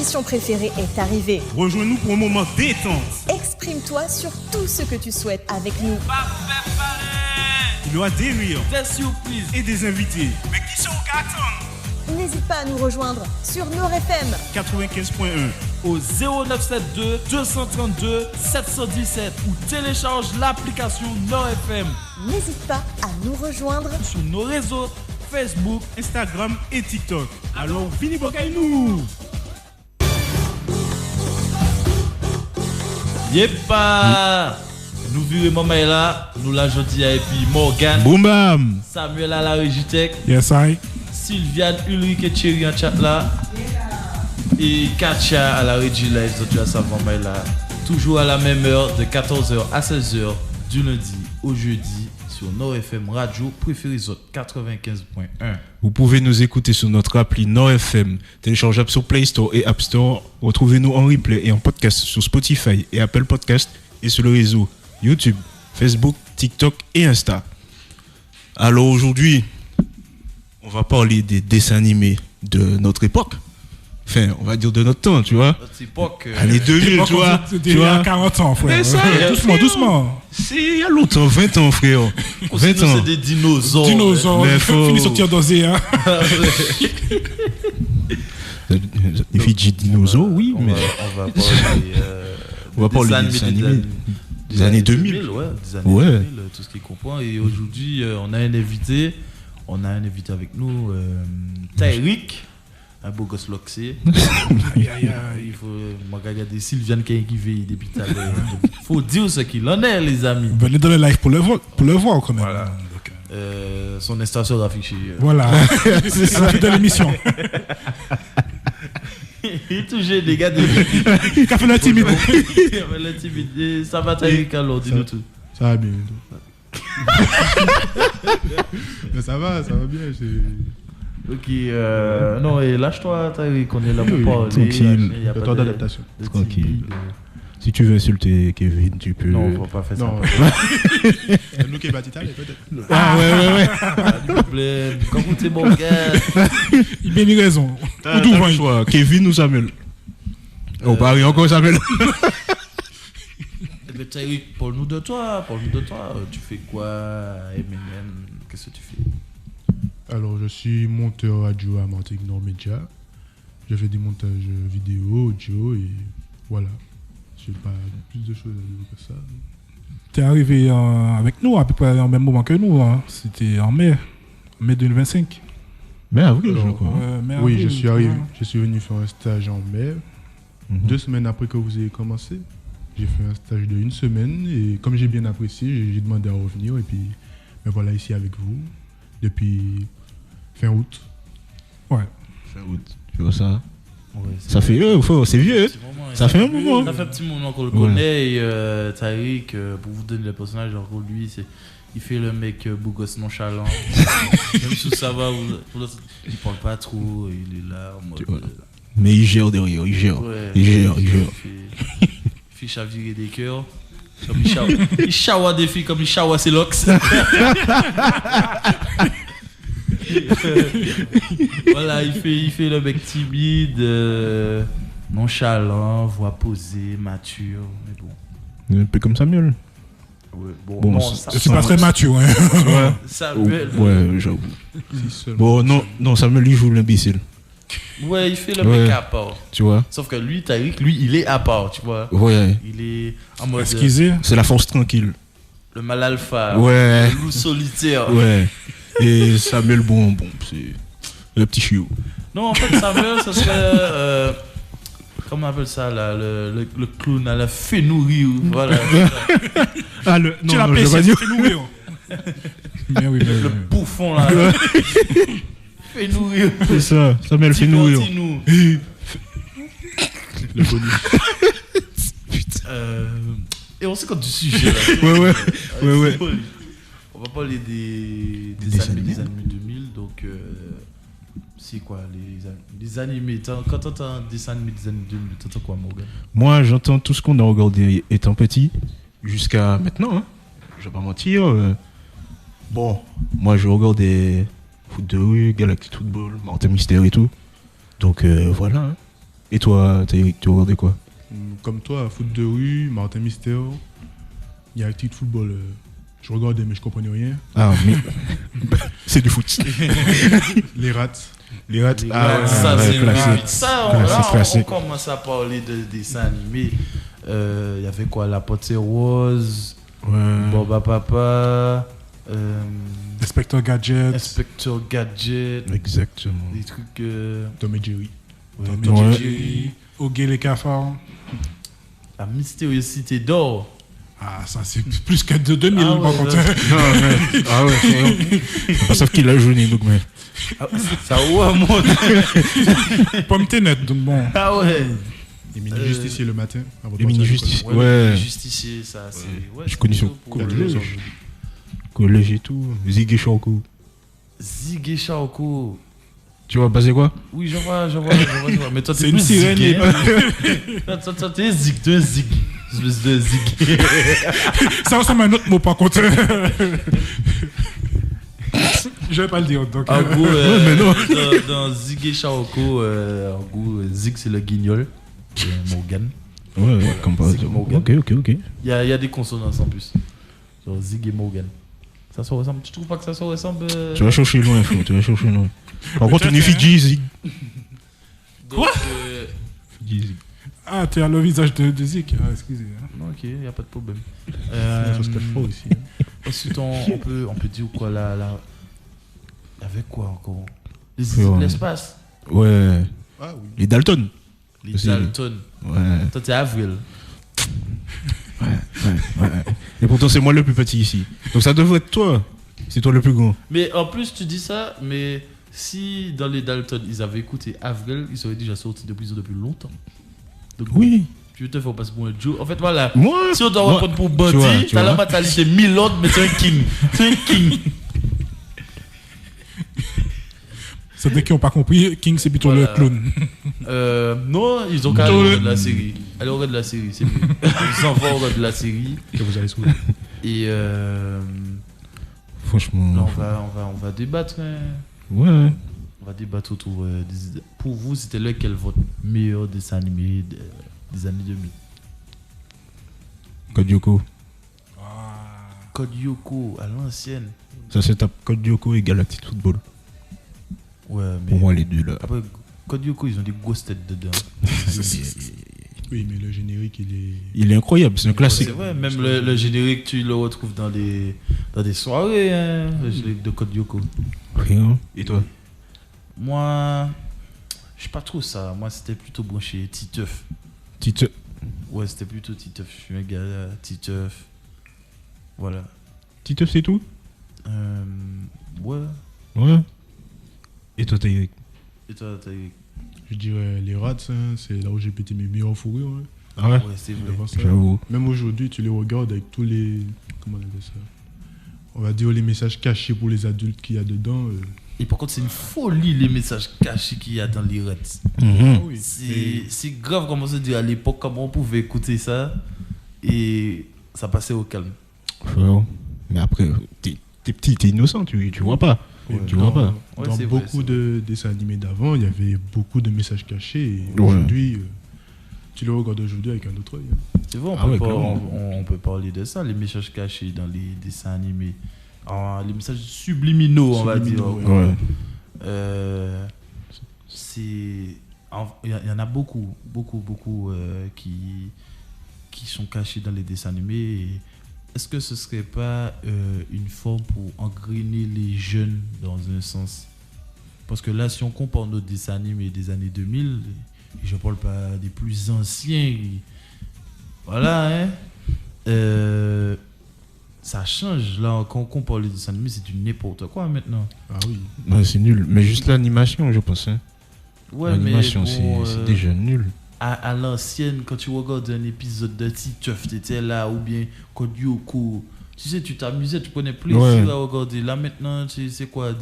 émission préférée est arrivée. Rejoins-nous pour un moment détente. Exprime-toi sur tout ce que tu souhaites avec nous. Il y aura des rires, des surprises et des invités. Mais qui sont au carton? N'hésite pas à nous rejoindre sur Nord FM 95.1 au 0972 232 717 ou télécharge l'application Nord FM. N'hésite pas à nous rejoindre sur nos réseaux Facebook, Instagram et TikTok. Alors, fini nous. Yepa! Nous vivons maman là, nous la Jodia et puis Morgan. Boum bam! Samuel à la Régitech. Yes, I. Sylviane, Ulrich et Thierry en chat là. Et Katia à la Régie Live, vous êtes savant là. Toujours à la même heure, de 14h à 16h, du lundi au jeudi, sur Nord FM Radio, préféré 95.1. Vous pouvez nous écouter sur notre appli Nord FM, téléchargeable sur Play Store et App Store. Retrouvez-nous en replay et en podcast sur Spotify et Apple Podcast et sur le réseau YouTube, Facebook, TikTok et Insta. Alors aujourd'hui, on va parler des dessins animés de notre époque. Enfin, on va dire de notre temps, tu vois. Notre époque. Année 2000, tu vois. Il y a 40 ans, frère. Mais ça, doucement. C'est il y a longtemps, 20 ans, frère. 20 ans. C'est des dinosaures. Dinosaures. Fini sortir d'oser, hein. Les Fidji dinosaures, oui, mais. On va parler des dessins animés. Des années 2000. Ouais, des années 2000, tout ce qui comprend. Et aujourd'hui, on a un invité. On a un invité avec nous, Tyrick. Un beau gosse loxé. Il faut regarder Sylviane qui veille depuis tout à l'heure. Il faut dire ce qu'il en est, les amis. Venez dans le live pour le voir quand même. Voilà. Son Insta sera affiché. Voilà. C'est ça. De l'émission. Il est toujours des gars de. Qu'a fait le timide. Ça va, Tyrick, alors, dis-nous tout. Ça va bien. Mais ça va bien. Ok, non, et lâche-toi, Tyrick, on est là pour parler. Tranquille. Il y a pas temps d'adaptation. Tranquille. Si tu veux insulter Kevin, tu peux. Non, on va pas faire ça. C'est nous qui est bâtiment, peut-être. Ah ouais. Pas de problème. Comme t'es bon gars. Il a bien raison. T'as le choix, Kevin ou Samuel? On parie encore Samuel. Mais Tyrick, parle-nous de toi. Tu fais quoi, Eminem? Qu'est-ce que tu fais? Alors, je suis monteur radio à Martinique Nord Média. Je fais des montages vidéo, audio et voilà. Je n'ai pas plus de choses à dire que ça. Tu es arrivé avec nous à peu près en même moment que nous. Hein. C'était en mai 2025. Mais avril, je crois. Oui, je suis arrivé. Je suis venu faire un stage en mai. 2 semaines après que vous ayez commencé. J'ai fait un stage de 1 semaine et comme j'ai bien apprécié, j'ai demandé à revenir et puis me voilà ici avec vous depuis fin août. Ouais. Fin août, tu vois ça? Ouais, ça fait c'est vieux. Ça fait un moment. Ça fait un petit moment qu'on le connaît et Tyrick, pour vous donner le personnage, genre lui, il fait le mec beau gosse nonchalant. Même si ça va, il parle pas trop, il est là en mode. Mais il gère derrière, il gère. Il fait chavirer des cœurs. Comme il chawa des filles comme il chawa ses locks. Voilà, il fait le mec timide, nonchalant, voix posée, mature, mais bon. Un peu comme Samuel. Ouais, bon c'est pas très mature, hein. Ouais. Samuel. Ouais, j'avoue. Bon, non, Samuel, il joue l'imbécile. Ouais, il fait le mec à part. Tu vois. Sauf que lui, Tyrick, il est à part, tu vois. Ouais. Il est en mode. C'est la force tranquille. Le mal alpha. Ouais. Le loup solitaire. Ouais. Et Samuel, bon, c'est le petit chiot. Non, en fait, Samuel, ça serait. Comment on appelle ça, là, le clown à la fait nourrir. Voilà. Ah, le. Tu l'as payé, c'est fait nourrir. Le bouffon, là. Fait nourrir. C'est ça, Samuel fait nourrir. Le bonus. Putain. Et on sait quand du sujet là. Ouais. On va parler des animés 2000. Donc, c'est quoi les animés? Quand t'entends des animés des années 2000, t'entends quoi, Morgan? Moi, j'entends tout ce qu'on a regardé étant petit jusqu'à maintenant. Hein. Je vais pas mentir. Bon, moi, je regarde des foot de rue, Galactic Football, Martin Mystère et tout. Donc, voilà. Hein. Et toi, Taïrik, tu regardais quoi? Comme toi, foot de rue, Martin Mystère. Il y a Active Football. Je regardais, mais je comprenais rien. Ah, mais. C'est du foot. Les rats. Ça, c'est classique. ça, Classique, on classique. commence à parler de dessins animés. Il y avait quoi? La Portière Rose, Ouais. Boba Papa, Inspecteur Gadget. Inspecteur Gadget, Exactement. des trucs. Tom et Jerry. Tom Ouais. et Jerry, Ogé les cafards. La mystérieuse cité d'or. Ah, ça c'est plus que de 2000 Ah ouais, par contre. Non, mais. Ah ouais, c'est pas sauf qu'il a jauni, donc, mais. Ça remonte. Pomme net, donc bon. Ah ouais. Les mini-justiciers le matin. avant de Les partir à mini-justiciers. Ouais, Ouais. les justiciers, ça, c'est. Ouais, Je c'est connais son plutôt pour collège. les gens. Collège et tout. Zig et Chanko. Zig et Charco. Tu vois, basé quoi? Oui, je vois. Mais toi, C'est t'es une plus sirène, Zig, il hein. Toi, t'es Zig, t'es un Zig. Espèce de Zig. Ça ressemble à un autre mot par contre. Je vais pas le dire donc. En gros, mais non. dans Zig et Charco, en gros, Zig c'est le guignol. Morgan. Ouais, comme pas. Zig et Morgan. Ok. Il y a des consonances en plus. Genre Zig et Morgan. Ça se ressemble. Tu trouves pas que ça se ressemble Tu vas chercher loin, frère. Tu vas chercher loin. Par contre, on est Fidji, Zig. Quoi Fidji, Zig. Ah, tu as le visage de Zik. Ah, excusez. Non, ok, y a pas de problème. Ça se cache pas aussi. Ensuite, on peut dire quoi là. Il y avait quoi encore? Les Ouais. idées de l'espace. Ouais. Ah oui. Les Dalton. Les Aussi. Dalton. Ouais. Toi, t'es Avril. Ouais. Et pourtant, c'est moi le plus petit ici. Donc ça devrait être toi. C'est toi le plus grand. Mais en plus, tu dis ça, mais si dans les Dalton, ils avaient écouté Avril, ils seraient déjà sortis depuis longtemps. Donc, Oui. tu te fais passer pour un Joe. En fait, voilà. Moi. Si on doit moi- répondre pour tu vois, Bunty, tu t'as la vois. mentalité Milord, mais c'est un king. C'est un king. C'est dès qu'ils n'ont pas compris, King c'est plutôt Voilà. le clone. Non, ils ont qu'à aller au regard de la série. Allez au regard de la série, c'est mieux. Ils en vont au regard de la série. Que vous allez soulever. Et là, Franchement. on va débattre. Hein. Ouais. On va débattre autour des idées. Pour vous, c'était lequel votre meilleur dessin animé des années 2000? Code Yoko. Code Yoko, à l'ancienne. Ça se tape Code Yoko et Galactic Football. Ouais, mais. Pour moi, les deux là. Après, Code Yoko, ils ont des grosses têtes dedans. Oui, mais le générique, il est. Il est incroyable, c'est un classique. C'est vrai, même le générique, tu le retrouves dans des soirées, hein, le générique de Code Yoko. Rien. Et toi? Moi, je suis pas trop ça. Moi, c'était plutôt branché Titeuf. Tite. Ouais, c'était plutôt Titeuf. Je suis un gars Titeuf. Voilà. Titeuf, c'est tout? Ouais. Ouais. Et toi, Taïrik? Et toi, t'as eu. Je dirais les rats, hein, c'est là où j'ai pété mes meilleures fourrures. Hein, Ah ouais? Ouais, c'est de vrai. voir ça. J'avoue. Même aujourd'hui, tu les regardes avec tous les. Comment on appelle ça? On va dire les messages cachés pour les adultes qu'il y a dedans. Et par contre, c'est une folie les messages cachés qu'il y a dans les rats. Mhm. Oui. C'est grave comment se dit à l'époque, comment on pouvait écouter ça et ça passait au calme. Frère. Mais après, t'es petit, t'es innocent, tu vois pas. Tu vois pas. Ouais, Dans c'est vrai, beaucoup c'est de dessins animés d'avant, il y avait beaucoup de messages cachés. Et Ouais. aujourd'hui, tu le regardes aujourd'hui avec un autre œil. Hein. C'est vrai, Ah ouais, clairement. on peut parler de ça, les messages cachés dans les dessins animés. Les messages subliminaux, on va dire. Subliminaux, Ouais. Il y en a beaucoup qui sont cachés dans les dessins animés. Et est-ce que ce serait pas une forme pour engrainer les jeunes dans un sens? Parce que là, si on compare nos dessins animés des années 2000, et je parle pas des plus anciens, voilà, hein, ça change. Là, quand on compare les dessins animés, c'est du n'importe quoi maintenant. Ah oui. Ouais, c'est nul. Mais juste l'animation, je pense. Hein. Ouais, L'animation, mais bon, c'est déjà nul. à l'ancienne, quand tu regardes un épisode de Titeuf, t'étais là, ou bien Code Yoko, tu sais, tu t'amusais, tu prenais plaisir Ouais. à regarder. Là maintenant, tu sais, c'est quoi,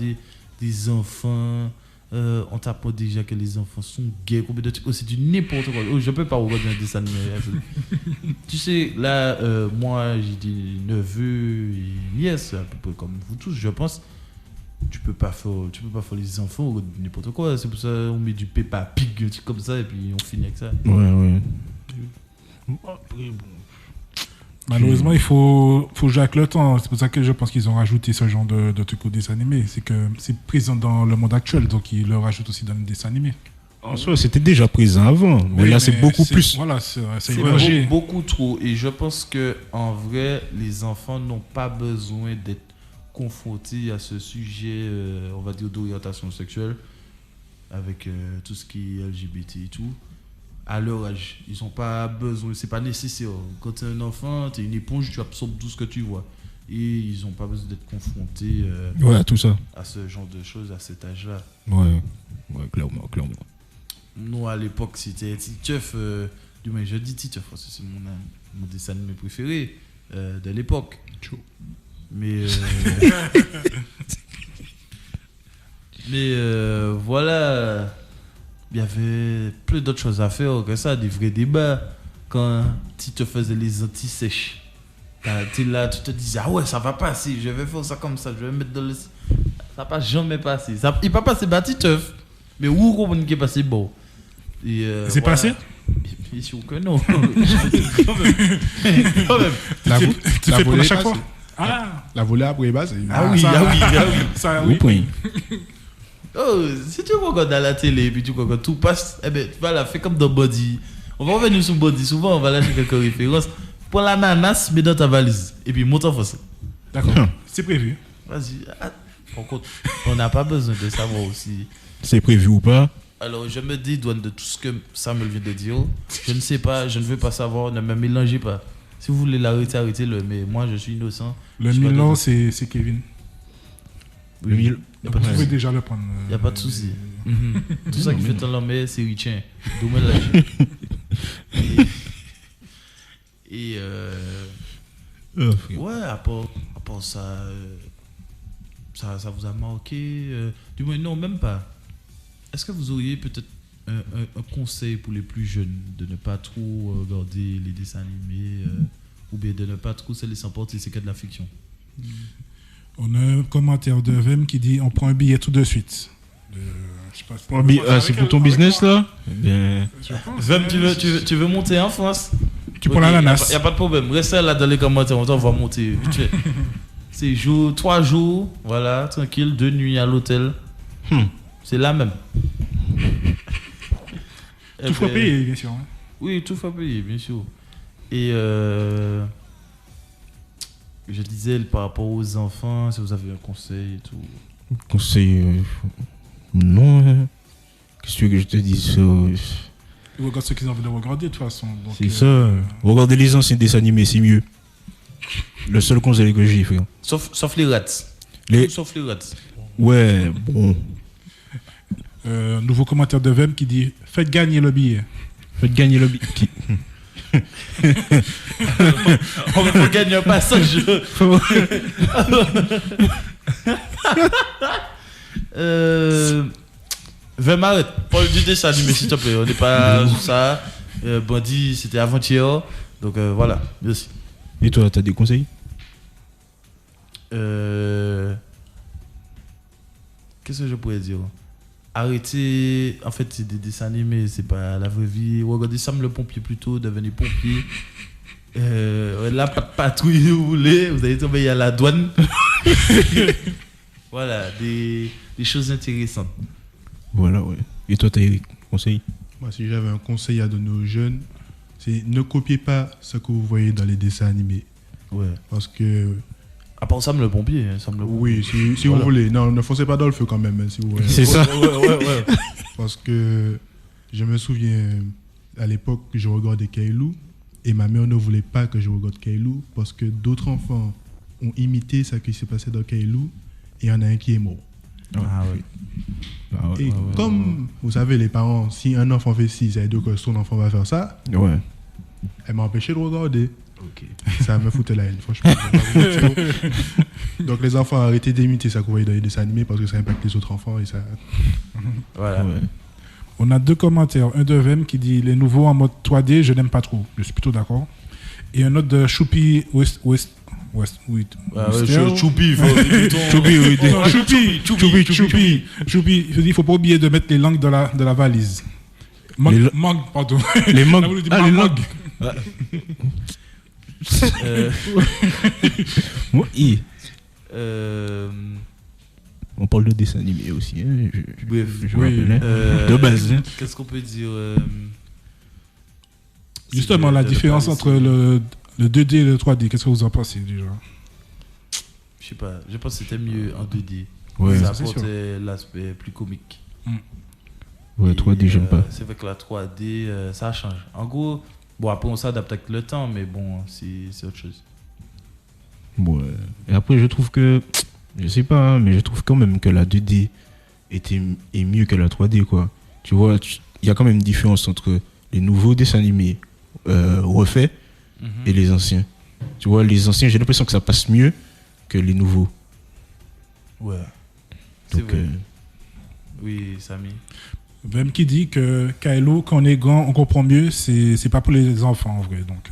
des enfants, on t'apprend déjà que les enfants sont gays, combien de trucs, c'est du n'importe quoi. Oh, je peux pas regarder un dessin animé. Tu sais, là, moi, j'ai des neveux et nièces, à peu près comme vous tous, je pense. tu peux pas faire les enfants ou n'importe quoi. C'est pour ça qu'on met du Peppa Pig, un truc comme ça, et puis on finit avec ça. Ouais. Malheureusement, il faut jouer avec le temps. C'est pour ça que je pense qu'ils ont rajouté ce genre de trucs aux dessins animés. C'est que c'est présent dans le monde actuel, donc ils le rajoutent aussi dans les dessins animés. En soi, c'était déjà présent avant, mais là, c'est beaucoup plus. Voilà, c'est C'est beaucoup trop. Et je pense que en vrai, les enfants n'ont pas besoin d'être confrontés à ce sujet, on va dire, d'orientation sexuelle, avec tout ce qui est LGBT et tout. À leur âge, ils n'ont pas besoin, c'est pas nécessaire. Quand tu es un enfant, tu es une éponge, tu absorbes tout ce que tu vois. Et ils n'ont pas besoin d'être confrontés tout ça. à ce genre de choses à cet âge-là. Ouais, clairement. Nous, à l'époque, c'était Titeuf. Du moins, je dis Titeuf parce que c'est mon dessin animé préféré de l'époque. Mais voilà, il y avait plein d'autres choses à faire que ça, des vrais débats. Quand Titeuf faisait les anti-sèches, tu là, tu te disais, ah ouais, ça va passer, je vais faire ça comme ça, je vais mettre dans le. Ça va pas jamais passer. Ça, il va passer Titeuf, mais où on est passé bon. C'est passé? Bien sûr que non. Quand même. Tu fais pour à chaque fois? La volée après base. Ah oui. Ça, oui. Oh, si tu regardes à la télé et puis tu regardes tout passe, eh ben voilà, fais comme dans Body. On va revenir sur Body, souvent on va lâcher quelques références. Prends l'ananas, mets dans ta valise et puis monte en force. D'accord, c'est prévu. Vas-y. Par contre, on n'a pas besoin de savoir aussi. C'est prévu ou pas? Alors je me dédouane de tout ce que Samuel vient de dire. Je ne sais pas, je ne veux pas savoir, ne me mélangez pas. Si vous voulez l'arrêter, arrêtez-le, mais moi je suis innocent. Le Milan, c'est Kevin. Oui. Donc, vous pouvez déjà le prendre. Il n'y a pas de souci. Tout ça qui fait ton l'homme, c'est Richien. Dommage là. Et ouais, à part ça, ça vous a marqué. Du moins, non, même pas. Est-ce que vous auriez peut-être un conseil pour les plus jeunes de ne pas trop regarder les dessins animés ou bien de ne pas trop se laisser emporter, c'est que de la fiction? On a un commentaire de Vem qui dit on prend un billet tout de suite. Je sais pas, c'est pour ton business là? Vem, tu veux monter en France? Tu prends l'ananas. Il n'y a pas de problème. Restez là dans les commentaires, on va monter. C'est 3 jours, voilà, tranquille, 2 nuits à l'hôtel. C'est là même. Tout faut payer, bien sûr. Hein. Oui, tout faut payer, bien sûr. Et je disais par rapport aux enfants, si vous avez un conseil et tout. Conseil non. Qu'est-ce que je te dis? Ils regardent ce qu'ils ont envie de regarder de toute façon. Donc, c'est ça. Regardez les anciens dessins animés, c'est mieux. Le seul conseil que j'ai, frère. Sauf les rats. Sauf les rats. Ouais, bon. Nouveau commentaire de Vem qui dit faites gagner le billet. Faites gagner le billet. On va gagner un passage. Vem, arrête. Paul du dessin animé, s'il te plaît. On n'est pas sur ça. Bandi, c'était avant-hier. Donc voilà, merci. Et toi, t'as des conseils? Qu'est-ce que je pourrais dire? Arrêtez, en fait c'est des dessins animés, c'est pas la vraie vie. Regardez Sam le pompier plutôt, devenez pompier. La patrouille, vous voulez, vous allez tomber à la douane. Voilà, des choses intéressantes. Voilà, ouais. Et toi, t'as des conseils? Moi, si j'avais un conseil à donner aux jeunes, c'est ne copiez pas ce que vous voyez dans les dessins animés. Ouais. Parce que... À part Sam le pompier, Oui, si voilà. Vous voulez. Non, ne foncez pas dans le feu quand même, hein, si vous voulez. C'est ça. Ouais. Parce que je me souviens, à l'époque, je regardais Kailou, et ma mère ne voulait pas que je regarde Kailou, parce que d'autres enfants ont imité ce qui s'est passé dans Kailou, et il y en a un qui est mort. Ah oui. Et comme, vous savez, les parents, si un enfant fait ci, ça veut dire que son enfant va faire ça, ouais. Elle m'a empêché de regarder. Ok. Ça me foutait la haine, franchement. Donc les enfants ont arrêté d'imiter ça qu'on voyait dans les dessins animés parce que ça impacte les autres enfants et ça... Voilà. Ouais. On a 2 commentaires. Un de Vem qui dit les nouveaux en mode 3D, je n'aime pas trop. Je suis plutôt d'accord. Et un autre de Choupi Choupi, Choupi, il ne faut pas oublier de mettre les langues dans la valise. Mangue, pardon. Les mangues. Les langues. On parle de dessin animé aussi. Hein. Bref, je rappelle, de base. Hein. Qu'est-ce qu'on peut dire Justement, la différence entre le 2D et le 3D, qu'est-ce que vous en pensez déjà? Je sais pas, je pense que c'était mieux en 2D. Ouais, ça apportait l'aspect plus comique. Ouais, 3D, j'aime pas. C'est vrai que la 3D, ça change. En gros, bon, après on s'adapte avec le temps, mais bon, c'est autre chose. Ouais. Et après, je trouve que, je sais pas, hein, mais je trouve quand même que la 2D est mieux que la 3D, quoi. Tu vois, il y a quand même une différence entre les nouveaux dessins animés refaits et les anciens. Tu vois, les anciens, j'ai l'impression que ça passe mieux que les nouveaux. Ouais. Donc, c'est vrai. Oui, Samy. Même qui dit que Kylo, quand on est grand, on comprend mieux, c'est pas pour les enfants en vrai. Donc,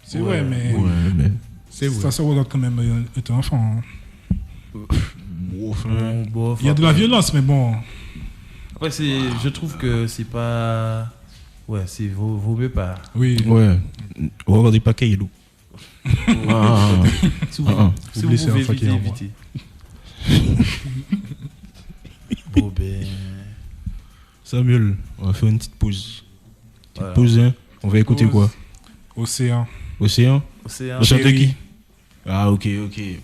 c'est vrai, mais. Ouais, mais. C'est vrai. Ça regarde quand même être enfant. Hein. Il y a de la violence, mais bon. Après, je trouve que c'est pas. Ouais, c'est vos mieux pas. Oui. Ouais. Regardez pas Kylo. Si vous pouvez éviter. Bon, ben. Samuel, on va faire une petite pause. Pause, hein. On va écouter quoi? Océan. Océan de qui? Ah, ok.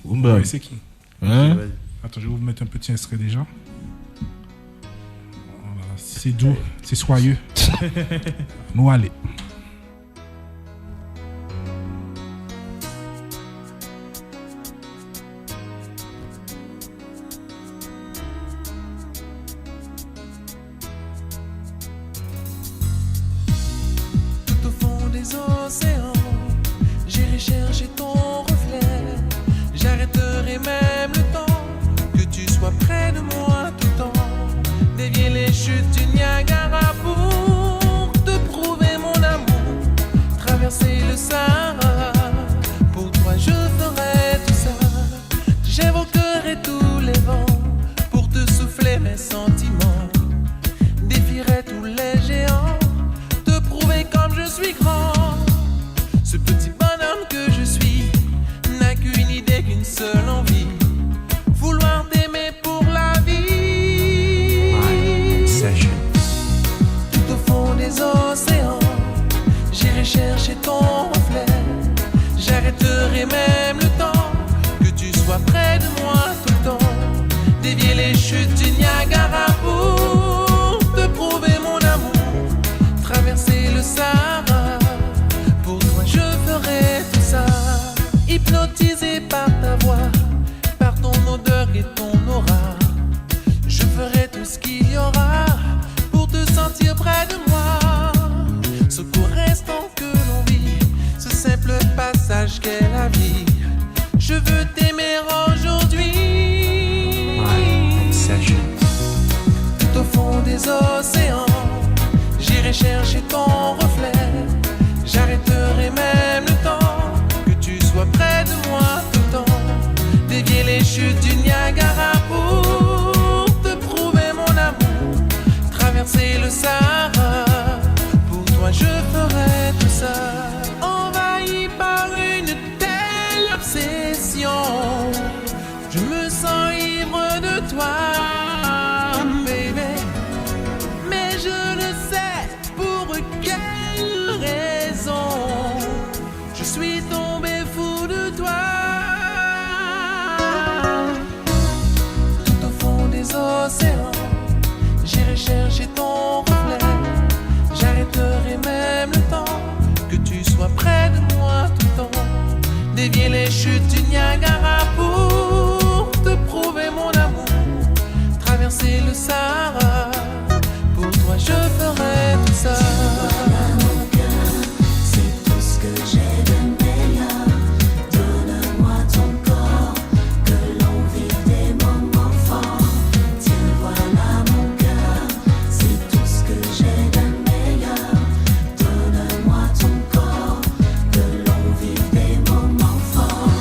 Ouais, c'est qui? Hein? Okay, attends, je vais vous mettre un petit extrait déjà. Voilà, c'est doux, c'est soyeux. Nous allez. Océans, j'irai chercher ton reflet. J'arrêterai même le temps que tu sois près de moi tout le temps. Dévier les chutes du Niagara pour te prouver mon amour. Traverser le Sahara, pour toi je ferai tout ça. J'évoquerai tous les vents pour te souffler mes sentiments. Défierai tous les géants, te prouver comme je suis grand. Ce petit bonhomme que je suis n'a qu'une idée, qu'une seule envie, vouloir t'aimer pour la vie. Tout au fond des océans, j'irai chercher ton reflet. J'arrêterai même le temps que tu sois près de moi tout le temps. Dévier les chutes du Niagara pour te prouver mon amour. Traverser le Sahara, pour toi je ferai tout ça. Hypnotisé par ta voix, par ton odeur et ton aura, je ferai tout ce qu'il y aura pour te sentir près de moi. Ce court instant que l'on vit, ce simple passage qu'est la vie, je veux t'aimer aujourd'hui. Tout au fond des océans, j'irai chercher ton reflet. J'arrêterai même le temps que tu sois près de moi tout le temps. Dévier les chutes du Niagara pour te prouver mon amour. Traverser le Sahara, pour toi je ferai tout ça. Envahi par une telle obsession, je me sens ivre de toi, baby. Mais je ne sais pour quelle raison je suis tombé fou de toi. Tout au fond des océans, j'irai chercher ton reflet. J'arrêterai même le temps que tu sois près de moi tout le temps. Dévier les chutes du Niagara pour te prouver mon amour. Traverser le Sahara, pour toi je ferai tout ça. C'est tout ce que j'ai de meilleur. Donne-moi ton corps, que l'on vive des moments forts. Tiens, voilà mon cœur. C'est tout ce que j'ai de meilleur. Donne-moi ton corps, que l'on vive des moments forts.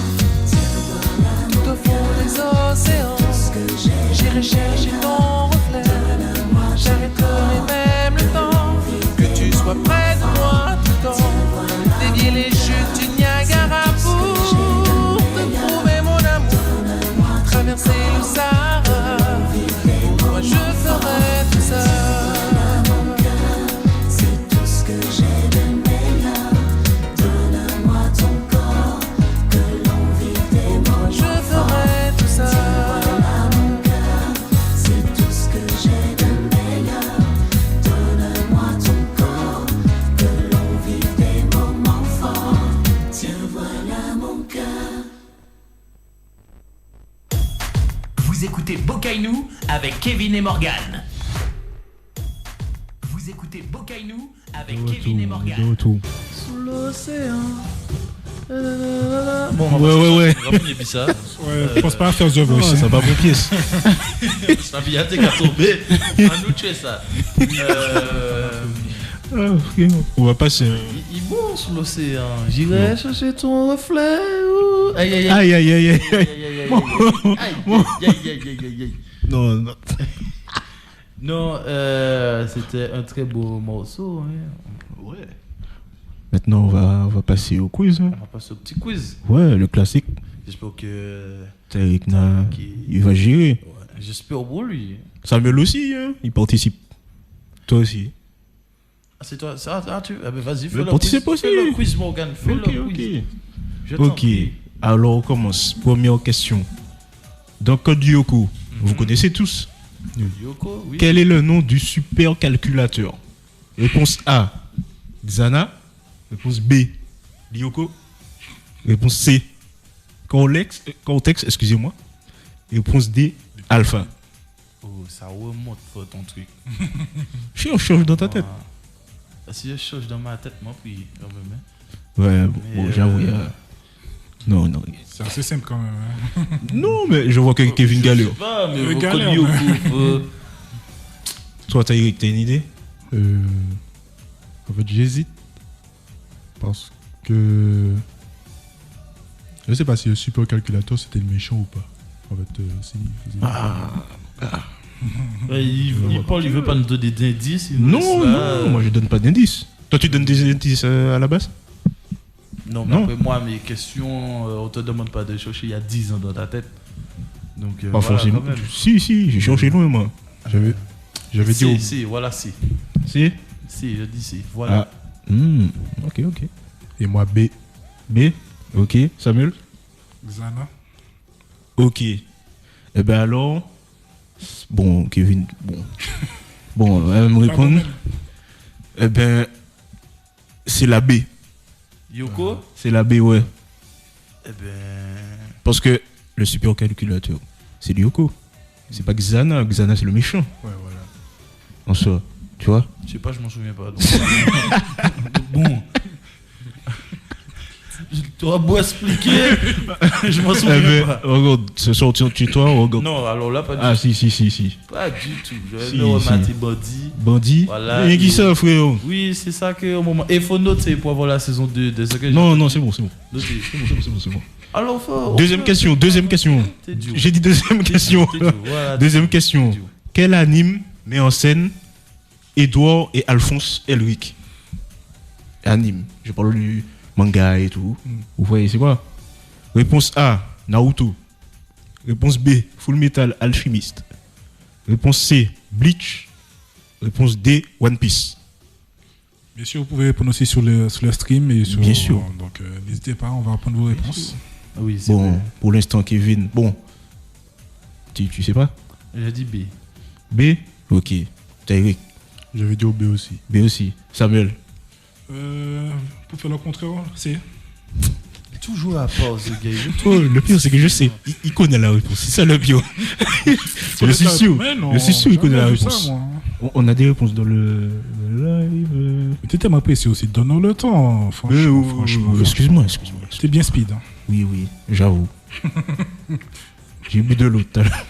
avec Kevin et Morgan. Vous écoutez Bokainou avec Kevin et Morgan. De retour. Sous l'océan. Bon, Ouais. On va finir ça. Ouais, je pense pas à faire The Voice. Ça va bon pièce. Ça vient t'es qu'à tomber. À nous tuer ça. On va passer. Il boit sous l'océan. J'irai chercher ton reflet. Aïe. Aïe. Aïe. Non. Non, c'était un très beau morceau. Hein. Ouais. Maintenant, on va passer au quiz. On va passer au petit quiz. Ouais, le classique. J'espère que. Tariq, il va gérer. Ouais, j'espère pour lui. Samuel aussi, hein, il participe. Toi aussi. Ah, c'est toi. Vas-y, fais Mais le participe quiz. aussi. Fais le quiz, Morgan. Fais le quiz. Je t'en Ok. prie. Alors, on commence. Première question. Dans Code Lyoko, vous connaissez tous. Yoko, oui. Quel est le nom du supercalculateur? Réponse A, Xana. Réponse B, Lyoko. Réponse C, Cortex, excusez-moi. Réponse D, Alpha. Oh, ça remonte ton truc. Change dans ta tête. Si je change dans ma tête, moi, puis quand même. Ouais, bon, Mais, j'avoue. Non. C'est assez simple quand même. Hein. Non, mais je vois que Kevin galère. Pas, mais Le vous galère, Yoko. Toi, t'as une idée? En fait, j'hésite. Parce que. Je sais pas si le supercalculateur c'était le méchant ou pas. En fait, Paul, il veut pas nous donner d'indices. Non, moi je donne pas d'indices. Toi, tu donnes des indices à la base? Non, mais après moi, mes questions, on te demande pas de chercher il y a 10 ans dans ta tête. Donc, Pas voilà, forcément. quand même. Si, j'ai cherché loin, moi. J'avais dit. Si, voilà, si. Si? Si, je dis si. Voilà. Ok. Et moi, B. B? Ok. Samuel? Xana. Ok. Eh ben alors. Bon, Kevin. Bon, elle va me répondre. Eh ben. C'est la B. Yoko? C'est la B, ouais. Eh ben. Parce que le supercalculateur, c'est Lyoko. C'est pas Xana. Xana, c'est le méchant. Ouais, voilà. En soi. Tu vois? Je sais pas, je m'en souviens pas. Donc. Bon. Tu auras beau expliquer, je m'en souviens pas. Regarde, ce soir tu tutoies, regarde. Non, alors là, pas du Ah, tout. si. Pas du tout. Je Si, vais remater si. Body. Bandit. Voilà. Mais qui ça, frère? Oui, c'est ça que au moment. Et faut noter pour avoir la saison 2 de ce que j'ai Non, c'est bon. noté. C'est bon. Alors, faut. Deuxième question. T'es dur. J'ai dit deuxième question. T'es dur, voilà. Deuxième question. T'es dur. Quel anime met en scène Edouard et Alphonse Elric? Anime. Je parle du manga et tout. Vous voyez, c'est quoi? Réponse A, Naruto. Réponse B, Full Metal Alchemist. Réponse C, Bleach. Réponse D, One Piece. Bien sûr, vous pouvez répondre aussi sur le stream. Et sur, Bien sûr. Donc, n'hésitez pas, on va prendre vos réponses. Ah oui, c'est Bon, vrai. pour l'instant, Kevin. Bon, tu sais pas? J'ai dit B. B? Ok. Tariq. J'avais dit au B aussi. B aussi. Samuel. Pour faire le contraire, c'est. Toujours à pause, gars. Oh, le pire, c'est que je sais. Il connaît la réponse. C'est ça le pire. Je suis sûr. Je suis sûr qu'il connaît la réponse. On a des réponses dans le live. Tu tellement apprécié aussi. Donne-nous le temps. Franchement. Excuse-moi. C'était bien speed. Hein. Oui, j'avoue. J'ai bu de l'eau tout à l'heure.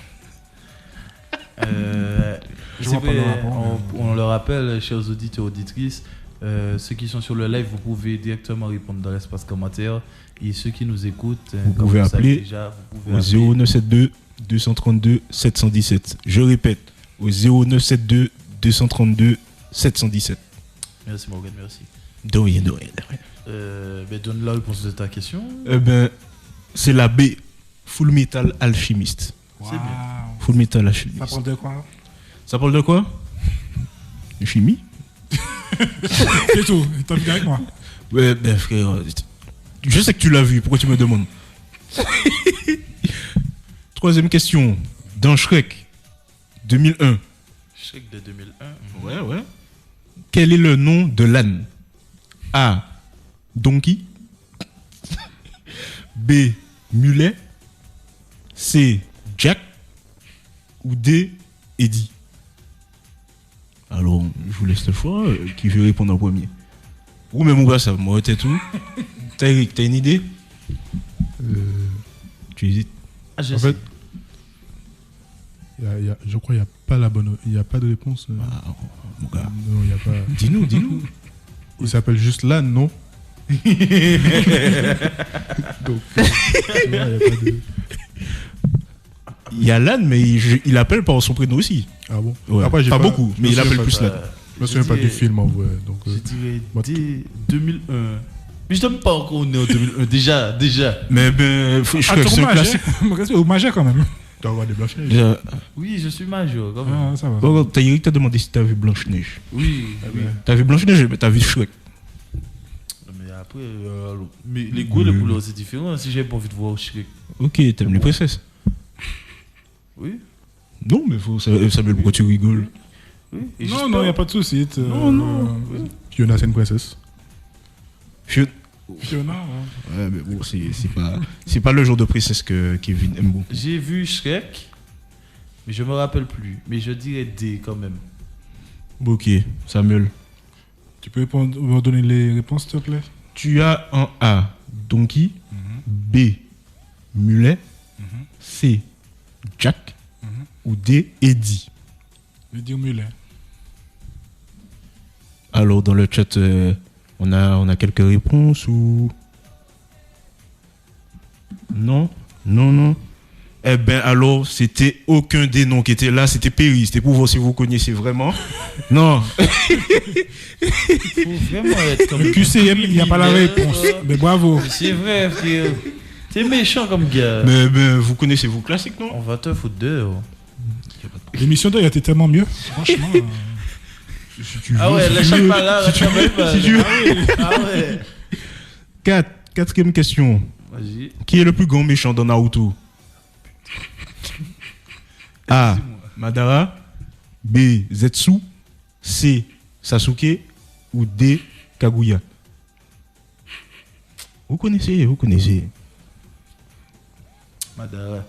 Je vois pas le rapport, on le rappelle, chers auditeurs et auditrices, ceux qui sont sur le live, vous pouvez directement répondre dans l'espace commentaire. Et ceux qui nous écoutent, Vous comme pouvez le savez appeler déjà, vous pouvez au appeler 0972 232 717. Je répète, au 0972 232 717. Merci Morgan, merci. De rien. Ben, donne la réponse de ta question. Eh ben, c'est la B. Full Metal Alchemist. C'est bien. Full Metal Alchemist. Ça parle de quoi? Ça parle de quoi? De chimie? C'est tout. T'as vu avec moi? Ouais, ben frère, je sais que tu l'as vu, pourquoi tu me demandes? Troisième question. Dans Shrek 2001. Shrek de 2001. Ouais. Quel est le nom de l'âne? A. Donkey. B. Mulet. C. Jack. Ou D. Eddie. Alors, je vous laisse le choix. Qui veut répondre en premier? Ou même ou pas ça, moi, t'es tout. T'as une idée? Tu hésites? Ah, je En sais. fait, je crois qu'il n'y a pas de réponse. Ah, mon gars. Non, il n'y a pas. Dis-nous. Il s'appelle juste Lan, non? Donc, non, il n'y a pas de. Il y a Lan, mais il appelle par son prénom aussi. Ah bon? Ouais. Après, j'ai pas beaucoup, mais il appelle plus Lan. Je me souviens pas du film en vrai. Donc, Je dirais moi, dès 2001. Mais je t'aime pas encore né en 2001. Déjà. Mais ben, Ah, Shrek, tu c'est un classique. au majeur quand même. tu dois avoir des Blanche-Neige. Oui, je suis major quand même. Ah, ça va. Oh, t'as Eric t'a demandé si t'as vu Blanche-Neige. Oui. T'as vu Blanche-Neige, mais t'as vu Shrek. Mais après, mais les goûts et les couleurs, c'est différent. Si j'ai pas envie de voir Shrek. Ok, t'aimes les princesses. Oui. Non, mais Samuel, pourquoi tu rigoles? Oui. Et Non, juste non, il n'y a pas de souci. Non. Fiona, c'est une princesse. Fiona, ouais. Ouais, mais bon, c'est pas le genre de princesse que Kevin aime beaucoup. J'ai vu Shrek, mais je me rappelle plus. Mais je dirais D quand même. Ok, Samuel. Tu peux me donner les réponses, s'il te plaît? Tu as en A, Donkey. B, Mulet. C, Jack. Ou D, Eddie. Je vais dire Mulet. Alors, dans le chat, on a quelques réponses ou... Non. Eh ben alors, c'était aucun des noms qui était là, c'était Perry. C'était pour voir si vous connaissez vraiment. Non. Faut vraiment être comme Le QCM, il n'y a pas la réponse. Mais bravo. C'est vrai, frère. T'es méchant comme gars. Mais ben, vous connaissez vos classiques, non? On va te foutre dehors. L'émission d'hier était tellement mieux. Franchement. Si tu veux. Ah ouais, la chaque pas là, si tu veux. Si tu veux. Ah ouais. Quatrième question. Vas-y. Qui est le plus grand méchant dans Naruto? A. Madara. B. Zetsu. C. Sasuke. Ou D. Kaguya. Vous connaissez. Madara.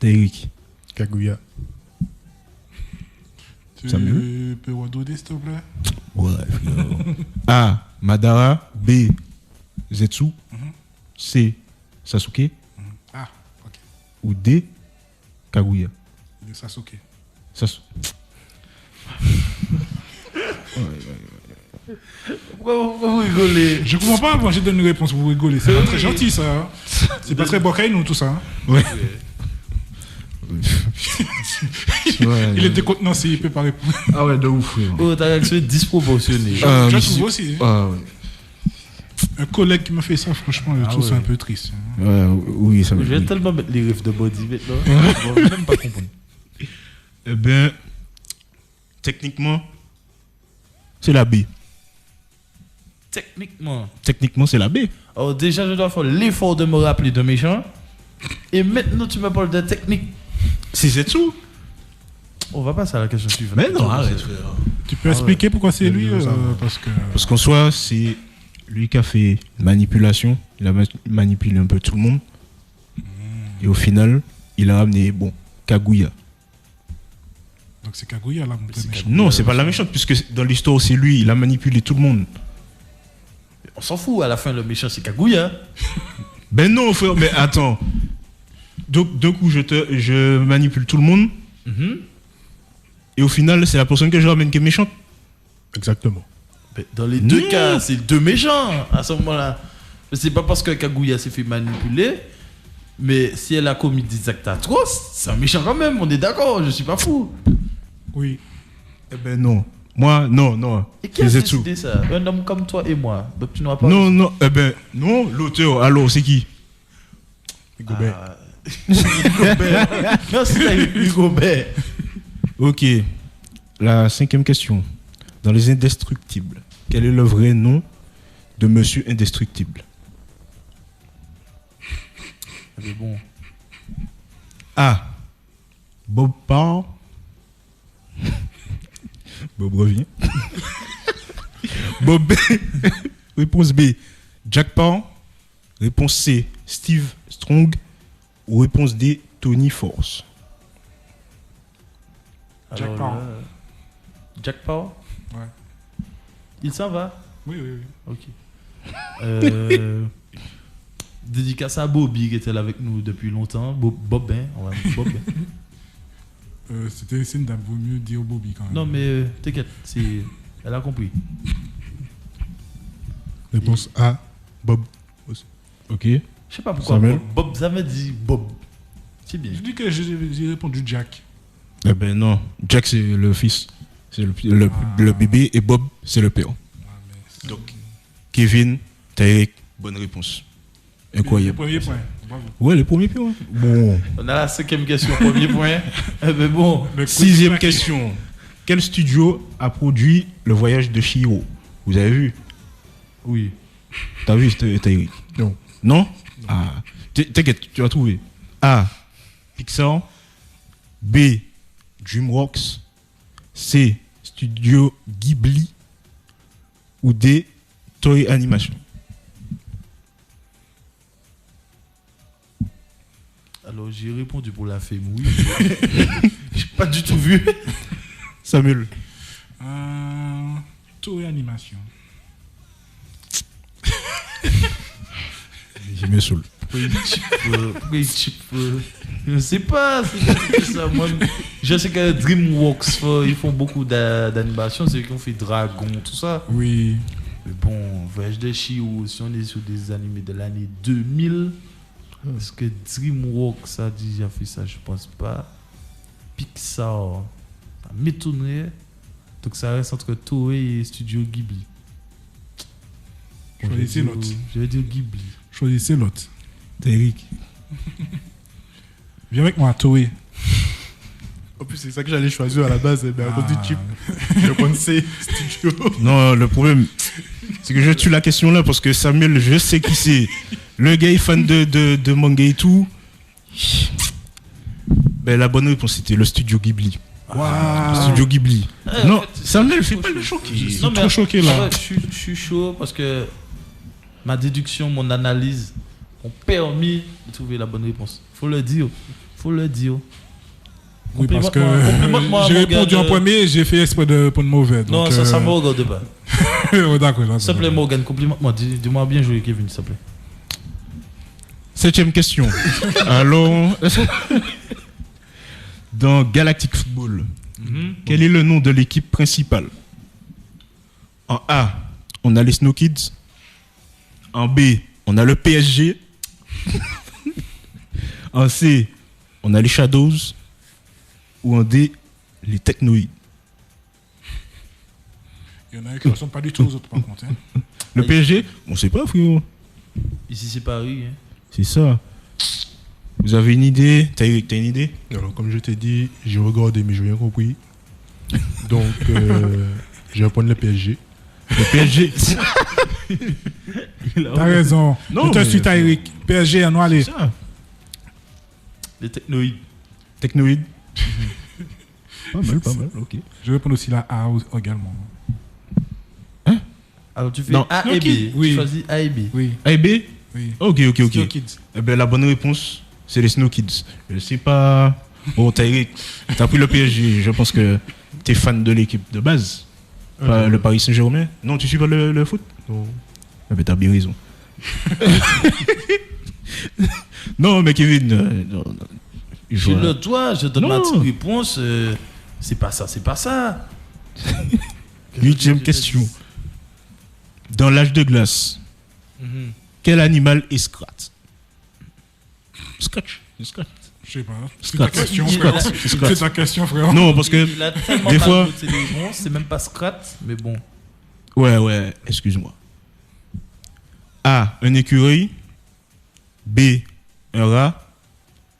Eric. Kaguya. Tu Samuel peux redonner, s'il te plaît? Ouais, frère. A. Madara. B. Zetsu. C. Sasuke. Ah, ok. Ou D. Kaguya. De Sasuke. Sasuke. Pourquoi vous rigolez? Je comprends pas, moi j'ai donné une réponse pour vous rigoler. C'est pas très gentil ça. Hein. C'est pas très Bokainu tout ça. Hein. Ouais. Il est décontenancé, il peut pas répondre. Ah ouais, de ouf, frère. Oh, ta réaction est disproportionnée. Je trouve aussi. Ah ouais. Un collègue qui m'a fait ça, franchement, je trouve ça un peu triste. Ouais, oui, ça Je va. vais tellement mettre les riffs de body maintenant. Je vais même pas comprendre. Eh bien, techniquement, c'est la B. Techniquement, c'est la B. Alors déjà, je dois faire l'effort de me rappeler de méchant. Et maintenant, tu me parles de technique. C'est Zetsu. On va passer à la question suivante. Mais non, arrête. Tu peux expliquer pourquoi c'est lui Parce qu'en soi, c'est lui qui a fait manipulation. Il a manipulé un peu tout le monde. Et au final, il a ramené, Kaguya. Donc c'est Kaguya là, mon petit méchant. Non, c'est pas la méchante, puisque dans l'histoire, c'est lui. Il a manipulé tout le monde. On s'en fout, à la fin, le méchant, c'est Kaguya. Ben non, frère, mais attends. Donc, d'un coup, je manipule tout le monde. Et au final, c'est la personne que je ramène qui est méchante. Exactement. Mais dans les deux cas, c'est deux méchants à ce moment-là. C'est pas parce que Kaguya s'est fait manipuler, mais si elle a commis des actes atroces, c'est un méchant quand même, on est d'accord, je suis pas fou. Oui. Eh ben non. Moi, non. Et qui a décidé ça? Un homme comme toi et moi. Donc tu n'auras pas. Non. Eh ben, non, l'auteur, alors, c'est qui? Gobert. Non, c'est Hugo Bert. Ok. La 5e question. Dans les Indestructibles, quel est le vrai nom de Monsieur Indestructible? Mais bon. A. Bob Parr. Bob revient. Bob. Réponse B. Jack Parr. Réponse C. Steve Strong. Ou réponse D. Tony Force. Jack Alors Power. là, Jack Power. Ouais. Il s'en va. Oui, oui, oui. Ok. Dédicace à Bobby qui était là avec nous depuis longtemps. Bob, hein. On va dire Bob. C'était une dame, vaut mieux dire Bobby quand même. Non, mais t'inquiète, elle a compris. Réponse A, Bob. Ok. Je sais pas pourquoi Samuel. Bob jamais dit Bob. C'est bien. Je dis que j'ai répondu Jack. Eh ben non, Jack c'est le fils, c'est le bébé et Bob c'est le père. Donc Kevin, Tarek, bonne réponse. Le Incroyable. premier point. Bravo. Ouais, les premiers points. Bon. On a la 5e question, premier point. Mais bon, Le 6e question. Quel studio a produit Le Voyage de Chihiro? Vous avez vu? oui. T'as vu, Tarek? Non. Non? Ah, t'inquiète, tu vas trouver. A. Pixar. B. DreamWorks. C. Studio Ghibli. Ou D. Toei Animation. Alors j'ai répondu pour la femme, oui. J'ai pas du tout vu. Samuel. Toei Animation. Je me saoule. Pourquoi il chip je sais pas. C'est ça, moi. Je sais que DreamWorks, ils font beaucoup d'animation. C'est eux qui ont fait Dragon, tout ça. Oui. Mais bon, Voyage de Chihiro, si on est sur des animés de l'année 2000, est-ce que DreamWorks a déjà fait ça? Je pense pas. Pixar, ça m'étonnerait. Donc ça reste entre Toei et Studio Ghibli. Choisissez l'autre. Je vais dire Ghibli. Choisissez l'autre. Tarek. Viens avec moi, Toei. En plus, c'est ça que j'allais choisir à la base. Mais à cause du chip, je pensais studio. Non, le problème, c'est que je tue la question là parce que Samuel, je sais qui c'est. Le gars est fan de manga et tout. Ben, la bonne réponse c'était le studio Ghibli. Le studio Ghibli. Non, en fait, Samuel, je fais suis pas le chaud. choquer. Non, mais trop choqué, là. en vrai, je suis chaud parce que ma déduction, mon analyse ont permis de trouver la bonne réponse. Faut le dire. Oui, parce que Complimente-moi, j'ai mon répondu gars, en premier et j'ai fait exprès de prendre mauvais. Non, donc, ça me regarde pas. Ouais, d'accord. S'il te plaît, Morgan, complimente-moi. Dis-moi bien joué, Kevin, s'il te plaît. 7e question. Alors, dans Galactic Football, quel est le nom de l'équipe principale? En A, on a les Snow Kids. En B, on a le PSG. En C, on a les Shadows. Ou en D, les Technoïdes. Il y en a qui ne ressemblent pas du tout aux autres, par contre. Hein. Le PSG, on sait pas, frérot. Ici, c'est Paris. Hein. C'est ça. Vous avez une idée? T'as une idée? Alors, comme je t'ai dit, j'ai regardé, mais je n'ai rien compris. Donc, je vais prendre le PSG. Le PSG. T'as raison. Non, Je te mais- suis, Eric. PSG, on va aller. C'est ça. Les technoïdes. Technoïdes. Pas mal, ok. Je réponds aussi la A également. Alors, tu fais Non. A et B. Oui. Tu choisis A et B. Oui. A et B? Oui. Ok. Snow Kids. Eh ben, la bonne réponse, c'est les Snow Kids. Je sais pas. Bon, Tarek, t'as pris le PSG. Je pense que t'es fan de l'équipe de base. Pas le Paris Saint-Germain. Non, tu suis pas le foot? Non. Eh ben, t'as bien raison. Non, mais Kevin. Non. Je le dois, je donne ma Non. petite réponse. C'est pas ça. 8e question. Dans l'âge de glace, quel animal est Scratch? Scratch. Je sais pas. C'est Scratch. ta question, Scratch. frère. Scratch. C'est ta question, frère. Non, parce que Il a tellement des mal fois- noté les réponses, c'est même pas Scrat, mais bon. Ouais, excuse-moi. A, un écureuil. B, un rat.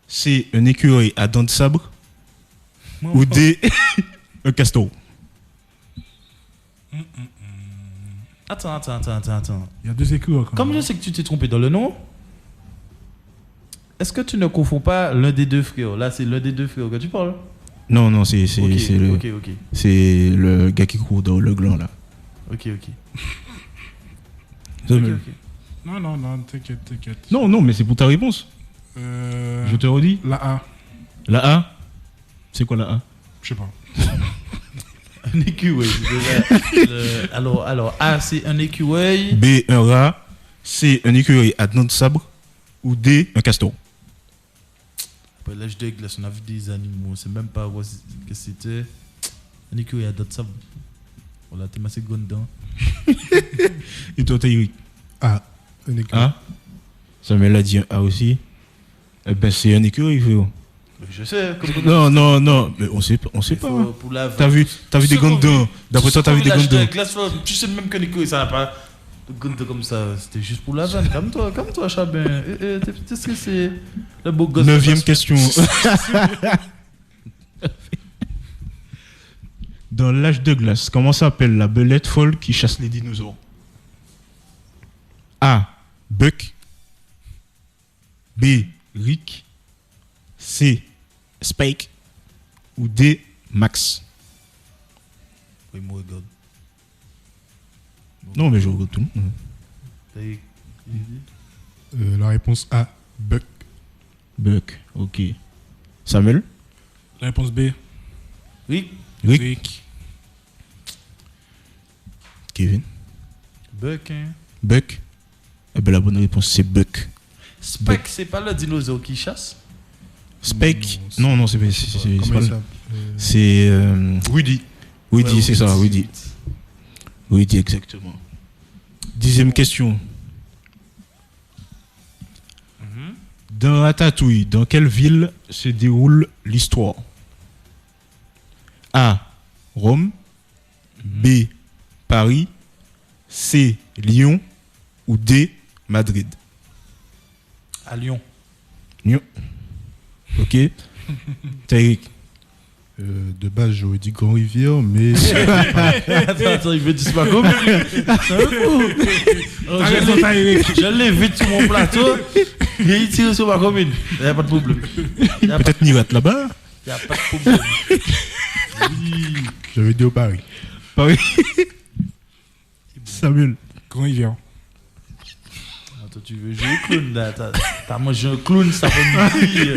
C, un écureuil à dents de sabre. Ou D, un castor. Attends. Il y a deux écureuils. Comme je sais que tu t'es trompé dans le nom, est-ce que tu ne confonds pas l'un des deux frères? Là, c'est l'un des deux frères que tu parles. Non, c'est Ok. c'est le gars qui court dans le gland là. Ok. Non, t'inquiète. Non, mais c'est pour ta réponse. Je te redis. La A. La A. C'est quoi la A? Je sais pas. Un écureuil. Alors, A, c'est un écureuil. B, un rat. C, un écureuil à dents de sabre. Ou D, un castor. Après l'âge de glace, on a vu des animaux. On sait même pas ce que c'était. Un écureuil à dents de sabre. Voilà, t'es massé grande dent. Et toi, Taïri? Ah, un écureuil. A. Samuel a dit un A aussi. Eh ben, c'est un écureuil, frérot. Je sais. Non. Mais on sait pas. Pour la T'as vu des grandes dents. D'après toi, t'as vu des grandes dents. Tu sais même qu'un écureuil, ça n'a pas de grandes dents comme ça. C'était juste pour la vanne. Calme-toi, Chabin. Qu'est-ce que c'est le beau gosse? 9e question. Dans l'âge de glace, comment s'appelle la belette folle qui chasse les dinosaures? A. Buck. B. Rick. C. Spike. Ou D. Max. Oui, moi, regarde. Non, mais je regarde tout. La réponse A, Buck. Buck, ok. Samuel? La réponse B. Oui. Rick. Kevin? Buck, hein. Buck? Eh ben, la bonne réponse, c'est Buck. Spike, c'est pas le dinosaure qui chasse? Spike? Non, c'est pas Comment le- ça c'est Rudy. Rudy, Ouais, c'est ça, Rudy. Rudy, exactement. 10e question. Dans Ratatouille, dans quelle ville se déroule l'histoire? A. Rome. B. Paris. C. Lyon. Ou D. Madrid. À Lyon. Lyon. Ok. Taïk. De base, j'aurais dit Grand Rivière, mais. Attends, il veut dire pas comme c'est un fou. Je l'ai vu sur mon plateau et il tire sur ma commune. Il n'y a pas de problème. Peut-être Nirat là-bas. Il n'y a pas de problème. J'avais dit au Paris. Paris. Samuel. Grand Rivière. Attends, tu veux jouer au clown là? T'as mangé un clown, ça fait midi.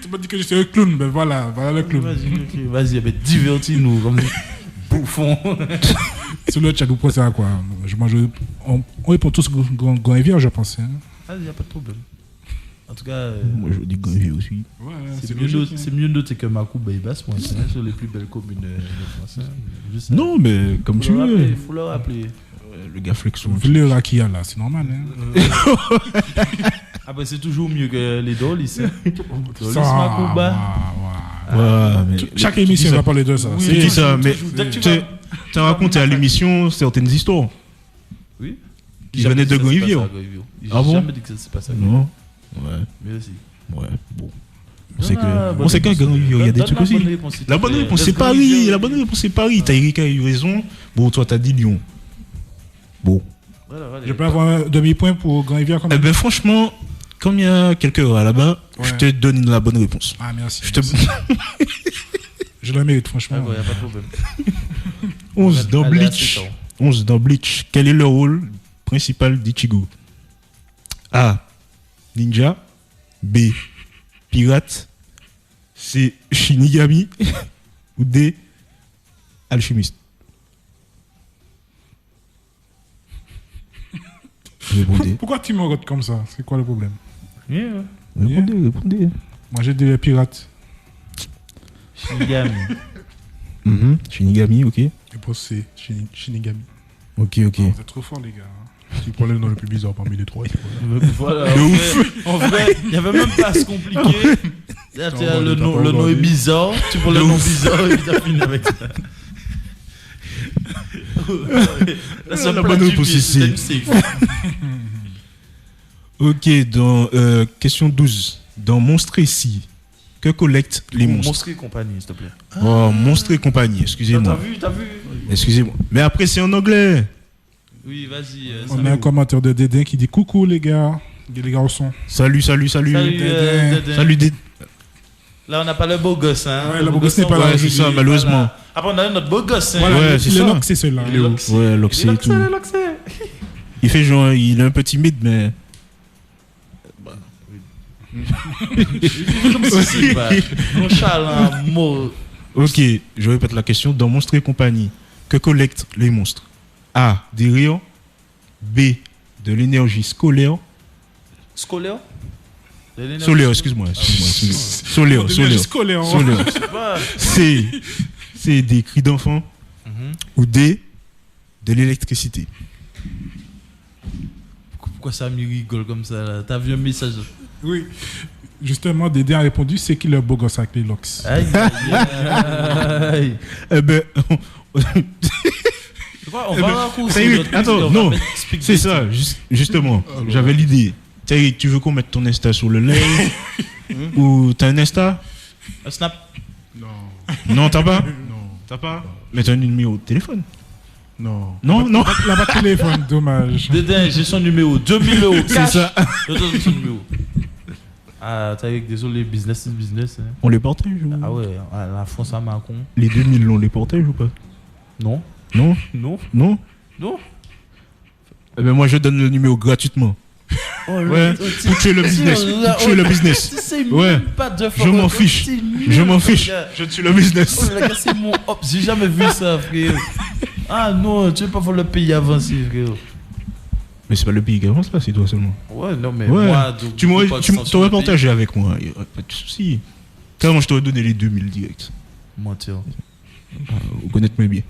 Tu m'as dit que j'étais un clown, ben voilà le clown. Vas-y, divertis-nous comme des bouffons. Sur le chat, vous pensez à quoi? On répond tous Grand Rivière, je pense. Hein. Il n'y a pas de problème. En tout cas, Moi, je dis Gonvier aussi. Ouais, c'est mieux noté que Macouba et Basse, moi, c'est sur les plus belles communes de France. Juste, Non, mais comme tu veux. Il faut le rappeler. Le gars Flexon. Vu le rat qu'il y a là, c'est normal. Hein. Ah ben c'est toujours mieux que les Dolis. Dolis, Ça, Macouba. Ouais, mais Chaque émission va parler de ça. Oui, tu dis ça, mais Dès que tu tu as raconté à l'émission certaines histoires. Oui. Qui venaient de Gonvier. Ah bon? Jamais dit que c'est pas ça. Non. Ouais. Mais aussi. Ouais. Bon. On sait qu'à Gonvier, il y a des trucs aussi. La bonne réponse, c'est Paris. La bonne réponse, c'est Paris. T'as Erika a eu raison. Bon, toi, t'as dit Lyon. Bon. Je peux avoir un demi-point pour Grand Rivière quand Eh même. ben, franchement, comme il y a quelques heures là-bas, je te donne la bonne réponse. Ah, merci. Je te... Je la mérite, franchement. Il n'y a pas de problème. 11 dans Allez, Bleach. assez 11 dans Bleach. Quel est le rôle principal d'Ichigo? A. Ninja. B. Pirate. C. Shinigami. Ou D. Alchimiste. Répondez. Pourquoi tu me regardes comme ça? C'est quoi le problème? Répondez. Moi, j'ai des pirates. Shinigami. Shinigami, ok. Réponse C, Shinigami. Ok. Vous êtes trop forts, les gars. Tu prends le nom le plus bizarre parmi les trois. Voilà, en vrai, il n'y avait même pas à se compliquer. Le nom est bizarre. Tu prends le nom bizarre et tu as fini avec ça. La bonne réponse ici. Ok, dans question 12. Dans Monstre ici, que collectent les monstres? Monstre et compagnie, s'il te plaît. Oh, Monstre et compagnie, excusez-moi. T'as vu Excusez-moi. Mais après, c'est en anglais. Oui, vas-y. On a un commentaire de Dédé qui dit coucou, les gars. Les garçons. Salut. Salut, Dédé. Salut, Dédé. Là, on n'a pas le beau gosse, hein. Ouais, le beau gosse n'est pas là. Ouais, c'est ça, malheureusement. Après, on a notre beau gosse, hein. Voilà, Ouais, c'est ça. Lox, c'est celui-là. Il est Loxé. Ouais, Loxé et tout. Il fait genre, il est un peu timide, mais. Comme si c'est pas nonchalant, mot. Ok, je répète la question. Dans Monstres et compagnie, que collectent les monstres? A. Des rayons. B. De l'énergie scolaire. Scolaire? Solaire, excuse-moi. Solaire. Scolaire. Solaire. C. Des cris d'enfants. Ou D. De l'électricité. Pourquoi ça me rigole comme ça là? T'as vu un message? Oui. Justement, Dédé a répondu c'est qui le beau gosse avec les locks. Aïe, aïe. Eh ben. On va raccourcir. Attends, non. C'est ça, justement. J'avais l'idée. Tu veux qu'on mette ton Insta sur le live? Ou t'as un Insta? Un Snap? Non, t'as pas? Non. T'as pas? Mais t'as un numéro de téléphone? Non. Non. La pas de téléphone, dommage. Dédé, j'ai son numéro. 2000 euros. C'est Cash. ça. Je te donne son numéro. Ah, t'as désolé, business is business. Hein. On les partage ou... Ah ouais, la France à Macron. Les 2000, on les partage ou pas? Non. Non. Non. Eh ben moi je donne le numéro gratuitement. Oh, Ouais. Pour tuer le business. Ouais. Je m'en fiche. Je tue le business. Oh, le gars, c'est mon hop. J'ai jamais vu ça, frère. Ah non, tu veux pas voir le pays avancer, frère. Mais c'est pas le pays qui avance là, c'est toi seulement. Ouais, non, mais Ouais. moi. Tu t'aurais partagé avec moi. Y aurait pas de souci. Carrément, je t'aurais donné les 2000 direct. Mentir. Vous connaissez bien.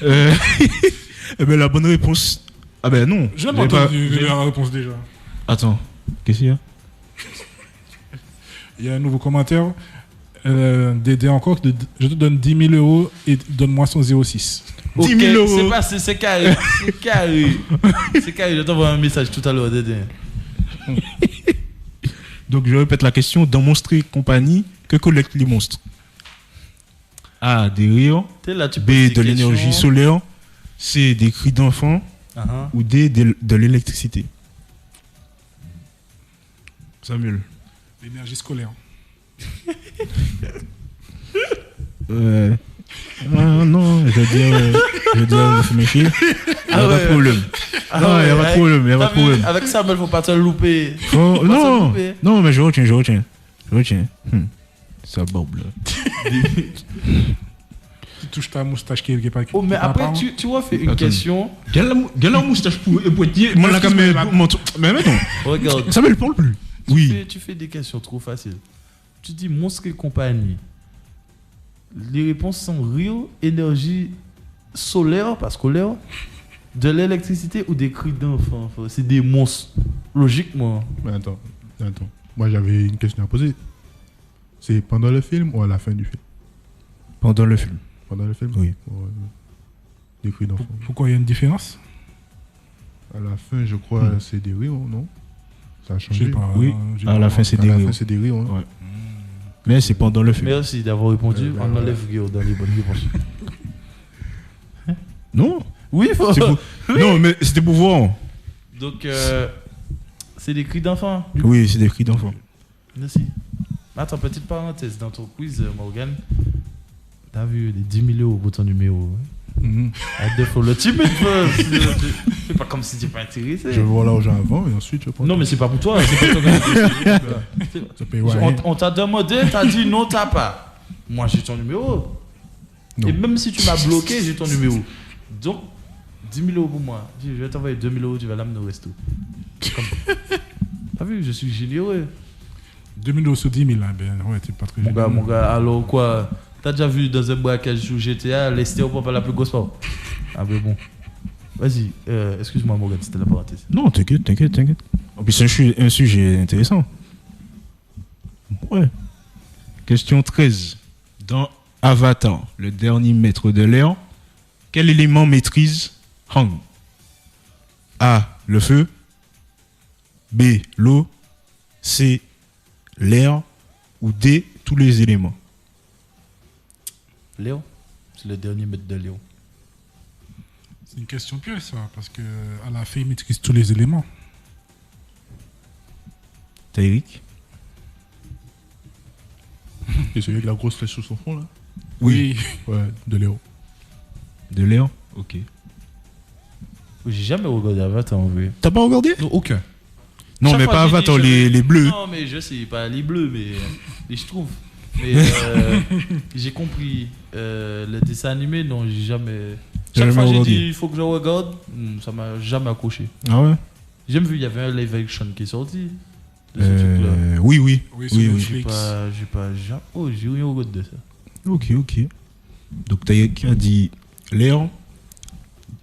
Eh ben la bonne réponse. Ah ben non. Je n'ai pas entendu la réponse déjà. Attends, qu'est-ce qu'il y a? Il y a un nouveau commentaire. Dédé encore, je te donne 10 000 euros et donne-moi son 06. 10 000 euros. C'est pas, c'est carré. C'est carré. C'est carré. Je t'envoie un message tout à l'heure, Dédé. Donc je répète la question. Dans Monstres et compagnie, que collectent les monstres? A. Des rires. Là, tu B. poses des De l'énergie questions. solaire. C. Des cris d'enfants. Uh-huh. Ou D. De l'électricité. Samuel. L'énergie scolaire. Non, je veux dire, c'est méfier. Il n'y a pas de problème. Non, il n'y a pas de problème, il n'y a pas de problème. Avec ça, il ne faut pas te louper. Oh, non, non, mais je retiens. Ça barbe là. Tu touches ta moustache qui est pas. Oh, mais après, tu vois, fais une question. Quelle la moustache pour dire. Moi, la caméra. Mais maintenant. Regarde. Ça me le parle plus. Oui. Tu fais des questions trop faciles. Tu dis Monstres et compagnie. Les réponses sont Rio, énergie solaire, pas scolaire, de l'électricité ou des cris d'enfants. C'est des monstres. Logiquement. Mais attends. Moi, j'avais une question à poser. C'est pendant le film ou à la fin du film? Pendant le film. Pendant le film? Oui. Ouais. Des cris d'enfants. Pourquoi il y a une différence? À la fin, je crois, c'est des rires, non? Ça a Je changé. sais pas. Oui. À la fin, c'est des À la fin, rires. c'est des rires, hein. Ouais. Mais c'est pendant le film. Merci d'avoir répondu. On enlève Guillaume dans les bonnes réponses. Non. Oui, faut... Non, mais c'était pour voir. Donc, c'est des cris d'enfants. Oui, c'est des cris d'enfants. Merci. Attends, petite parenthèse. Dans ton quiz, Morgan, t'as vu les 10 000 euros pour ton numéro. Arrête de faire le timide. C'est pas comme si tu n'étais pas intéressé. Je vais voir l'argent avant et ensuite je prends. Non, mais c'est pas pour toi. C'est pas toi. On t'a demandé, t'as dit non, t'as pas. Moi, j'ai ton numéro. Non. Et même si tu m'as bloqué, j'ai ton numéro. Donc, 10 000 euros pour moi. Je vais t'envoyer 2 000 euros, tu vas l'amener au resto. T'as vu, je suis généreux. 2 000 euros sur 10 000, là, ben ouais, t'es pas très Mon gars, alors quoi? T'as déjà vu dans un braquage sous GTA, les stéréos pas la plus grosse part? Ah, mais bon. Vas-y, excuse-moi, Morgan, c'était la parenthèse. Non, t'inquiète. En plus, c'est un sujet intéressant. Ouais. Question 13. Dans Avatar, le dernier maître de l'air, quel élément maîtrise Aang? A. Le feu. B. L'eau. C. L'air. Ou D. Tous les éléments. Léo? C'est le dernier maître de Léo. C'est une question piège, ça, parce que à la fin, il maîtrise tous les éléments. T'as Eric? Et celui avec la grosse flèche sur son front là? Oui. Ouais, de Léo. De l'air? Ok. J'ai jamais regardé Avatar en vrai. T'as pas regardé? Non, aucun. Non, Chaque mais fois, pas j'ai dit, Avatar, je les vais- bleus. Non, mais je sais, pas les bleus, mais les je trouve. Mais j'ai compris. Le dessin animé, non, j'ai jamais. Jamais Chaque fois, j'ai regardé. dit, il faut que je regarde. Ça m'a jamais accroché. Ah ouais? J'ai même vu, il y avait un live action qui est sorti. De ce truc-là. Oui, oui. Oui, sur Oui, oui. Netflix. J'ai rien regardé de ça. Ok, ok. Donc, Taïk a dit l'air.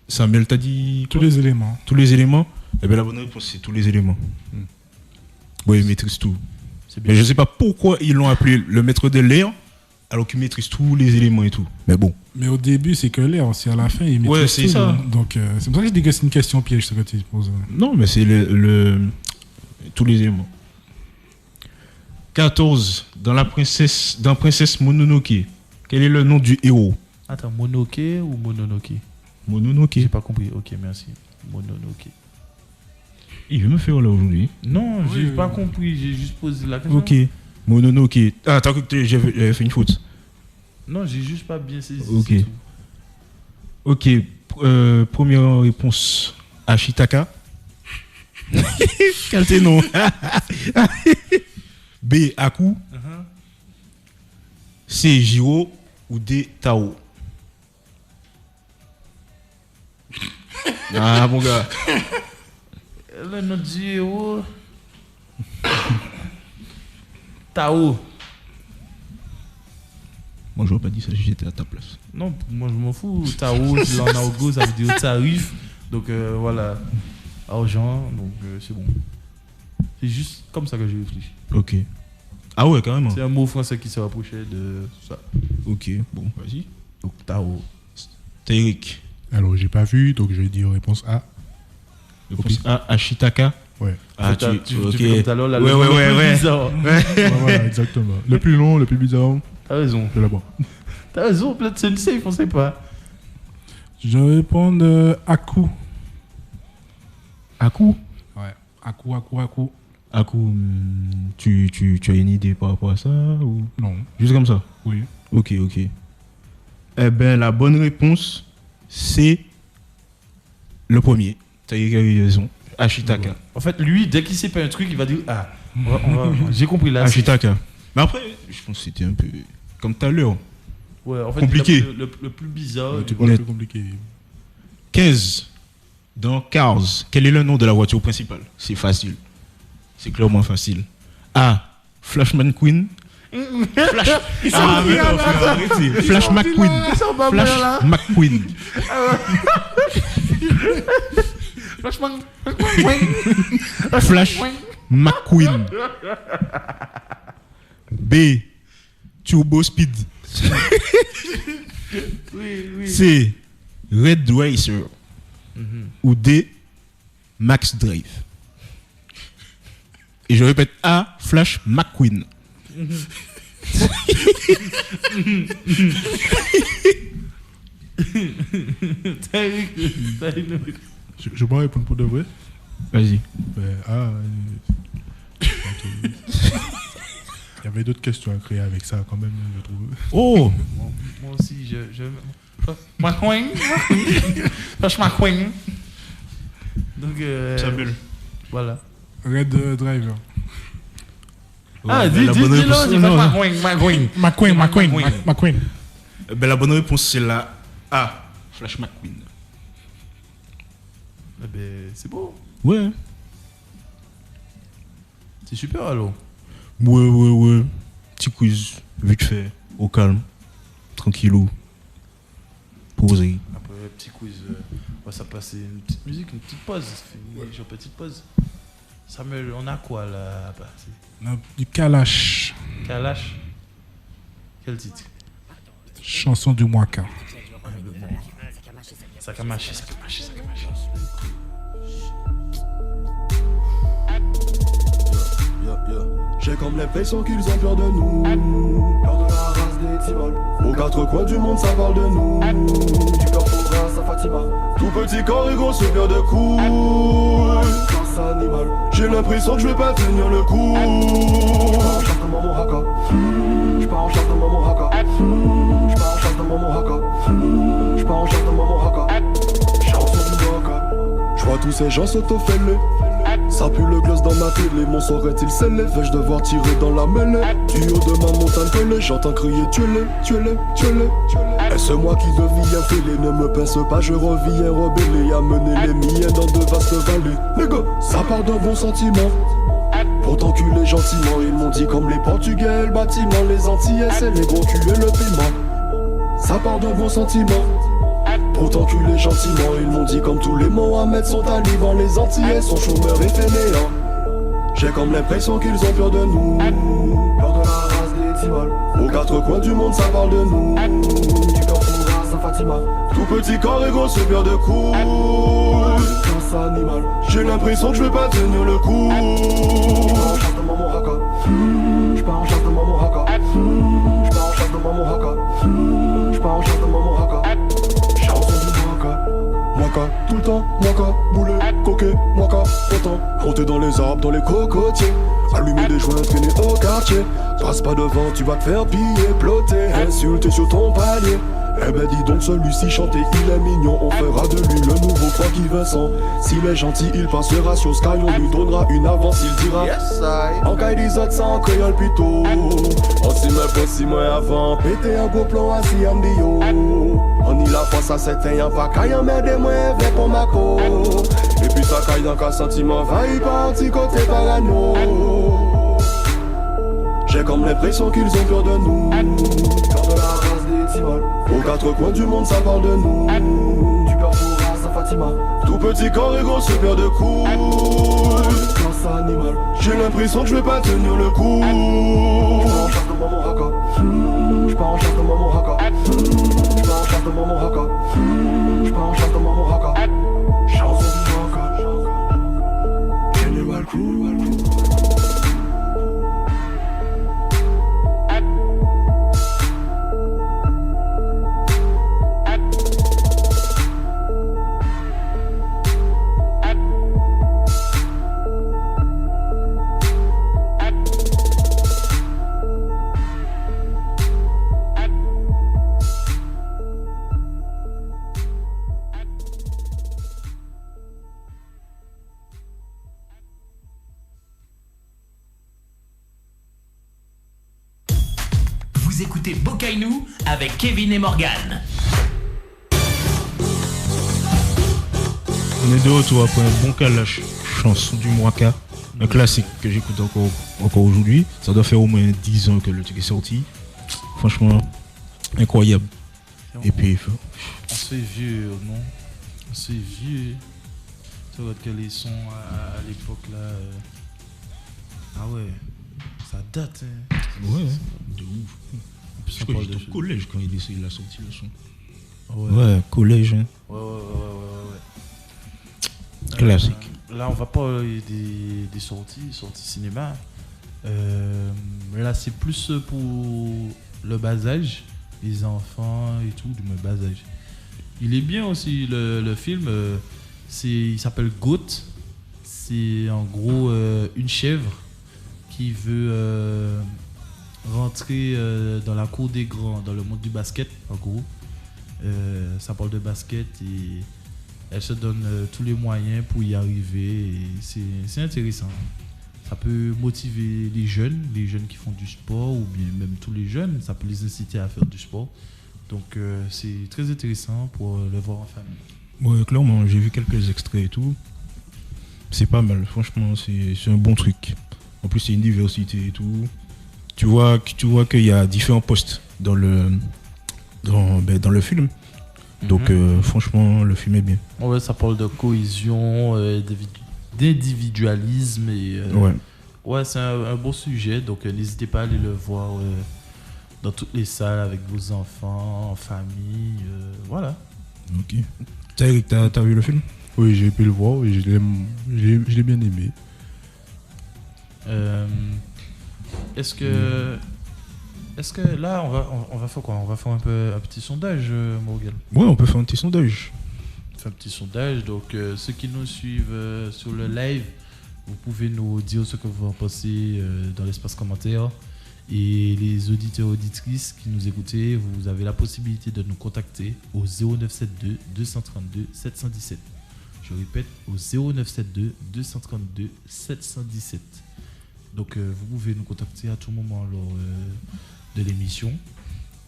Samuel, t'as dit Tous quoi? les éléments. Tous les éléments. Eh bien, la bonne réponse, c'est tous les éléments. Oui, il maîtrise tout. C'est bien. Mais je ne sais pas pourquoi ils l'ont appelé le maître de l'air, alors qu'il maîtrise tous les éléments et tout. Mais bon. Mais au début, c'est que l'air. Aussi, à la fin, il maîtrise Ouais, c'est tout, ça. Donc, c'est pour ça que je dis que c'est une question piège, ce que tu poses. Non, mais c'est tous les éléments. 14. Dans Princesse Mononoke, quel est le nom du héros? Attends, Monoke ou Mononoke? Mononoke. J'ai pas compris. Ok, merci. Mononoke. Il veut me faire là aujourd'hui. Non, j'ai Oui, pas oui. compris. J'ai juste posé la question. Ok. Mononoke. Ah, t'as cru que j'avais fait une faute. Non, j'ai juste pas bien saisi. Ok. c'est tout. Ok. Première réponse. Ashitaka. Quel t'es nom? B. Aku. C. Jiro. Ou D. Tao. Ah, mon gars. Le nom du héros. Tao. Moi, j'aurais pas dit ça si j'étais à ta place. Non, moi je m'en fous. Tao, si en argot, ça veut dire tarif. Donc voilà. Argent, donc c'est bon. C'est juste comme ça que j'ai réfléchi. Ok. Ah ouais, carrément. C'est un mot français qui se rapprochait de ça. Ok, bon, vas-y. Donc Tao. T'as Eric. Alors, j'ai pas vu, donc je vais dire réponse A. Réponse A. Ashitaka. Ouais. Ah, tu ok. fais comme tout à l'heure, la Ouais, leçon ouais, le ouais, plus ouais. bizarre. Voilà, exactement. Le plus long, le plus bizarre, T'as raison. c'est là-bas. T'as raison, peut-être c'est une safe, on sait pas. Je vais répondre Aku. Aku. Ouais. Aku. Aku, tu as une idée par rapport à ça ou Non. juste comme ça? Oui. Ok. Eh ben, la bonne réponse, c'est le premier. T'as eu raison. Ashitaka. En fait, lui, dès qu'il sait pas un truc, il va dire ah, j'ai compris là. c'est- Ashitaka. Mais après, je pense que c'était un peu comme tout à l'heure. Ouais, en fait, Compliqué. Le plus bizarre. Tu vois, le plus compliqué. 15. Dans Cars, quel est le nom de la voiture principale? C'est facile. C'est clairement facile. A. Flashman Queen. Flash. Ah, mais non, frère, arrêtez. Flash McQueen. Flash McQueen. Flash McQueen. B. Turbo Speed. C. Red Racer. Ou D. Max Drive. Et je répète A. Flash McQueen. Je peux répondre pour de vrai. Vas-y. Ben, il y avait d'autres questions à créer avec ça quand même, je trouve. Oh. Moi aussi, je... McQueen. Flash McQueen. Donc, voilà. Red Driver. Ah, ben, dis-le, la bonne réponse- dis non, McQueen. ben, la bonne réponse, c'est la A. Flash McQueen. Eh ben, c'est beau. Ouais. C'est super alors. Ouais. Petit quiz, vite fait, au calme, tranquillou, posé. Après, petit quiz, on va ça passer une petite musique, une petite pause. Une petite pause. Samuel, on a quoi là? Du Kalash. Kalash. Quel titre? Chanson du Mwaka. Ça a marché. J'ai comme l'impression qu'ils ont peur de nous. Peur de la race des Tivols. Aux quatre coins du monde ça parle de nous. Du cœur Faugas à Fatima. Tout petit corps et grosse paire de couilles. Classe animal. J'ai l'impression que je vais pas tenir le coup. J'pars en chasse de maman haka. J'pars en chasse de maman haka. J'pars en chasse de maman haka. J'pars en chasse de maman haka. Chanson du Mwaka. J'vois tous ces gens s'auto-fêlent. Ça pue le gloss dans ma télé, mon sort est-il scellé? Vais-je devoir tirer dans la mêlée? Du haut de ma montagne pelée, j'entends crier tuez-le, tuez-le, tuez-le. Est-ce moi qui deviens fêlé? Ne me pince pas, je reviens rebellé. Amener les miens dans de vastes vallées. Négo, ça part d'un bon sentiment. Pour t'enculer gentiment, ils m'ont dit comme les Portugais, le bâtiment, les Antillais, c'est les gros culs et le piment. Ça part d'un bon sentiment. Pour t'enculer gentiment, ils m'ont dit comme tous les Mohamed sont talibans, les Antillais sont chômeurs et fainéants. J'ai comme l'impression qu'ils ont peur de nous, peur de la race des Timol. Aux quatre coins du monde, ça parle de nous, du Carrefour à Fatima. Tout petit corps et grosse paire de couilles, classe animal. J'ai l'impression que je vais pas tenir le coup. J'pars en chasse de maman Haka, j'pars en chasse de maman Haka, j'pars en chasse de maman Haka, j'pars en chasse de maman Haka. Mwaka, tout le temps, mwaka, boulet, coquet, mwaka, content. Monter dans les arbres, dans les cocotiers. Allumer des joints, traîner au quartier. Passe pas devant, tu vas te faire piller, ploter, insulter sur ton palier. Eh ben dis donc celui-ci chanter, il est mignon. On fera de lui le nouveau Francky Vincent. S'il est gentil, il passera sur Sky. On lui donnera une avance, il dira yes I. En caille des autres, ça en créole plutôt. On s'y met pas 6 mois avant. Péter un beau plan assis en dio. On y la face à cet ayant pas caille en mer des moins vers pour ma co. Et puis ça caille dans qu'un sentiment va y partir côté parano. J'ai comme l'impression qu'ils ont peur de nous, peur de la race des Timol. Aux quatre coins du monde ça parle de nous, du Carrefour à Fatima. Tout petit corps et grosse paire de couilles, classe animal. J'ai l'impression que je vais pas tenir le coup. J'pars en chasse de maman Haka, j'pars en chasse de maman Haka, j'pars en chasse de maman Haka, j'pars en chasse de maman Haka. Chanson du Haka, General Crew. Vous écoutez Bokainou avec Kevin et Morgan. On est de retour après un bon calage, chanson du Mwaka, un classique que j'écoute encore aujourd'hui. Ça doit faire au moins 10 ans que le truc est sorti. Franchement, incroyable. Et puis, on se fait vieux, non? On se fait vieux. Tu vois que les sons à l'époque là. Ah ouais, ça date. Hein. Ouais, de ouf. Je crois que j'étais au collège quand il a sorti le son. Ouais, collège. Hein. Ouais. Classique. Là, on va parler des sorties cinéma. Là, c'est plus pour le bas âge, les enfants et tout, du bas âge. Il est bien aussi, le film. Il s'appelle Goat. C'est en gros une chèvre qui veut rentrer dans la cour des grands, dans le monde du basket, en gros. Ça parle de basket et elle se donne tous les moyens pour y arriver. Et c'est intéressant. Ça peut motiver les jeunes qui font du sport ou bien même tous les jeunes. Ça peut les inciter à faire du sport. Donc c'est très intéressant pour le voir en famille. Ouais, clairement, j'ai vu quelques extraits et tout. C'est pas mal, franchement, c'est un bon truc. En plus, c'est une diversité et tout. Tu vois qu'il y a différents postes dans le film. Donc, franchement, le film est bien. Ouais, ça parle de cohésion, d'individualisme. Et, ouais, c'est un beau sujet. Donc, n'hésitez pas à aller le voir dans toutes les salles avec vos enfants, en famille. Voilà. Ok. Eric, t'as vu le film? Oui, j'ai pu le voir et je l'ai bien aimé. Est-ce que là on va faire quoi? On va faire un petit sondage, Morgan. Ouais, on peut faire un petit sondage. Un petit sondage. Donc ceux qui nous suivent sur le live, vous pouvez nous dire ce que vous en pensez dans l'espace commentaire. Et les auditeurs et auditrices qui nous écoutez, vous avez la possibilité de nous contacter au 0972 232 717. Je répète, au 0972 232 717. Donc vous pouvez nous contacter à tout moment lors de l'émission.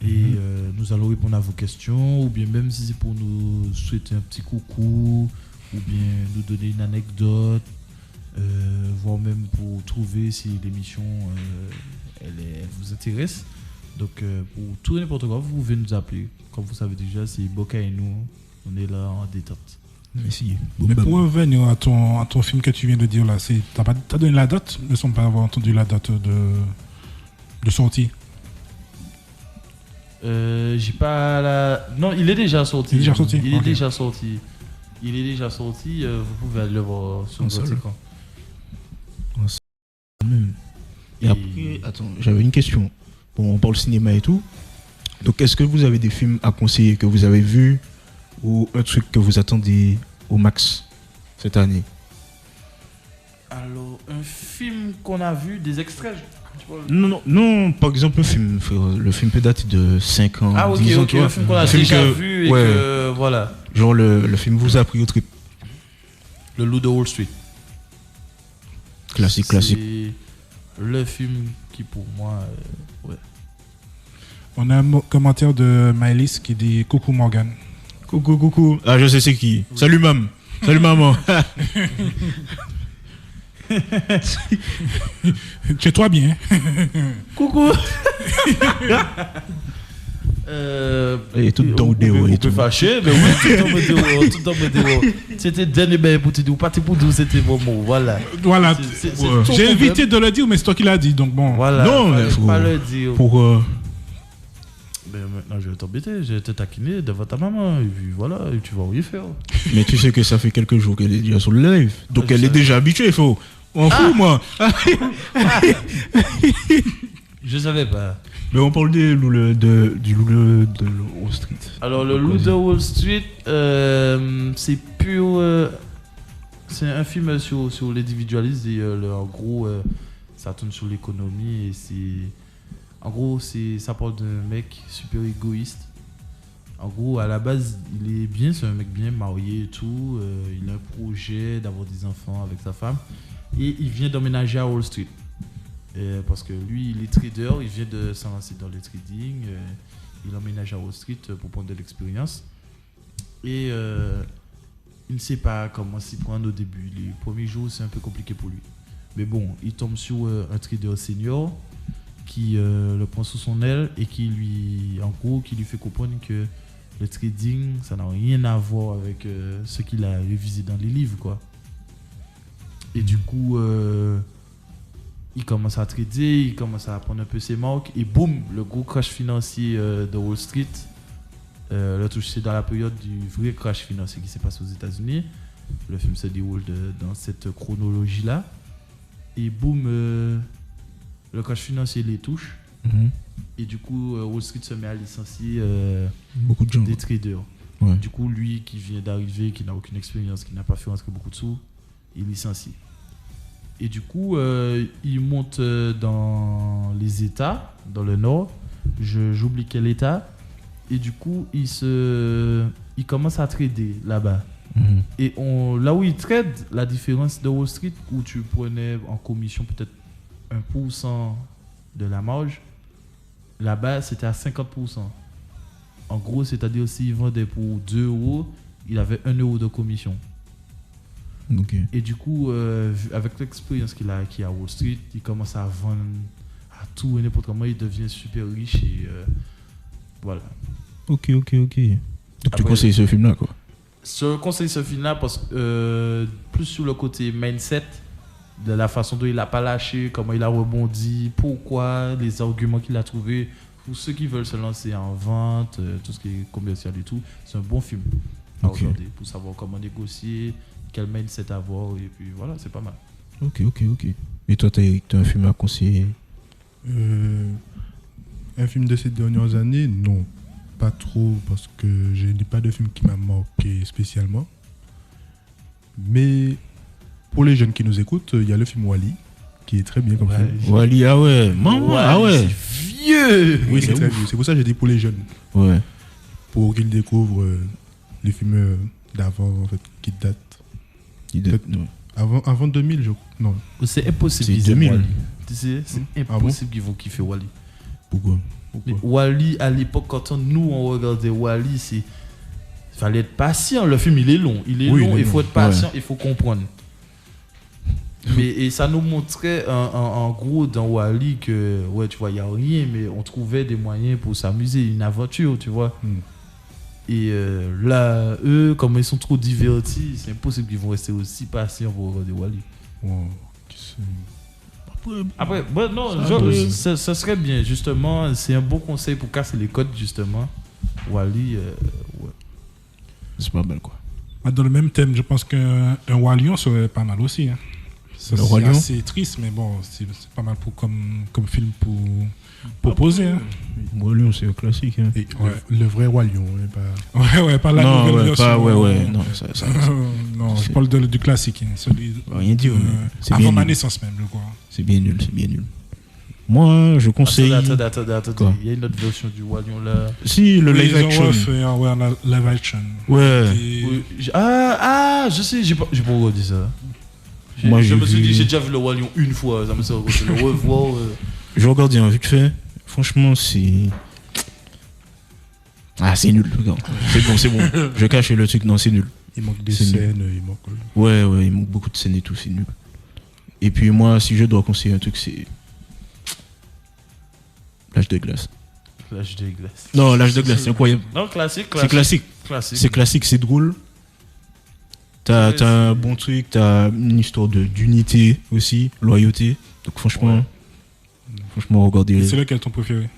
Et nous allons répondre à vos questions, ou bien même si c'est pour nous souhaiter un petit coucou, ou bien nous donner une anecdote, voire même pour trouver si l'émission elle vous intéresse. Donc pour tout et n'importe quoi, vous pouvez nous appeler. Comme vous savez déjà, c'est Boka et nous, on est là en détente. Merci. Mais pour revenir à ton film que tu viens de dire là, t'as donné la date? Ne semble pas avoir entendu la date de sortie. J'ai pas la. Non, il est déjà sorti. Il est déjà sorti. Il est déjà sorti. Vous pouvez aller le voir sur notre écran. Et après, attends, j'avais une question. Bon, on parle cinéma et tout. Donc, est-ce que vous avez des films à conseiller que vous avez vus ou un truc que vous attendez au max cette année? Alors, un film qu'on a vu, des extraits. Non, par exemple, le film peut dater de 5 ans, ah, ok, 10 ans, ok, un film qu'on a déjà vu et que, voilà. Genre, le film vous a pris au trip. Le Loup de Wall Street. Classique. C'est le film qui, pour moi, ouais. On a un commentaire de Maëlys qui dit « Coucou Morgan ». Coucou. Ah, je sais c'est qui. Oui. Salut maman. Salut maman. Chez-toi bien. Coucou. Et tout dans le déo. On peut fâcher, mais oui, tout dans le déo. C'était dernier bain pour te dire, pas pour dire, c'était mon mot. Voilà. J'ai évité de le dire, mais c'est toi qui l'as dit, donc bon. Voilà. Non, mais faut pas le dire. Mais maintenant, je vais t'embêter, je vais te taquiner devant ta maman, et puis voilà, et tu vas où y faire. Mais tu sais que ça fait quelques jours qu'elle est déjà sur le live, donc elle est déjà habituée, faut. On fout, moi. Je savais pas. Mais on parle du loup de Wall Street. Alors, le Loup de Wall Street, c'est pur. C'est un film sur l'individualisme et en gros, ça tourne sur l'économie et c'est. En gros, ça parle d'un mec super égoïste. En gros, à la base, il est bien, c'est un mec bien marié et tout. Il a un projet d'avoir des enfants avec sa femme. Et il vient d'emménager à Wall Street. Parce que lui, il est trader, il vient de s'en lancer dans le trading. Il emménage à Wall Street pour prendre de l'expérience. Et il ne sait pas comment s'y prendre au début. Les premiers jours, c'est un peu compliqué pour lui. Mais bon, il tombe sur un trader senior qui le prend sous son aile et qui lui fait comprendre que le trading, ça n'a rien à voir avec ce qu'il a révisé dans les livres, quoi. Et du coup, il commence à trader, il commence à prendre un peu ses marques et boum, le gros crash financier de Wall Street. Là, c'est dans la période du vrai crash financier qui s'est passé aux États-Unis. Le film se déroule dans cette chronologie-là. Et boum, le crash financier les touche. Et du coup, Wall Street se met à licencier beaucoup de gens, des traders. Ouais. Du coup, lui qui vient d'arriver, qui n'a aucune expérience, qui n'a pas fait rentrer beaucoup de sous, il licencie. Et du coup, il monte dans les États, dans le Nord. J'oublie quel État. Et du coup, il commence à trader là-bas. Et là où il trade, la différence de Wall Street, où tu prenais en commission peut-être 1% de la marge, là-bas, c'était à 50%. En gros, c'est-à-dire s'il vendait pour 2 €, il avait 1 € de commission. Okay. Et du coup, avec l'expérience qu'il a acquis à Wall Street, il commence à vendre à tout et n'importe comment, il devient super riche et voilà. Ok. Donc après, tu conseilles ce film-là, quoi? Je conseille ce film-là parce que plus sur le côté mindset, de la façon dont il n'a pas lâché, comment il a rebondi, pourquoi, les arguments qu'il a trouvés. Pour ceux qui veulent se lancer en vente, tout ce qui est commercial et tout, c'est un bon film à regarder pour savoir comment négocier, quel mindset avoir, et puis voilà, c'est pas mal. Ok. Et toi, t'as un film à conseiller? Un film de ces dernières années, non, pas trop, parce que je n'ai pas de film qui m'a marqué spécialement. Mais pour les jeunes qui nous écoutent, il y a le film Wall-E, qui est très bien comme film. Wall-E, ah ouais, maman, ah ouais. C'est vieux. Oui, c'est très vieux. C'est pour ça que j'ai dit pour les jeunes. Ouais. Pour qu'ils découvrent les films d'avant, en fait, qui datent. Avant 2000, je crois. Non. C'est impossible C'est qu'ils aiment 2000. Wally. Tu sais, c'est impossible qu'ils vont kiffer Wally. Pourquoi? Mais Wally, à l'époque, quand nous on regardait Wally, c'est fallait être patient. Le film, il est long. Il faut être patient, il faut comprendre. Et ça nous montrait en gros dans Wally que, ouais, tu vois, il n'y a rien, mais on trouvait des moyens pour s'amuser, une aventure, tu vois. Et là, eux, comme ils sont trop divertis, c'est impossible qu'ils vont rester aussi patients pour regarder Wally. Après, ça serait bien, justement. C'est un bon conseil pour casser les codes, justement. Wally, ouais. C'est pas mal, quoi. Dans le même thème, je pense qu'un Roi Lion serait pas mal aussi. Hein. Ça, Le Roi c'est Lion. assez triste, mais bon, c'est pas mal comme film pour proposer. Hein. Roi Lion, c'est un classique. Hein. Et, le vrai Roi Lion. Pas la non, nouvelle version. Non, non, je parle du classique. Hein, celui rien dire. C'est avant bien ma nul. naissance même, je crois. C'est bien nul. Moi, je conseille. Attends. Quoi? Il y a une autre version du Roi Lion là. Si, le live Ils ont action. refait un live action. Ouais. Oui, je sais, j'ai pas regardé ça. Moi, je j'ai me suis vu- dit, j'ai déjà vu le Roi Lion une fois, ça me sert de le revoir. Je regarde vite fait. Franchement, c'est. Ah, c'est nul. Regarde. C'est bon. Je cache le truc. Non, c'est nul. Il manque des C'est scènes, il manque. Ouais, il manque beaucoup de scènes et tout. C'est nul. Et puis, moi, si je dois conseiller un truc, c'est. L'âge de glace. L'âge de glace. Non, l'âge de glace, c'est incroyable. Non, classique. C'est classique. C'est classique, c'est drôle. T'as un bon truc, t'as une histoire d'unité aussi, loyauté. Donc franchement, regardez. C'est lequel ton préféré?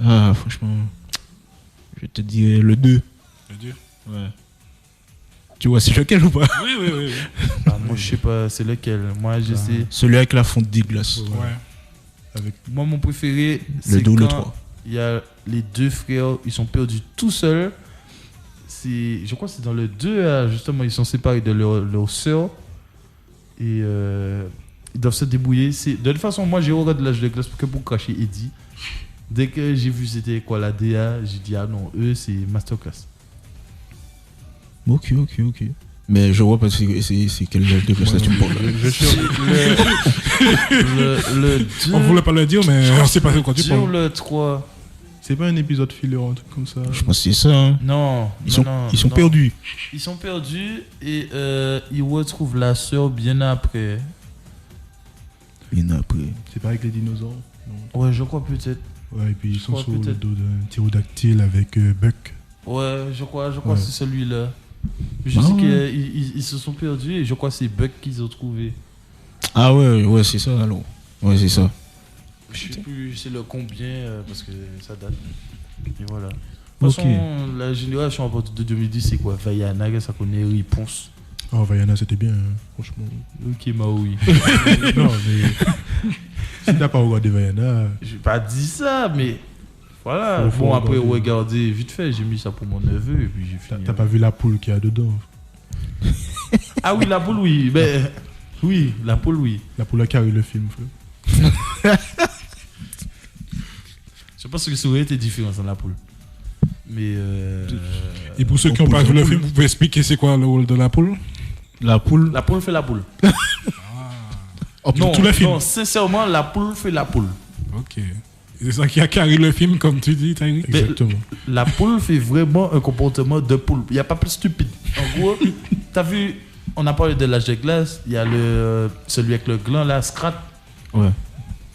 Ah, franchement, je te dirais le 2. Le 2? Ouais. Tu vois, c'est lequel ou pas? Oui. Ah, moi, je sais pas, c'est lequel. Moi, je sais. Celui avec la fonte des glaces. Ouais. Moi, mon préféré, Le c'est 2 ou le quand 3. il y a les deux frères, ils sont perdus tout seuls. Je crois que c'est dans le 2, justement, ils sont séparés de leur sœur. Et ils doivent se débrouiller. De toute façon, moi, j'ai regardé l'âge de glace pour cacher Eddie. Dès que j'ai vu c'était quoi la DA, j'ai dit, ah non, eux, c'est masterclass. Ok. Mais je vois pas c'est quel âge de glace là tu me parles. Le 2. On voulait pas le dire, mais on sait pas de quoi tu Sur parles. le 3. C'est pas un épisode filler, un truc comme ça. Je pense que c'est ça. Hein. Non. Ils sont perdus. Ils sont perdus et ils retrouvent la sœur bien après. C'est pas avec les dinosaures? Non. Ouais, je crois peut-être. Ouais, et puis ils sont crois sur le peut-être. dos d'un ptérodactyle avec Buck. Ouais, je crois Ouais. que c'est celui-là. Je Ah sais ouais. qu'ils se sont perdus et je crois que c'est Buck qu'ils ont trouvé. Ah ouais, c'est ça alors. Ouais, c'est ça. Je sais plus c'est le combien parce que ça date. Et voilà. De toute façon, la génération à partir de 2010, c'est quoi? Vaiana, ça connaît Réponse. Oh, Vaiana, c'était bien, hein, franchement. Ok, Maui. Non, mais. Si t'as pas regardé Vaiana. J'ai pas dit ça, mais. Voilà. Faut Bon, après, regarder. regardez, vite fait, j'ai mis ça pour mon neveu et puis j'ai fini. T'as pas vu la poule qu'il y a dedans? Ah oui, la poule, oui. Ben, oui, la poule, oui. La poule a carré le film, frère. Je pense que ça aurait été différent dans la poule. Mais. Et pour ceux qui n'ont pas vu le film, vous pouvez expliquer c'est quoi le rôle de la poule? La poule. La poule fait la poule. Non, tout le film. Non, sincèrement, la poule fait la poule. Ok. C'est ça qui a carré le film, comme tu dis, Tyrick. Mais Exactement. La poule fait vraiment un comportement de poule. Il n'y a pas plus stupide. En gros, t'as vu, on a parlé de l'âge de glace, il y a celui avec le gland là, Scrat. Ouais.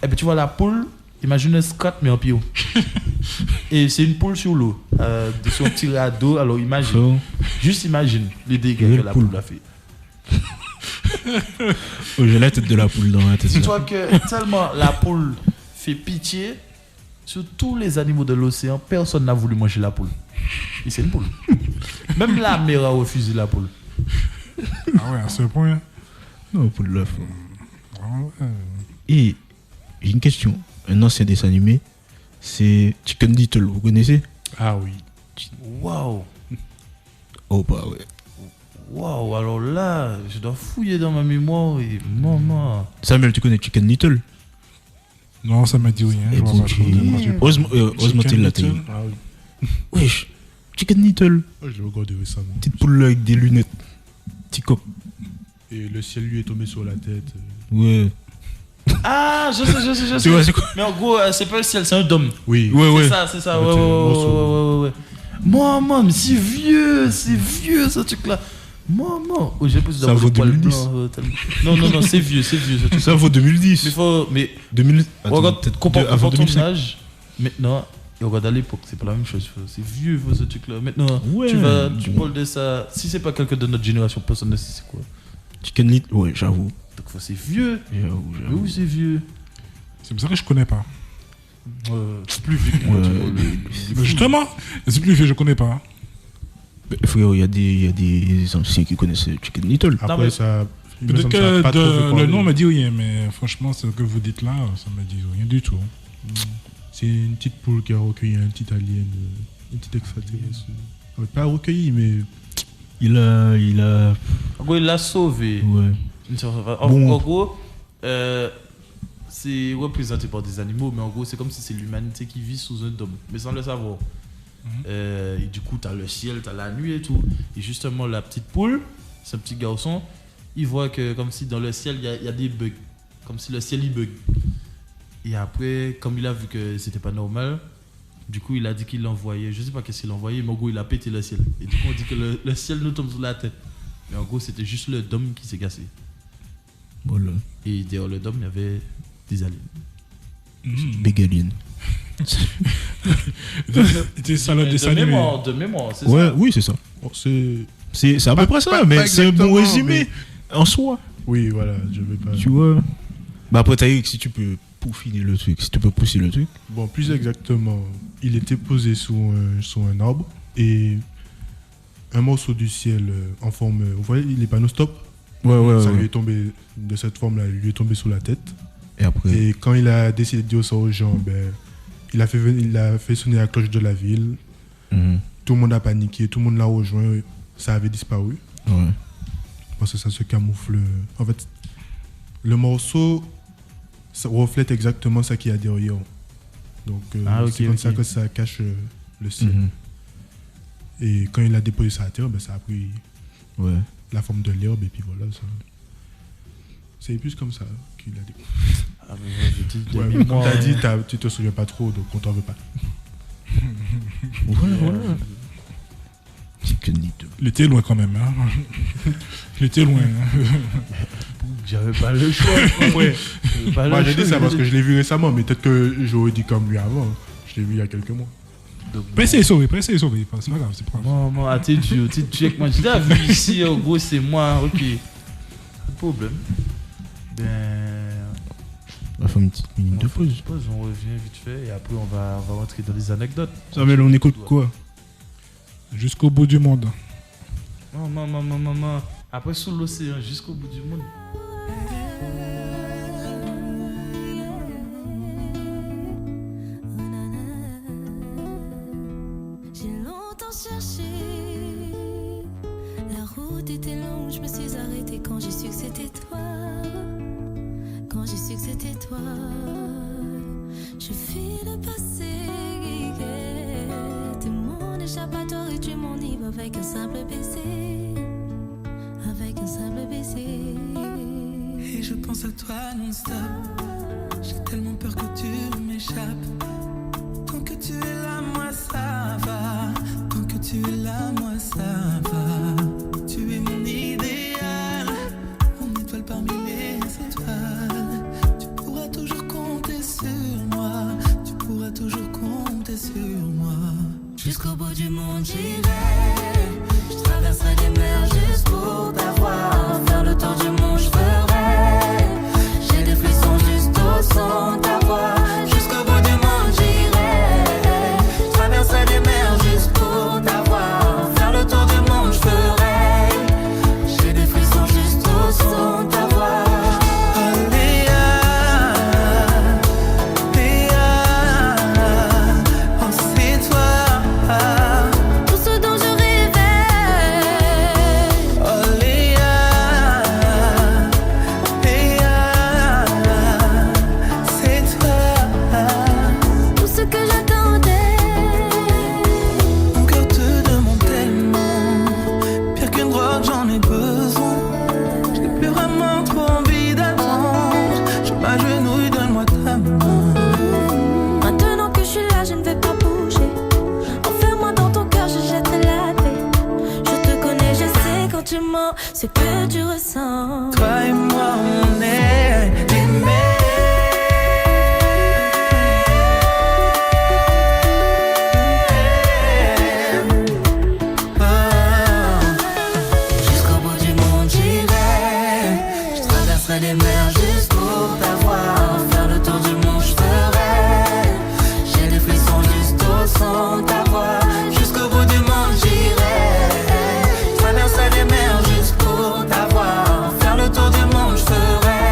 Et bien tu vois la poule, imagine un Scrat mais en pied. Et c'est une poule sur l'eau, de son petit radeau. Alors imagine, juste imagine les dégâts que la poule a fait. Oh, j'ai la tête de la poule dans la tête. Dis-toi que tellement la poule fait pitié, sur tous les animaux de l'océan, personne n'a voulu manger la poule. Et c'est une poule. Même la mer a refusé la poule. Ah ouais, à ce point. Non, poule de la faune. Ouais. Et j'ai une question. Un ancien dessin animé, c'est Chicken Little, vous connaissez? Ah oui. Waouh! Oh bah ouais. Waouh, alors là, je dois fouiller dans ma mémoire et maman. Samuel, tu connais Chicken Little? Non, ça m'a dit rien. Je vois pas trop de quoi tu parles. Ose monter la télé. Ah oui. Wesh, Chicken Little. Oh, je l'ai regardé récemment. Petite poule avec des lunettes. Petit cop. Et le ciel lui est tombé sur la tête. Ouais. Ah, je sais. Tu vois, c'est quoi? Mais en gros, c'est pas le ciel, c'est un dôme. Oui. Ouais. C'est ça. Ouais, Ouais. Moi, mais c'est vieux ce truc-là. Moi. Oh, j'ai plus Ça vaut 2010. Non, c'est vieux ce truc. Ça vaut 2010. Mais 2000. regarde, peut-être compare avant ton 2005. âge. Maintenant, et regarde à l'époque, c'est pas la même chose. C'est vieux ce truc-là. Maintenant, Ouais. tu parles de ça. Si c'est pas quelqu'un de notre génération, personne ne sait c'est quoi. Chicken Lit, ouais, j'avoue. Donc c'est vieux. J'avoue. Mais où c'est vieux? C'est pour ça que je connais pas. C'est plus vieux que moi. Mais justement, c'est plus vieux, je connais pas. Frérot, il y a des anciens qui connaissent Chicken Little. Après, mais- ça. il me Peut-être semble que ça a pas trop fait que le parler. nom me dit rien, mais franchement, ce que vous dites là, ça me dit rien du tout. C'est une petite poule qui a recueilli un petit alien, une petite extraterrestre. Pas recueilli, mais. Il a. En gros, il l'a sauvé. Ouais. En gros, c'est représenté par des animaux, mais en gros, c'est comme si c'est l'humanité qui vit sous un dôme, mais sans le savoir. Et du coup, t'as le ciel, t'as la nuit et tout. Et justement, la petite poule, ce petit garçon, il voit que comme si dans le ciel, il y a des bugs. Comme si le ciel, il bug. Et après, comme il a vu que c'était pas normal, du coup, il a dit qu'il l'envoyait. Je sais pas qu'est-ce qu'il envoyait, mais en gros, il a pété le ciel. Et du coup, on dit que le ciel nous tombe sur la tête. Mais en gros, c'était juste le dôme qui s'est cassé. Voilà. Et derrière le dôme, il y avait des aliens. Big Alien. Des salades des animés. De mémoire, c'est Ouais, ça. oui, c'est ça. Bon, c'est. C'est à peu près ça, mais c'est un bon résumé en soi. Oui, voilà, je vais pas. Tu vois. Bah après, Taïk, si tu peux peaufiner le truc, si tu peux pousser le truc. Bon, plus exactement, il était posé sous un arbre et un morceau du ciel en forme. Vous voyez, les panneaux stop. Ouais. Ça lui est tombé de cette forme-là, il lui est tombé sous la tête. Et après. Et quand il a décidé de dire ça aux gens, ben, il a fait sonner la cloche de la ville. Tout le monde a paniqué, tout le monde l'a rejoint. Ça avait disparu. Ouais. Parce que ça se camoufle. En fait, le morceau ça reflète exactement ce qu'il y a derrière. Donc, c'est comme ça que ça cache le ciel. Et quand il a déposé ça à terre, ben, ça a pris la forme de l'herbe. Et puis voilà. Ça... C'est plus comme ça qu'il a déposé. Ah, mais je dis, Ouais, comme tu as dit, tu te souviens pas trop, donc on t'en veut pas. Voilà. Il était loin quand même. Hein. Il était loin. J'avais pas le choix. Ouais. Moi, j'ai dit ça parce que je l'ai vu récemment, mais peut-être que j'aurais dit comme lui avant. Je l'ai vu il y a quelques mois. Pressé et sauvé. C'est pas grave, c'est pas grave. Maman, t'es dur avec moi. Je l'ai vu ici, en gros, c'est moi. Ok. Pas de problème. Ben. On va faire une petite minute de pause. On revient vite fait et après on va rentrer dans les anecdotes. Samuel, on écoute quoi? Jusqu'au bout du monde. Maman. Après sous l'océan, jusqu'au bout du monde. J'ai longtemps cherché. La route était longue, je me suis arrêtée quand j'ai su que c'était toi. Quand j'ai su que c'était toi, je fuis le passé. T'es mon échappatoire et tu m'enivres avec un simple baiser. Avec un simple baiser. Et je pense à toi non-stop. J'ai tellement peur que tu m'échappes. Tant que tu es là, moi ça va. Tant que tu es là, moi ça va. Tu es mon idéal, mon étoile parmi les étoiles. Tu pourras toujours compter sur moi. Tu pourras toujours compter sur moi. Jusqu'au bout du monde j'irai. Je traverserai des mers juste pour t'avoir. Faire le tour du monde je ferai. J'ai des frissons juste au son de ta voix. Jusqu'au bout du monde j'irai. ce que tu ressens. Toi et moi, on est des mères. Jusqu'au bout du monde j'irai, je traverserai les mers juste pour t'avoir. Faire le tour du monde je ferai, j'ai des frissons juste au son de ta voix. Jusqu'au bout du monde j'irai, je traverserai les mers juste pour t'avoir. Faire le tour du monde je ferai,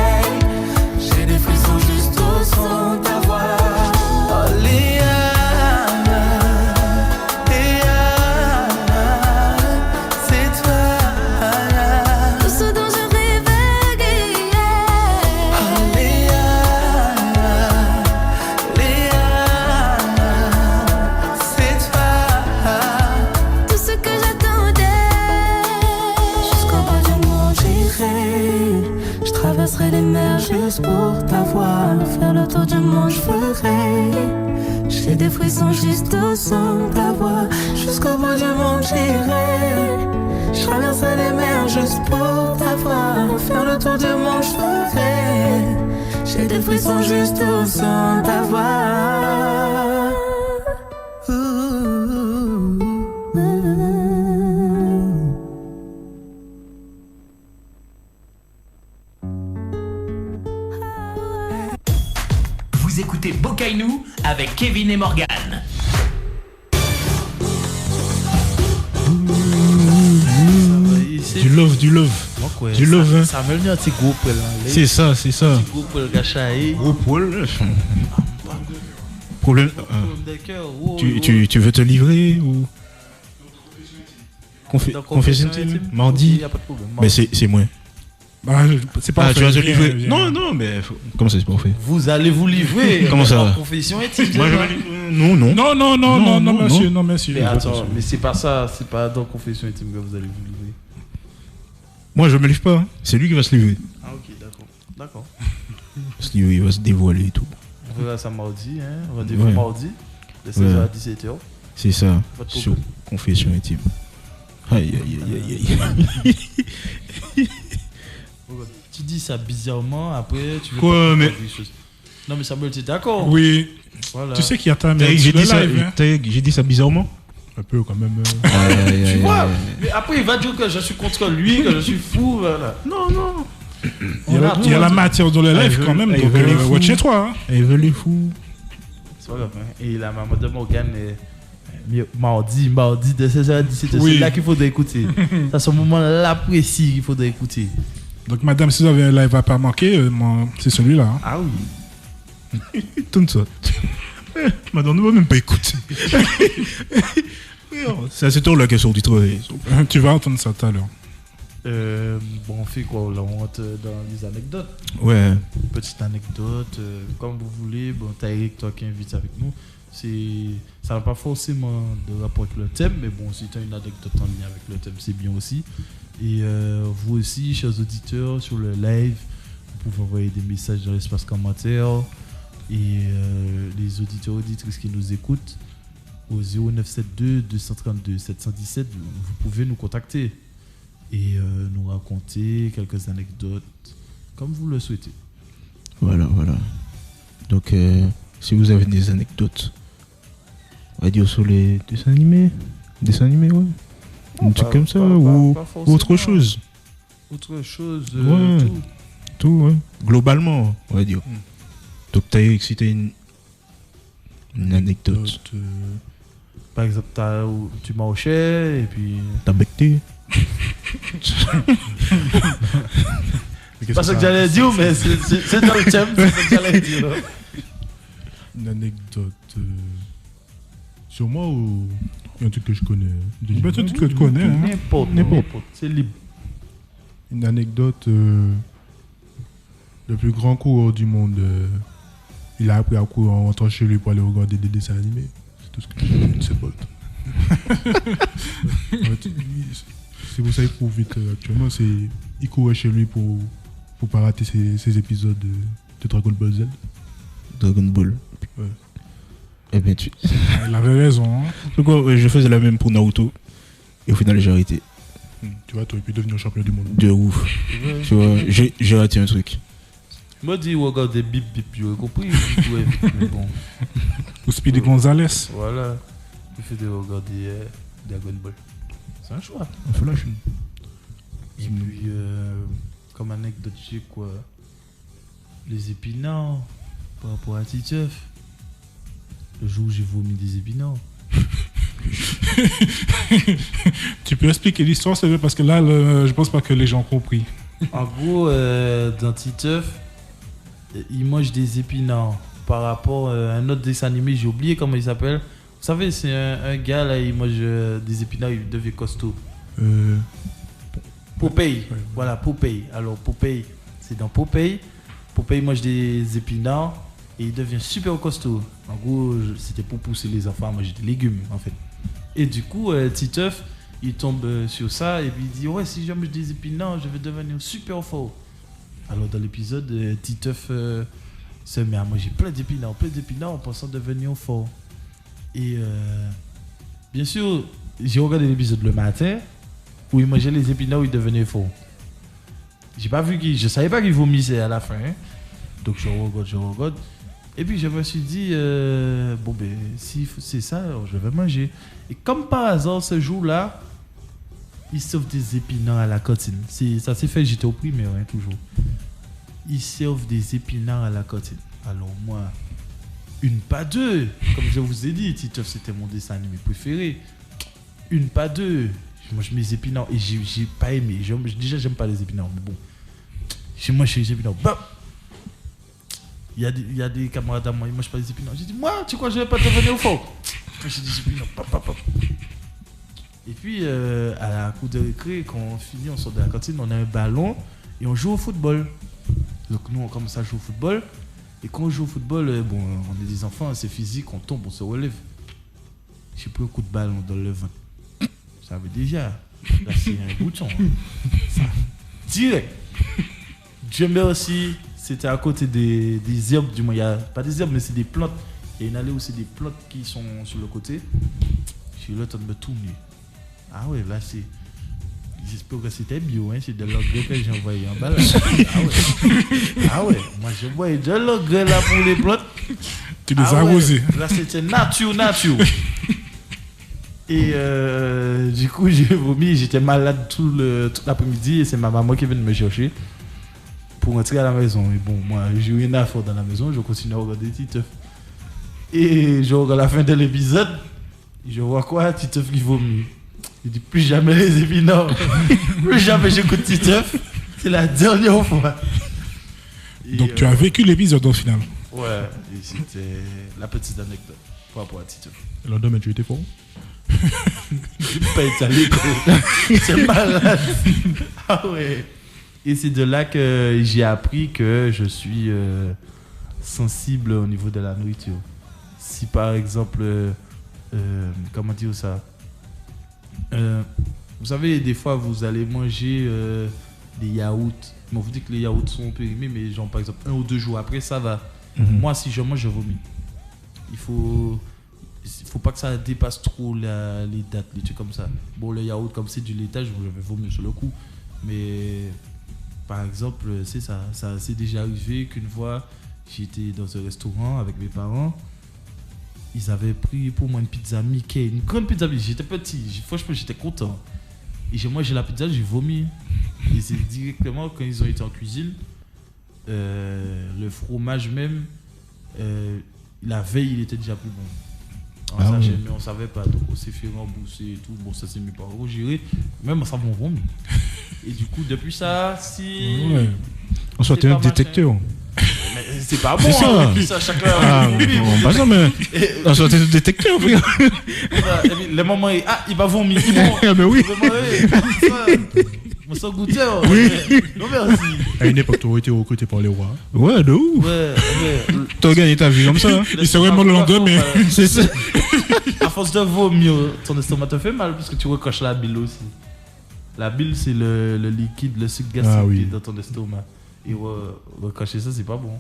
j'ai des frissons juste au son de ta voix. Oh Léa, c'est toi. Tout ce dont je rêvais, Oh Léa, c'est toi. tout ce que j'attendais. Jusqu'au bout du monde j'irai, je traverserai les mers juste pour t'avoir. Faire le tour du monde je ferai, j'ai des frissons juste au son de ta voix. Jusqu'au bout du monde j'irai, je traverserai les mers juste pour t'avoir. Faire le tour du monde je ferai, j'ai des frissons juste au son de ta voix. Vous écoutez Bokainou avec Kevin et Morgan. Du love, du love. Du love, hein. Ça me vient un petit gros poil. C'est ça, c'est ça. Gros poil gachaï. Gros poil. Problème. Tu veux te livrer ou confession intime mardi. Mais c'est moins. Bah, c'est pas tu vas te livrer. Non, mais comment ça c'est pas fait? Vous allez vous livrer. Comment ça? Confession intime. Moi je vais Non, monsieur, non, monsieur. Mais attends, mais c'est pas ça, c'est pas dans confession intime que vous allez vous livrer. Moi je me livre pas, hein. C'est lui qui va se livrer. Ah ok, d'accord. Il va se dévoiler et tout. On verra ça mardi, hein. Rendez-vous mardi, de 16h à 17h. C'est ça, Votre sur problème. confession intime. Aïe. Tu dis ça bizarrement, après tu veux Quoi, pas mais- quelque chose. Non mais Samuel, tu es d'accord? Oui. Voilà. Tu sais qu'il y a ta mère J'ai sur le dit ça, live, hein. j'ai dit ça bizarrement. Un peu quand même. Tu vois, mais après il va dire que je suis contre lui, que je suis fou, voilà. Non. Il y a la matière dans le live quand même, donc watch chez toi. Hein. Elle veut les fous. C'est pas grave, hein. Et la maman de Morgan est mardi de 16h à 17h, Oui. c'est là qu'il faudrait écouter. C'est à ce moment-là précis qu'il faudrait écouter. Donc, madame, si vous avez un live à pas manquer, c'est celui-là. Hein. Ah oui. Tourne ça. Madame ne va même pas écouter. C'est à cette heure-là qu'elle sort du travail. Tu vas entendre ça tout à l'heure. Bon, on fait quoi là? On rentre dans les anecdotes. Ouais. Petite anecdote, comme vous voulez. Bon, t'as Eric, toi qui invite avec nous. Ça n'a pas forcément de rapport avec le thème, mais bon, si tu as une anecdote en lien avec le thème, c'est bien aussi. Et vous aussi, chers auditeurs, sur le live, vous pouvez envoyer des messages dans l'espace commentaire. Et les auditeurs auditrices qui nous écoutent, au 0972 232 717, vous pouvez nous contacter et nous raconter quelques anecdotes comme vous le souhaitez. Voilà. Donc, si vous avez des anecdotes, on va dire sur les dessins animés, ouais. Un truc comme ça, ou autre chose. Autre chose, Ouais. Tout, ouais. Globalement, on va dire. Donc, t'as excité une anecdote. Par exemple, tu marchais et puis. T'as becté. C'est pas ça que j'allais dire, mais c'est dans le thème, c'est ça que j'allais dire. Une anecdote sur moi ou un truc que je connais déjà? Peut-être un truc que tu connais. Hein. N'importe. C'est libre. Une anecdote, le plus grand coureur du monde, il a appris à courir en rentrant chez lui pour aller regarder des dessins animés. C'est tout ce que je connais de Bolt. C'est pour ça qu'il court vite actuellement. Il courait chez lui pour pas rater ses épisodes de Dragon Ball Z. Dragon Ball. Ouais. Eh bien, Il avait raison. Hein. Donc, je faisais la même pour Naruto. Et au final, j'ai arrêté. Tu vois, tu aurais pu devenir champion du monde. De ouf. Ouais. Tu vois, j'ai raté un truc. Moi, dis, regarde des bip bip, j'aurais compris. Ouais, mais bon. Ou Speedy Gonzalez. Voilà. Il fait de regarder Dragon Ball. C'est un choix. On fait la chaîne. Et puis, comme anecdote, j'ai quoi? Les épinards par rapport à Titeuf. Le jour où j'ai vomi des épinards. Tu peux expliquer l'histoire, c'est vrai, parce que là, je pense pas que les gens ont compris. En gros, dans Titeuf, il mange des épinards par rapport à un autre dessin animé, j'ai oublié comment il s'appelle. Vous savez, c'est un gars là, il mange des épinards, il devient costaud. Popeye, ouais. Voilà, Popeye. Alors, Popeye, c'est dans Popeye. Popeye mange des épinards et il devient super costaud. En gros, c'était pour pousser les enfants à manger des légumes, en fait. Et du coup, Titeuf, il tombe sur ça et puis il dit, ouais, si je mange des épinards, je vais devenir super fort. Alors, dans l'épisode, Titeuf se met à manger plein d'épinards en pensant devenir fort. Et bien sûr, j'ai regardé l'épisode le matin où il mangeait les épinards où il devenait fort. Je savais pas qu'il vomissait à la fin. Hein. Donc je regarde. Et puis je me suis dit, bon ben, si c'est ça, alors je vais manger. Et comme par hasard, ce jour-là, il servent des épinards à la cantine. Ça s'est fait, j'étais au primaire, hein, toujours. Ils servent des épinards à la cantine. Alors moi, une pas deux. Comme je vous ai dit, Titeuf, c'était mon dessin animé préféré. Une pas deux. Je mange mes épinards et j'ai pas aimé. Déjà, j'aime pas les épinards, mais bon. J'ai mangé les épinards. Bah, il y a des camarades à moi, ils mangent pas les épinards. J'ai dit, moi, tu crois que je vais pas devenir au fort? J'ai dit, épinards, pap. Et puis, à la cour de récré, quand on finit, on sort de la cantine, on a un ballon et on joue au football. Donc, nous, on commence à jouer au football. Et quand on joue au football, bon, on est des enfants, c'est physique, on tombe, on se relève. J'ai pris un coup de ballon dans le ventre. Ça veut déjà. Là, c'est un bouton. Ça, direct. Dieu merci, c'était à côté des herbes, du moins, il y a pas des herbes, mais c'est des plantes. Il y a une allée où c'est des plantes qui sont sur le côté. J'ai eu le temps de me tourner. Ah ouais, là, c'est. J'espère que c'était bio, hein, c'est de l'engrais que j'ai envoyé en bas là. Ah ouais, moi j'ai envoyé de l'engrais là pour les plantes. Tu les as arrosés. Ouais, là, c'était nature. Et du coup, j'ai vomi, j'étais malade toute l'après-midi et c'est ma maman qui est venue me chercher pour rentrer à la maison. Et bon, moi, j'ai rien à faire dans la maison, je continue à regarder Titeuf. Et je regarde la fin de l'épisode, je vois quoi? Titeuf qui vomit. Je dis plus jamais les épinards, plus jamais j'écoute Titeuf, c'est la dernière fois. Et donc tu as vécu l'épisode au final. Ouais, et c'était la petite anecdote par rapport à Titeuf. Et le lendemain, tu étais fort? J'ai pas été à l'école. J'étais malade. Ah ouais. Et c'est de là que j'ai appris que je suis sensible au niveau de la nourriture. Si par exemple, comment dire ça? Vous savez, des fois vous allez manger des yaourts. Bon, vous dites que les yaourts sont périmés, mais genre par exemple 1 ou 2 jours après, ça va. Moi, si je mange, je vomis. Il faut pas que ça dépasse trop les dates, les trucs comme ça. Bon, le yaourt, comme c'est du laitage, je vais vomir sur le coup. Mais par exemple, c'est ça s'est déjà arrivé qu'une fois, j'étais dans un restaurant avec mes parents. Ils avaient pris pour moi une pizza Mickey, une grande pizza Mickey. J'étais petit, franchement, j'étais content. Et j'ai mangé la pizza, j'ai vomi. Et c'est directement quand ils ont été en cuisine, le fromage même, la veille, il était déjà plus bon. Alors, ça, mais on savait pas, donc on s'est fait rembourser et tout. Bon, ça s'est mis par gérer. Même ça m'a vomi. Et du coup, depuis ça, si. Ouais. On sortait un détecteur. Mais c'est pas bon, c'est ça. Hein, ça chacun. Ah, pas ça, mais. On sortait un détecteur, frère. Les moments, il va vomir. Ah, mais oui. On s'en goûtait. Oui. Non, merci. À une époque, tu aurais été recruté par les rois. Ouais, de ouf. Ouais. T'as gagné ta vie comme ça. Il s'est vraiment le lendemain, mais. C'est ça. À force de vomir, ton estomac te fait mal parce que tu recraches la bile aussi. La bile, c'est le liquide, le sucre gastrique qui est dans ton estomac. Et recracher ça, c'est pas bon.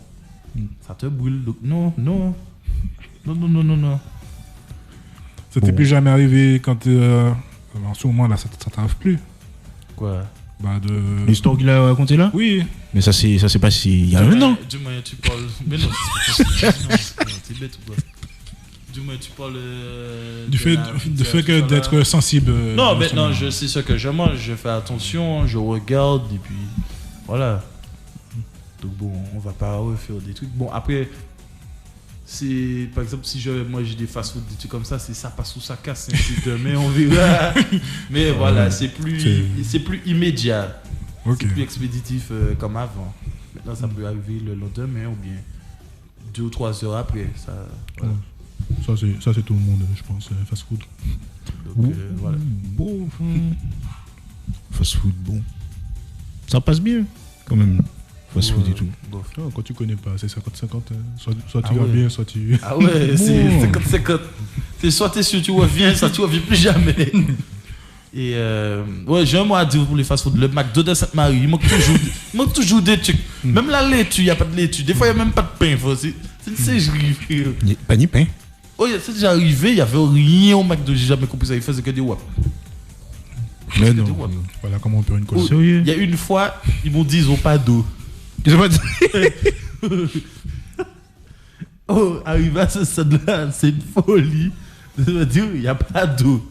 Ça te brûle. Donc, non. Ça t'est plus jamais arrivé quand. En ce moment-là, ça t'arrive plus. Quoi? Bah, L'histoire qu'il a racontée là? Oui. Mais ça s'est passé il y a un an. Du moins, tu parles. Mais non, c'est pas possible. C'est bête ou quoi? Du moins, tu parles. Du fait que d'être sensible. Non, maintenant, je sais ce que je mange, je fais attention, je regarde, et puis. Voilà. Donc bon, on va pas refaire des trucs. Bon, après. C'est par exemple si moi j'ai des fast-food des trucs comme ça, c'est ça passe ou ça casse, c'est demain on verra. Mais voilà, c'est plus immédiat, c'est plus expéditif comme avant. Maintenant ça peut arriver le lendemain ou bien 2 ou 3 heures après. Ça, voilà. Ça c'est tout le monde, je pense, fast-food. Donc voilà. Bon, fast-food, bon, ça passe bien quand même. Fast-food et tout. Non, quand tu connais pas, c'est 50-50. Hein. Soit tu vas bien, soit tu. Ah ouais, c'est 50-50. C'est soit t'es sûr, tu reviens, soit tu reviens plus jamais. Et ouais, j'ai un mot à dire pour les fast-food. Le McDo de Sainte-Marie, il manque toujours des trucs. Même la laitue, il n'y a pas de laitue. Des fois, il n'y a même pas de pain. C'est une sécherie. Pas ni pain. Oh, c'est déjà arrivé, il n'y avait rien au McDo. J'ai jamais compris ça. Il faisait que des wap. Mais non, voilà comment on peut une cause. Il y a une fois, ils m'ont dit ils n'ont pas d'eau. Ils ont pas d'eau. Oh, arrivé à ce stade-là, c'est une folie. Ça veut dire il n'y a pas d'eau.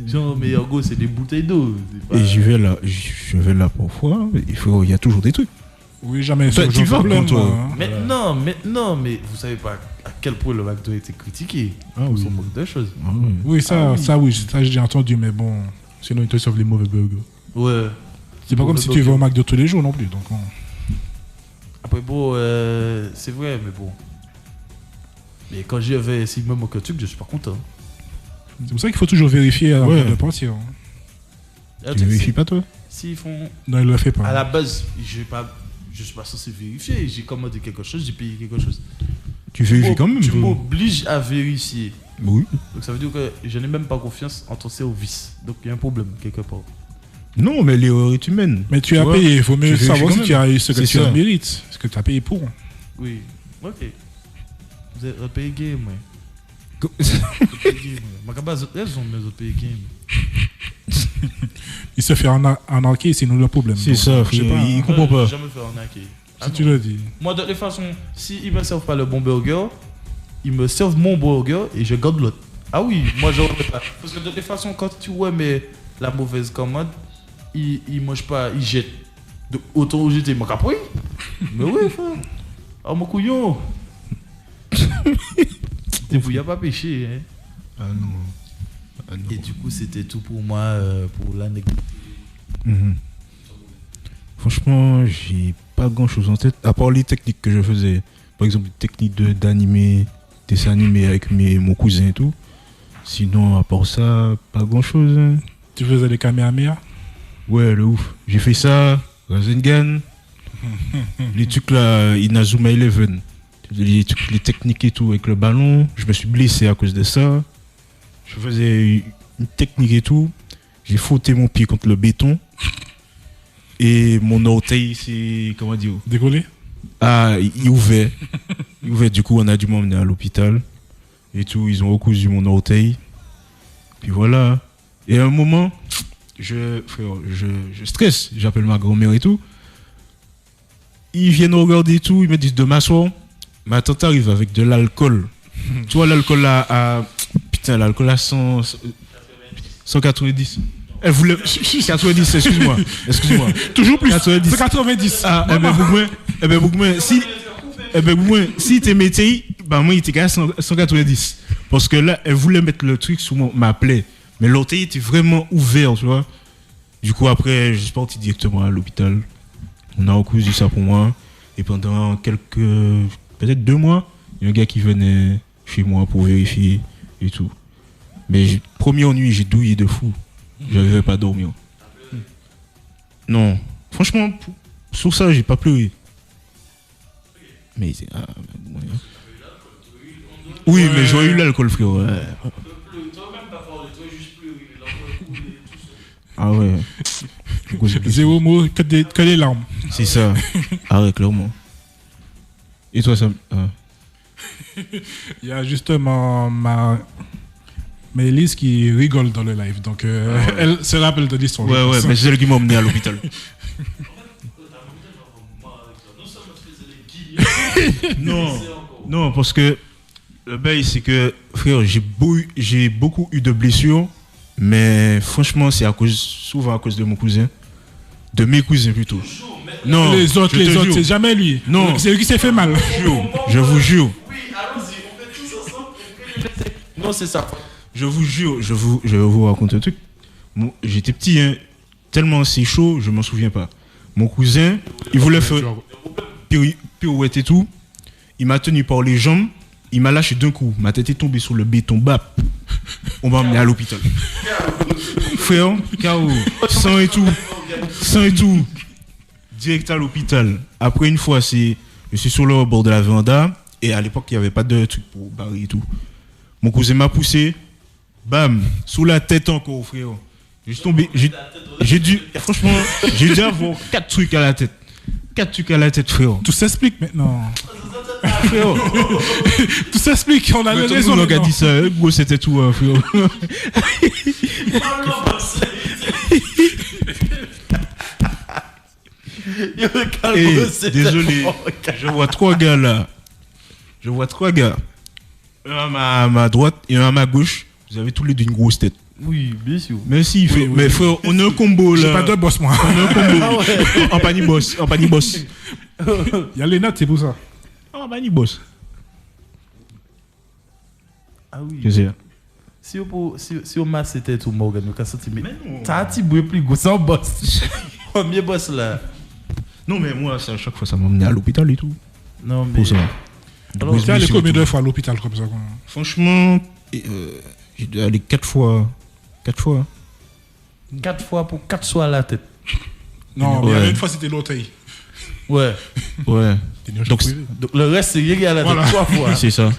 Genre, mais en gros, c'est des bouteilles d'eau. Pas... Et je vais là parfois, il y a toujours des trucs. Oui, jamais. Toi, tu vas pour toi. Mais non, mais vous savez pas à quel point le McDo a été critiqué. Ah oui. Son manque de choses. Ah, oui. Ça j'ai entendu, mais bon, sinon ils te sauvent les mauvais burgers. Ouais. C'est pas comme si tu vas au McDo tous les jours non plus, donc. Après bon, c'est vrai, mais bon. Mais quand j'y vais, s'il me moque un truc, je suis pas content. C'est pour ça qu'il faut toujours vérifier avant de partir. Tu vérifies pas toi? S'ils font. Non, il le fait pas. À la base, je suis pas censé vérifier. J'ai commandé quelque chose, j'ai payé quelque chose. Tu vérifies quand même. Tu m'obliges à vérifier. Oui. Donc ça veut dire que je n'ai même pas confiance en ton service. Donc il y a un problème quelque part. Non, mais l'erreur est humaine. Mais tu as payé, il faut mieux savoir si tu as eu ce que tu mérites, ce que tu as payé pour. Oui, ok. Vous avez payé game, ouais. Il se fait arnaquer, c'est nous le problème. C'est ça, il comprend pas. Jamais fait arnaquer. Si tu le dis. Moi, de toute façon, s'ils ne me servent pas le bon burger, ils me servent mon burger et je garde l'autre. Ah oui, moi je ne pas. Parce que de toute façon, quand tu vois la mauvaise commande, ils ne mangent pas, ils jettent. Donc, autant jeter mon capri. Mais oui, frère. Oh mon couillon. Il n'y a pas péché. Hein. Ah non. Et du coup, c'était tout pour moi, pour l'anecdote. Franchement, j'ai pas grand chose en tête, à part les techniques que je faisais. Par exemple, les techniques d'animer, dessin animé avec mon cousin et tout. Sinon, à part ça, pas grand chose. Hein. Tu faisais les Kamehameha? Ouais, le ouf. J'ai fait ça, Rasengan, les trucs là, Inazuma Eleven. Les techniques et tout avec le ballon, je me suis blessé à cause de ça. Je faisais une technique et tout. J'ai frotté mon pied contre le béton. Et mon orteil, c'est. Comment dire? Décollé? Ah, il ouvert. Il ouvert, du coup, on a dû m'emmener à l'hôpital. Et tout, ils ont recousu mon orteil. Puis voilà. Et à un moment, je stresse. J'appelle ma grand-mère et tout. Ils viennent regarder et tout. Ils me disent de m'asseoir. Ma tante arrive avec de l'alcool. Tu vois, l'alcool là putain, l'alcool à 190. Elle voulait. 90, excuse-moi. Toujours plus. 90. 190. Ah, si t'es métier, bah moi, il était qu'à 190. Parce que là, elle voulait mettre le truc sous ma plaie. Mais l'orteil était vraiment ouvert, tu vois. Du coup, après, je suis parti directement à l'hôpital. On a recousu ça pour moi. Et pendant peut-être 2 mois, il y a un gars qui venait chez moi pour vérifier et tout. Mais première nuit, j'ai douillé de fou. Je n'arrivais pas à dormir. Non, franchement, sur ça, j'ai pas pleuré. Mais oui, mais j'aurais eu l'alcool, frère. Ouais. Ah ouais. Zéro mot, que des larmes. C'est ça. Ah ouais, clairement. Et toi, ça... Il y a justement Mais Elise qui rigole dans le live, donc elle se rappelle de l'histoire. Ouais, mais c'est elle qui m'a emmené à l'hôpital. Non, parce que le bail, c'est que, frère, j'ai beaucoup eu de blessures, mais franchement, c'est souvent à cause de mon cousin. De mes cousins plutôt. Non, les autres, c'est jamais lui. Non. C'est lui qui s'est fait mal. Je vous jure. Oui, allons-y, on fait tous ensemble. Non, c'est ça. Je vous jure, je vais vous raconter un truc. J'étais petit, hein, tellement c'est chaud, je m'en souviens pas. Mon cousin, il voulait faire pirouette et tout. Il m'a tenu par les jambes, il m'a lâché d'un coup. Ma tête est tombée sur le béton, bap. On m'a emmené à l'hôpital. Frère, KO, sang et tout. Direct à l'hôpital. Après une fois, je suis sur le bord de la véranda et à l'époque, il n'y avait pas de truc pour barrer et tout. Mon cousin m'a poussé, bam, sous la tête encore, frère. Je suis tombé, j'ai dû avoir 4 trucs à la tête. 4 trucs à la tête, frère. Tout s'explique maintenant. Frère. Tout s'explique, on a raison. On a dit ça, gros, c'était tout, frère. Désolé, je vois 3 gars là. Un à ma droite et un à ma gauche. Vous avez tous les deux une grosse tête. Oui, bien sûr. Mais si, mais frère, on a un combo là. J'ai pas de boss, moi. On a un combo. En panier boss. Il y a les notes, c'est pour ça. En panier boss. Ah oui. Qu'est-ce que c'est? Si on m'a c'était tout Morgan, on a senti, mais t'as un petit bruit plus gros, sans boss. Premier boss là. Non, mais moi, à chaque fois, ça m'a emmené à l'hôpital et tout. Non, mais. Pour ça. Alors, tu es allé combien de fois à l'hôpital comme ça? Franchement, j'ai dû aller 4 fois. 4 fois. 4 fois pour 4 fois à la tête. Non, mais une fois c'était l'orteil. Ouais. Donc le reste, c'est rien à la tête 3 fois. C'est ça.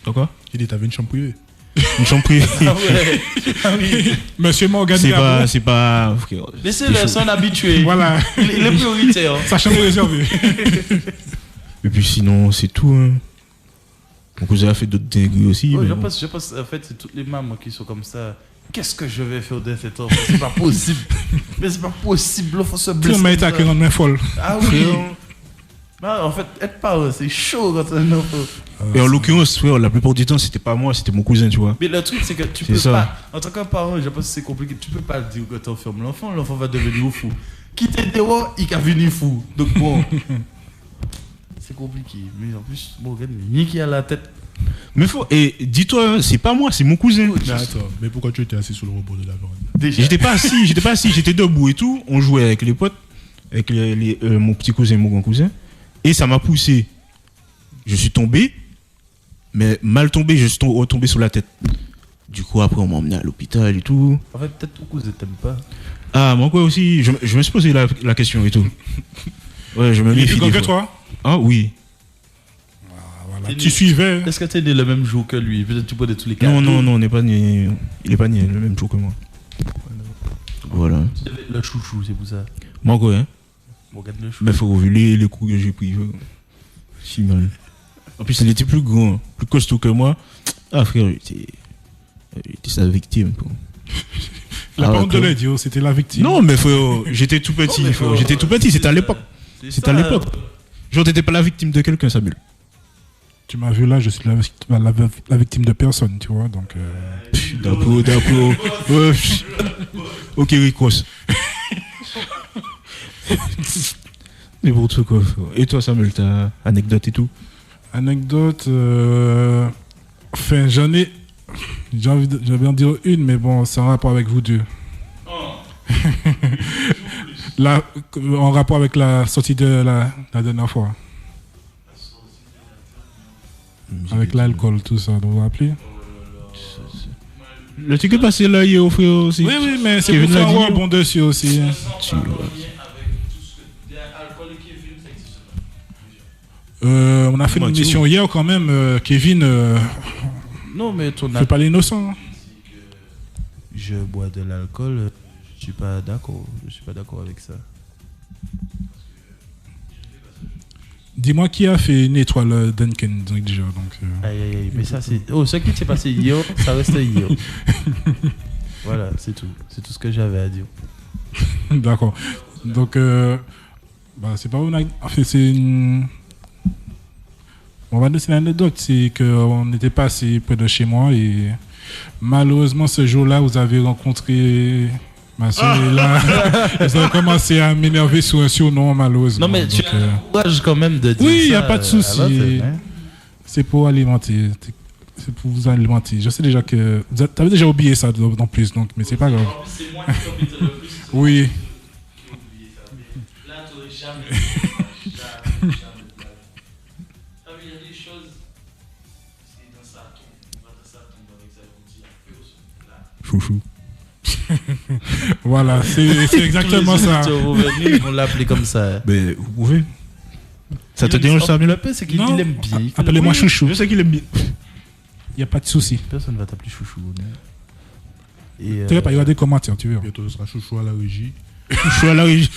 Quoi? J'ai dit, t'avais une chambre privée. Une chambre privée. Ah oui. Monsieur Morgan. C'est pas. Laissez-le, son habitué. Voilà. Il est prioritaire. Sa chambre réservée. Et puis sinon, c'est tout. Hein. Mon cousin a fait d'autres dingueries aussi. Je pense, en fait, c'est toutes les mamans qui sont comme ça. Qu'est-ce que je vais faire de cet enfant? C'est pas possible. Mais c'est pas possible. Il faut se blesser. Tout m'a été à 40 mains folles. Ah oui. En fait, être parent, c'est chaud quand on est un enfant. Et en l'occurrence, frère, la plupart du temps, c'était pas moi, c'était mon cousin, tu vois. Mais le truc, c'est que tu peux pas. En tant que parent, je pense que c'est compliqué. Tu peux pas dire que tu enfermes l'enfant. L'enfant va devenir fou. Quitter dehors, il va venir fou. Donc bon. C'est compliqué. Mais en plus, Morgan, ni qui a la tête. Mais et dis-toi, c'est pas moi, c'est mon cousin. Mais attends, mais pourquoi tu étais assis sur le rebord de la véranda? J'étais pas assis, j'étais debout et tout. On jouait avec les potes, avec mon petit cousin et mon grand cousin. Et ça m'a poussé. Je suis tombé, mais mal tombé, je suis retombé sur la tête. Du coup, après, on m'a emmené à l'hôpital et tout. En fait, peut-être ton cousin t'aime pas. Ah, moi quoi aussi, je me suis posé la question et tout. Ouais, je me méfie. Il est plus grand que toi? Ah oui. Voilà. Tu suivais. Est-ce que tu es né le même jour que lui? Peut-être tu prenais tous les cas. Non, on n'est pas né. Il est pas né le même jour que moi. Voilà. Le chouchou, c'est pour ça. Moi quoi, hein? Regarde le chouchou. Mais faut voir les coups que j'ai pris. Si mal. En plus, il était plus grand, plus costaud que moi. Ah frère, j'étais sa victime. Quoi. La parole de l'idiot, c'était la victime. Non, mais frère, j'étais tout petit. J'étais tout petit, c'était à l'époque. C'était à l'époque. Genre, t'étais pas la victime de quelqu'un, Samuel. Tu m'as vu là, je suis la victime de personne, tu vois, donc... D'après... Ok, Ricos. Mais pour tout quoi. Et toi, Samuel, t'as anecdote et tout? Anecdote... Enfin, j'avais envie d'en dire une, mais bon, c'est en rapport avec vous deux. Là, en rapport avec la sortie de la dernière fois. Avec l'alcool, tout ça, vous vous rappelez? Le truc est passé là, il est offert aussi. Oui, mais c'est pour faire un bon dessus aussi. On a fait une émission hier quand même, Kevin. Non, mais ton fais pas l'innocent. Je bois de l'alcool, je suis pas d'accord. Je suis pas d'accord avec ça. Dis-moi qui a fait une étoile Duncan déjà. Donc, Aïe, aïe, aïe. Mais ça, c'est. Oh, ce qui s'est passé hier, ça reste hier. Voilà, c'est tout. C'est tout ce que j'avais à dire. D'accord. Donc, c'est pas une. En fait, c'est une. On va donner une anecdote. C'est qu'on était passé près de chez moi et malheureusement, ce jour-là, vous avez rencontré. Ma soeur est là. Vous avez commencé à m'énerver sur un surnom, malheureusement. Non, mais tu as le courage quand même de dire oui, il n'y a ça, pas de souci. hein. C'est pour alimenter. C'est pour vous alimenter. Je sais déjà que. Tu avais déjà oublié ça en plus, donc, mais c'est pas grave. C'est moi qui t'embête le plus. Oui. Là, tu n'aurais jamais. Jamais. Il y a des choses. C'est dans sa tombe. Dans sa tombe avec ça, on dit un peu aussi. Là. Chouchou. Voilà, c'est exactement ça. Ils vont l'appeler comme ça. Mais vous pouvez. Ça te dérange ça, Le peu, c'est qu'il Non. aime bien. Il fait Appelez-moi le- chouchou. Je sais qu'il aime bien. Il n'y a pas de souci. Personne ne va t'appeler chouchou. Et Tu vas pas, il y aura des commentaires, tu verras. Bientôt, ce sera chouchou à la régie. Chouchou à la régie.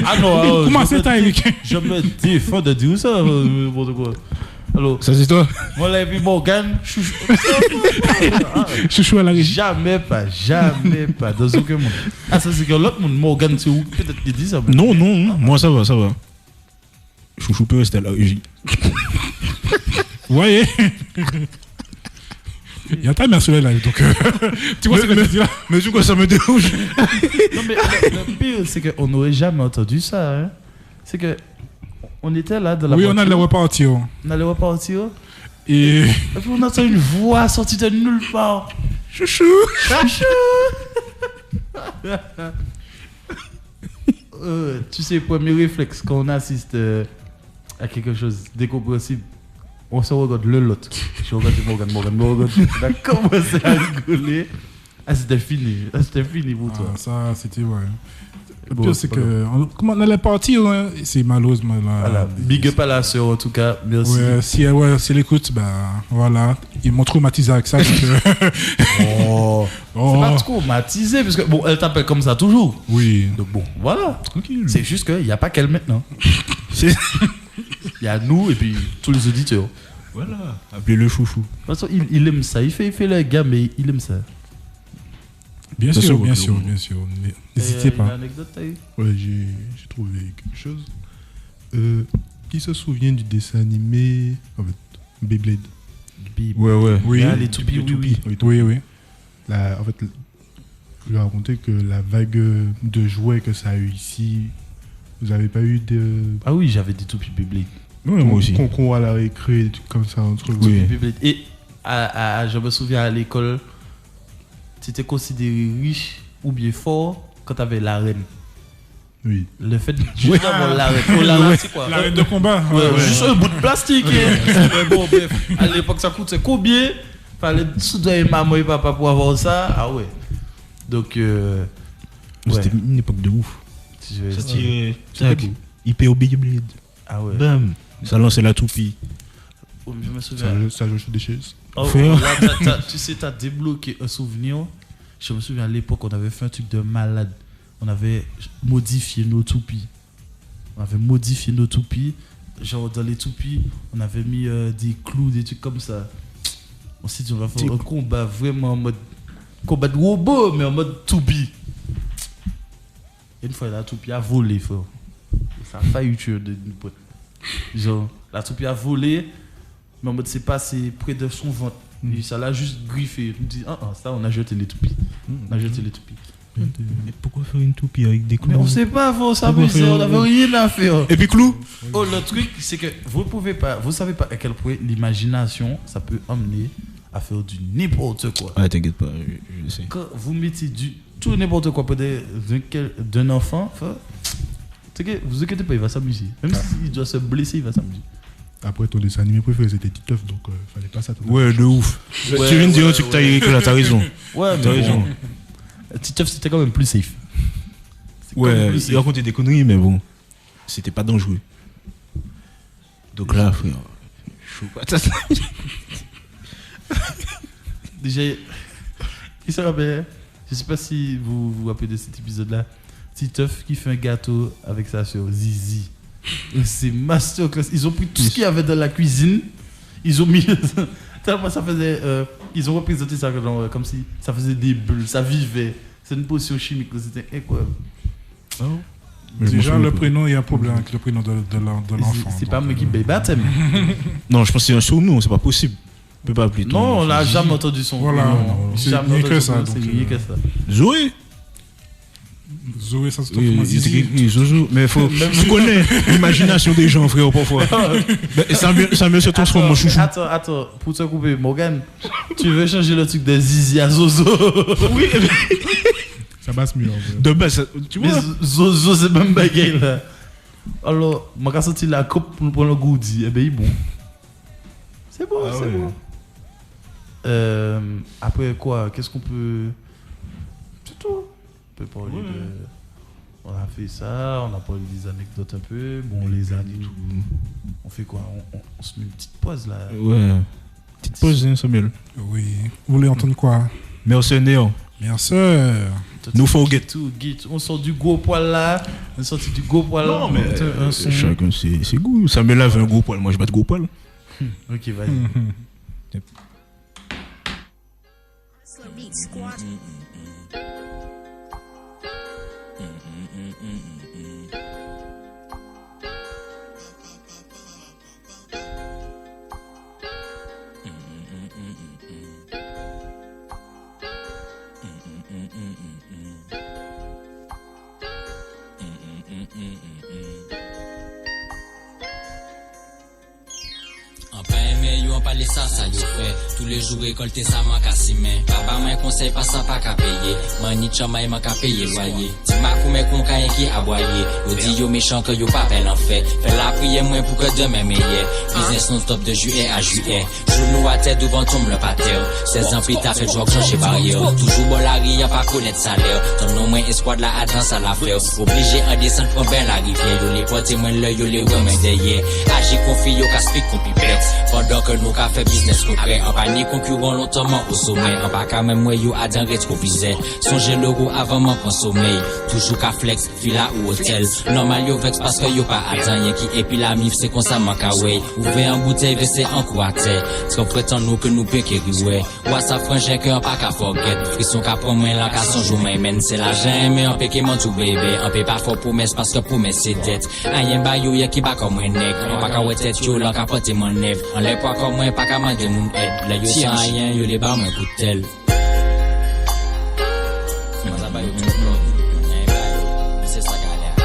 Ah non, Comment c'est, Eric? Je me défends de dire ça. N'importe quoi. Alors, Ça, c'est toi. moi, là, et puis Morgan, chouchou. Chouchou à la régie. Jamais pas. Dans aucun monde. Ah, ça, c'est que l'autre monde, Morgan, c'est où? Peut-être qu'il dit ça. Non, moi ça va. Chouchou peut rester à la régie. Vous voyez? Il y a ta mère sur là, donc tu vois ce que je dis là? Mais du coup, ça me dérange. Non, mais le pire, c'est qu'on n'aurait jamais entendu ça. Hein. C'est que on était là dans la Oui, on voiture. allait repartir. On allait repartir. Et Et puis on entend une voix sortie de nulle part. Chouchou. Tu sais, premier réflexe quand on assiste à quelque chose d'incompréhensible, on se regarde le lot. Je regarde Morgan. On a commencé à rigoler. Ah, c'était fini pour toi. ça, c'était ouais. Le Bon, pire, c'est c'est pas que comment on allait partir, hein, c'est malheureusement là. Voilà. Big up à la sœur en tout cas. Merci. Ouais, si elle écoute, bah voilà, ils m'ont traumatisé avec ça. Donc, Oh. oh, C'est pas traumatisé parce que bon, elle t'appelle comme ça toujours. oui. Donc bon, voilà. Tranquille. C'est juste qu'il n'y a pas qu'elle maintenant. Il y a nous et puis tous les auditeurs. Voilà. Appelez-le chouchou. De toute façon, il aime ça. Il fait le gars, mais il aime ça. Bien sûr, sûr. Claude. N'hésitez Une pas. anecdote, t'as eu? Ouais, j'ai trouvé quelque chose. Qui se souvient du dessin animé en fait, Beyblade? Ouais. Oui. Ah, les toupies, oui. Oui. En fait, je vais raconter que la vague de jouets que ça a eu ici, vous n'avez pas eu de Ah oui, j'avais des toupies Beyblade. Ouais, moi aussi. concours à la récré, des trucs comme ça entre vous. Oui. Beyblade. Et je me souviens à l'école, tu étais considéré riche ou bien fort quand tu avais l'arène. Oui. Le fait de juste avoir l'arène. Oh, l'arène, c'est quoi? L'arène de combat. Ouais, juste un bout de plastique. Mais bon, bref, à l'époque, ça coûtait combien? Fallait souder maman et papa pour avoir ça. Ah ouais. Donc, C'était une époque de ouf. Ça tirait. Hyper au Beyblade. Ah ouais. Bam. Ça lançait la toupie. Oh, je me souviens. Ça joue sur des chaises. Oh, Frère. là, tu sais, t'as débloqué un souvenir. Je me souviens à l'époque, on avait fait un truc de malade. On avait modifié nos toupies. Genre, dans les toupies, on avait mis des clous, des trucs comme ça. On s'est dit, on va faire un combat vraiment en mode. Combat de robot, mais en mode toupie. Et une fois, la toupie a volé, frère. Ça a failli tuer une pote. Genre, la toupie a volé, mais en mode c'est passé près de son ventre. Et ça l'a juste griffé. Je me dis, ça, on a jeté les toupies. Mais pourquoi faire une toupie avec des clous? Mais on sait pas, faut s'amuser, on n'avait rien à faire. Et puis clou. Oh, le truc, c'est que vous savez pas à quel point l'imagination, ça peut emmener à faire du n'importe quoi. Ah, t'inquiète pas, je sais. Quand vous mettez du tout n'importe quoi pour d'un enfant, vous inquiétez pas, il va s'amuser. Même s'il doit se blesser, il va s'amuser. Après, ton dessin animé préféré c'était Titeuf, donc fallait pas ça. Ouais, de ouf. Tu viens de dire un truc que t'as Eric là, t'as raison. Ouais, T'as mais raison. bon, Titeuf, c'était quand même plus safe. Ouais, il racontait des conneries, mais bon, c'était pas dangereux. Donc là, frère, chaud patate. Déjà, il se rappelle, je sais pas si vous vous rappelez de cet épisode-là, Titeuf qui fait un gâteau avec sa soeur Zizi. C'est masterclass. Ils ont pris tout ce qu'il y avait dans la cuisine. Ils ont mis. Tellement ça faisait. Ils ont représenté ça comme si ça faisait des bulles, ça vivait. C'est une potion chimique. C'était incroyable. Oh. Déjà, le prénom, il y a un problème avec le prénom de l'enfant. C'est pas moi qui paye baptême. Non, je pense que c'est un surnom, c'est pas possible. On peut pas appeler ton. Non, on l'a jamais entendu son Voilà, nom. c'est Jamais rien que entendu ça. son nom, c'est rien que ça. Zoé. Zoé, ça se Oui, trouve oui, Zozo. Mais tu connais l'imagination des gens, frère, parfois. Ça me se transforme en chouchou. Attends, pour te couper, Morgan, tu veux changer le truc de Zizi à Zozo? Oui, Ça passe mieux en vrai. de base, tu vois. Mais Zozo, c'est même bagaille là. Alors, je vais sortir la coupe pour nous prendre le goodie. Eh bien, il est bon. C'est bon, Ah c'est ouais. bon. Après quoi, qu'est-ce qu'on peut. C'est tout. On peut parler de. On a fait ça, on a parlé des anecdotes un peu. Bon, les années, tout. On fait quoi, on se met une petite pause là. Ouais. Petite pause, hein, Samuel. Oui. Vous voulez entendre quoi? Merci, Néo. Merci. No forget. Tout, on sort du gros poil là. On sort du gros poil là. Non, mais un son. chacun ses goûts. Samuel avait un gros poil, moi j'ai pas de gros poil. Ok, vas-y. En pas aimé, yo en parler ça yo fait. Tous les jours récolter ça manque à si main. Papa moi conseil pas ça pas qu'à payer. Mani chama manque à payer loyer. Ti ma pou mes kon kayen qui aboyer. Yo dit yo méchant que yo pas peine en fait. Fais la prière moins pour que demain meilleur. Business non stop de juillet à juillet. Genou à tête devant tombe le pater. 16 ans plus tard fait job changer barrière. Toujours bon la ri, y'a pas connaître salaire. Ton nom moins espoir de la advance à la faire. Obligé en descendre pour ben la rivière. Yo les porter moins l'œil, yo les remet derrière. Agi confie yo casse-pique qu'on pipette. Pendant que nous qu'a fait business concret. En panier concurrent longtemps au sommet. En bas quand même moi yo a d'un rétroviseur. Songez l'euro avant mon prend sommeil. Toujours qu'à flex, villa ou hôtel. Normal yo vex parce que yo pas atteint. Y'a qui et puis la mif c'est qu'on ça manque à way. Ouvert en bouteille verser en croaté. Ce qu'on prétend nous que nous peut guérir ouais. Ouah ça franchir qu'un pas qu'à forget. Frisson qu'à prendre moins là qu'à son jour men. C'est l'argent mais on peut qui m'en tout bébé. On peut pas fort promesse parce que promesse c'est dette. Rien ba yo y'a qui pas comme un nègre. On pas qu'à ouais tête yo là qu'à porter mon nèvre. On les pas comme moi pas qu'à demander mon aide. Là yo sans rien yo les bas moi coup de tel. C'est ça galère.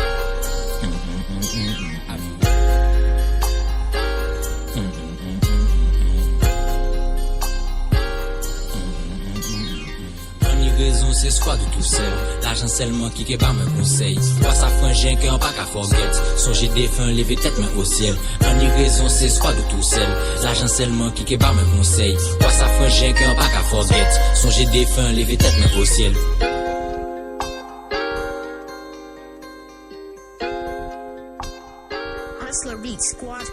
Raison c'est soit de tout seul. L'argent seulement qui est pas me conseil. Toi ça frangin que on pas qu'à forget. Songez défunt lever tête main au ciel. En raison c'est soit de tout seul. L'argent seulement qui est pas me conseil. Toi ça frangin que on pas qu'à forget. Songez défunt lever tête main au ciel. Hustler Beat Squad.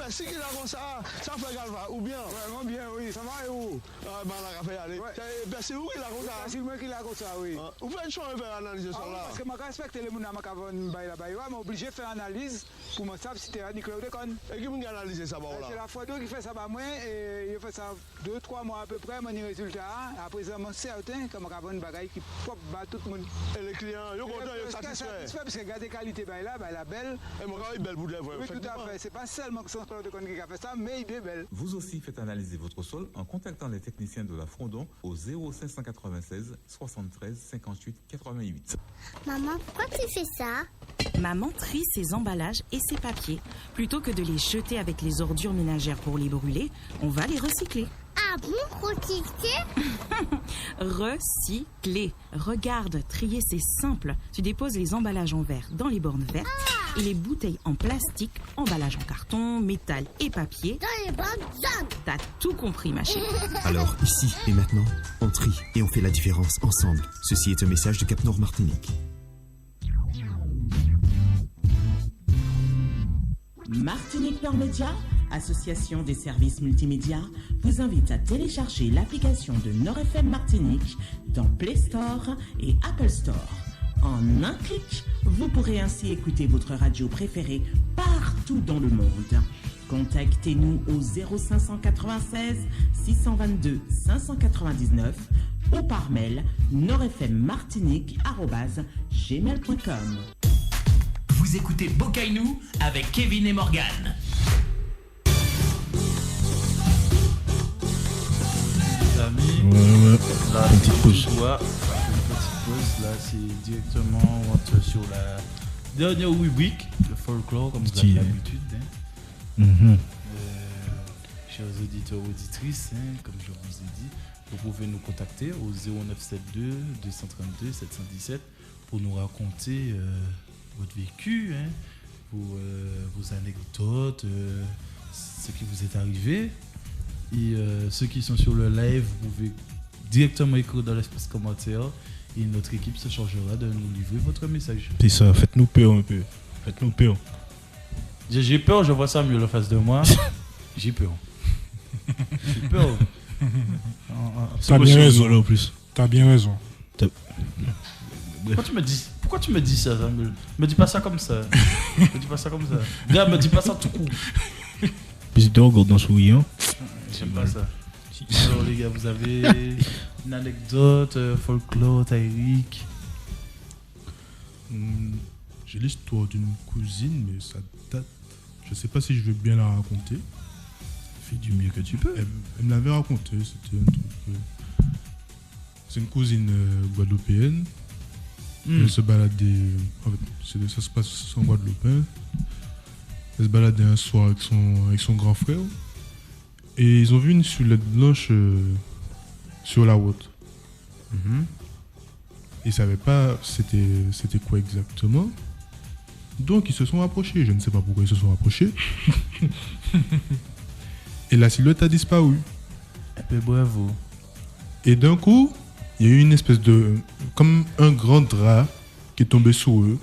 Si qui a comme ça, ça fait galva, ou bien? Ouais, bien, oui, ça va et où? Ah, ben la café aller. C'est où qui a comme ça? C'est moi qui l'a comme ça, oui. Vous faites choix de faire analyser ça là? Parce que je respecte les gens qui ont bail là-bas. Je suis obligé de faire analyse pour me savoir si tu as dit que tu connais. Et qui m'a analysé ça là? C'est la fois qui fait ça par moi et il fait ça 2-3 mois à peu près, mon résultat. Après ça, je suis certain que je vais une bagaille qui pop tout le monde. Et les clients, ils sont contents, ils sont satisfaits. Parce que regardez la qualité bail là, la belle. Et mon gars, il est belle pour de vrai. Oui, tout à fait. C'est pas seulement que son sport de qui a fait ça, mais il est belle. Vous aussi faites analyser votre sol en contactant les techniciens de la Frondon au 0596 73 58 88. Maman, pourquoi tu fais ça? Maman trie ses emballages et ses papiers. Plutôt que de les jeter avec les ordures ménagères pour les brûler, on va les recycler. Ah bon, recycler? Recycler. Regarde, trier c'est simple. Tu déposes les emballages en verre dans les bornes vertes et les bouteilles en plastique, emballage en carton, métal et papier. T'as tout compris, ma chérie. Alors, ici et maintenant, on trie et on fait la différence ensemble. Ceci est un message de Cap Nord Martinique. Martinique Nord Média, association des services multimédia, vous invite à télécharger l'application de Nord FM Martinique dans Play Store et Apple Store. En un clic, vous pourrez ainsi écouter votre radio préférée partout dans le monde. Contactez-nous au 0596 622 599 ou par mail nordfmmartinique@gmail.com. Vous écoutez Bokainou avec Kevin et Morgan. Les amis, là, Une petite pause. Une petite pause, là, c'est directement, on rentre sur la dernière rubrique, le folklore, comme vous avez l'habitude. Chers auditeurs, auditrices, comme je vous ai dit, vous pouvez nous contacter au 0972 232 717 pour nous raconter votre vécu, vos anecdotes, ce qui vous est arrivé. Et ceux qui sont sur le live, vous pouvez directement écrire dans l'espace commentaire et notre équipe se chargera de nous livrer votre message. C'est ça, faites-nous peur un peu. Faites-nous peur. J'ai peur, je vois ça mieux en face de moi. J'ai peur. J'ai peur. T'as bien raison. Là, en plus. T'as bien raison. Pourquoi tu me dis ça, Samuel? Me dis pas ça comme ça. Me dis pas ça comme ça. Gars, me dis pas ça tout court. Puis tu regardes dans souriant. J'aime pas ça. Alors les gars, vous avez une anecdote, folklore, Tyrick? J'ai l'histoire d'une cousine, mais ça date. Je sais pas si je vais bien la raconter. Fais du mieux que tu peux. Elle me l'avait raconté, c'était un truc. C'est une cousine guadeloupéenne. Elle se baladait. En fait, ça se passe en Guadeloupe. Elle se baladait un soir avec son grand frère. Et ils ont vu une silhouette blanche sur la route. Ils savaient pas c'était quoi exactement. Donc ils se sont rapprochés. Je ne sais pas pourquoi ils se sont rapprochés. Et la silhouette a disparu. Bravo. Et d'un coup, il y a eu une espèce de... comme un grand drap qui est tombé sur eux.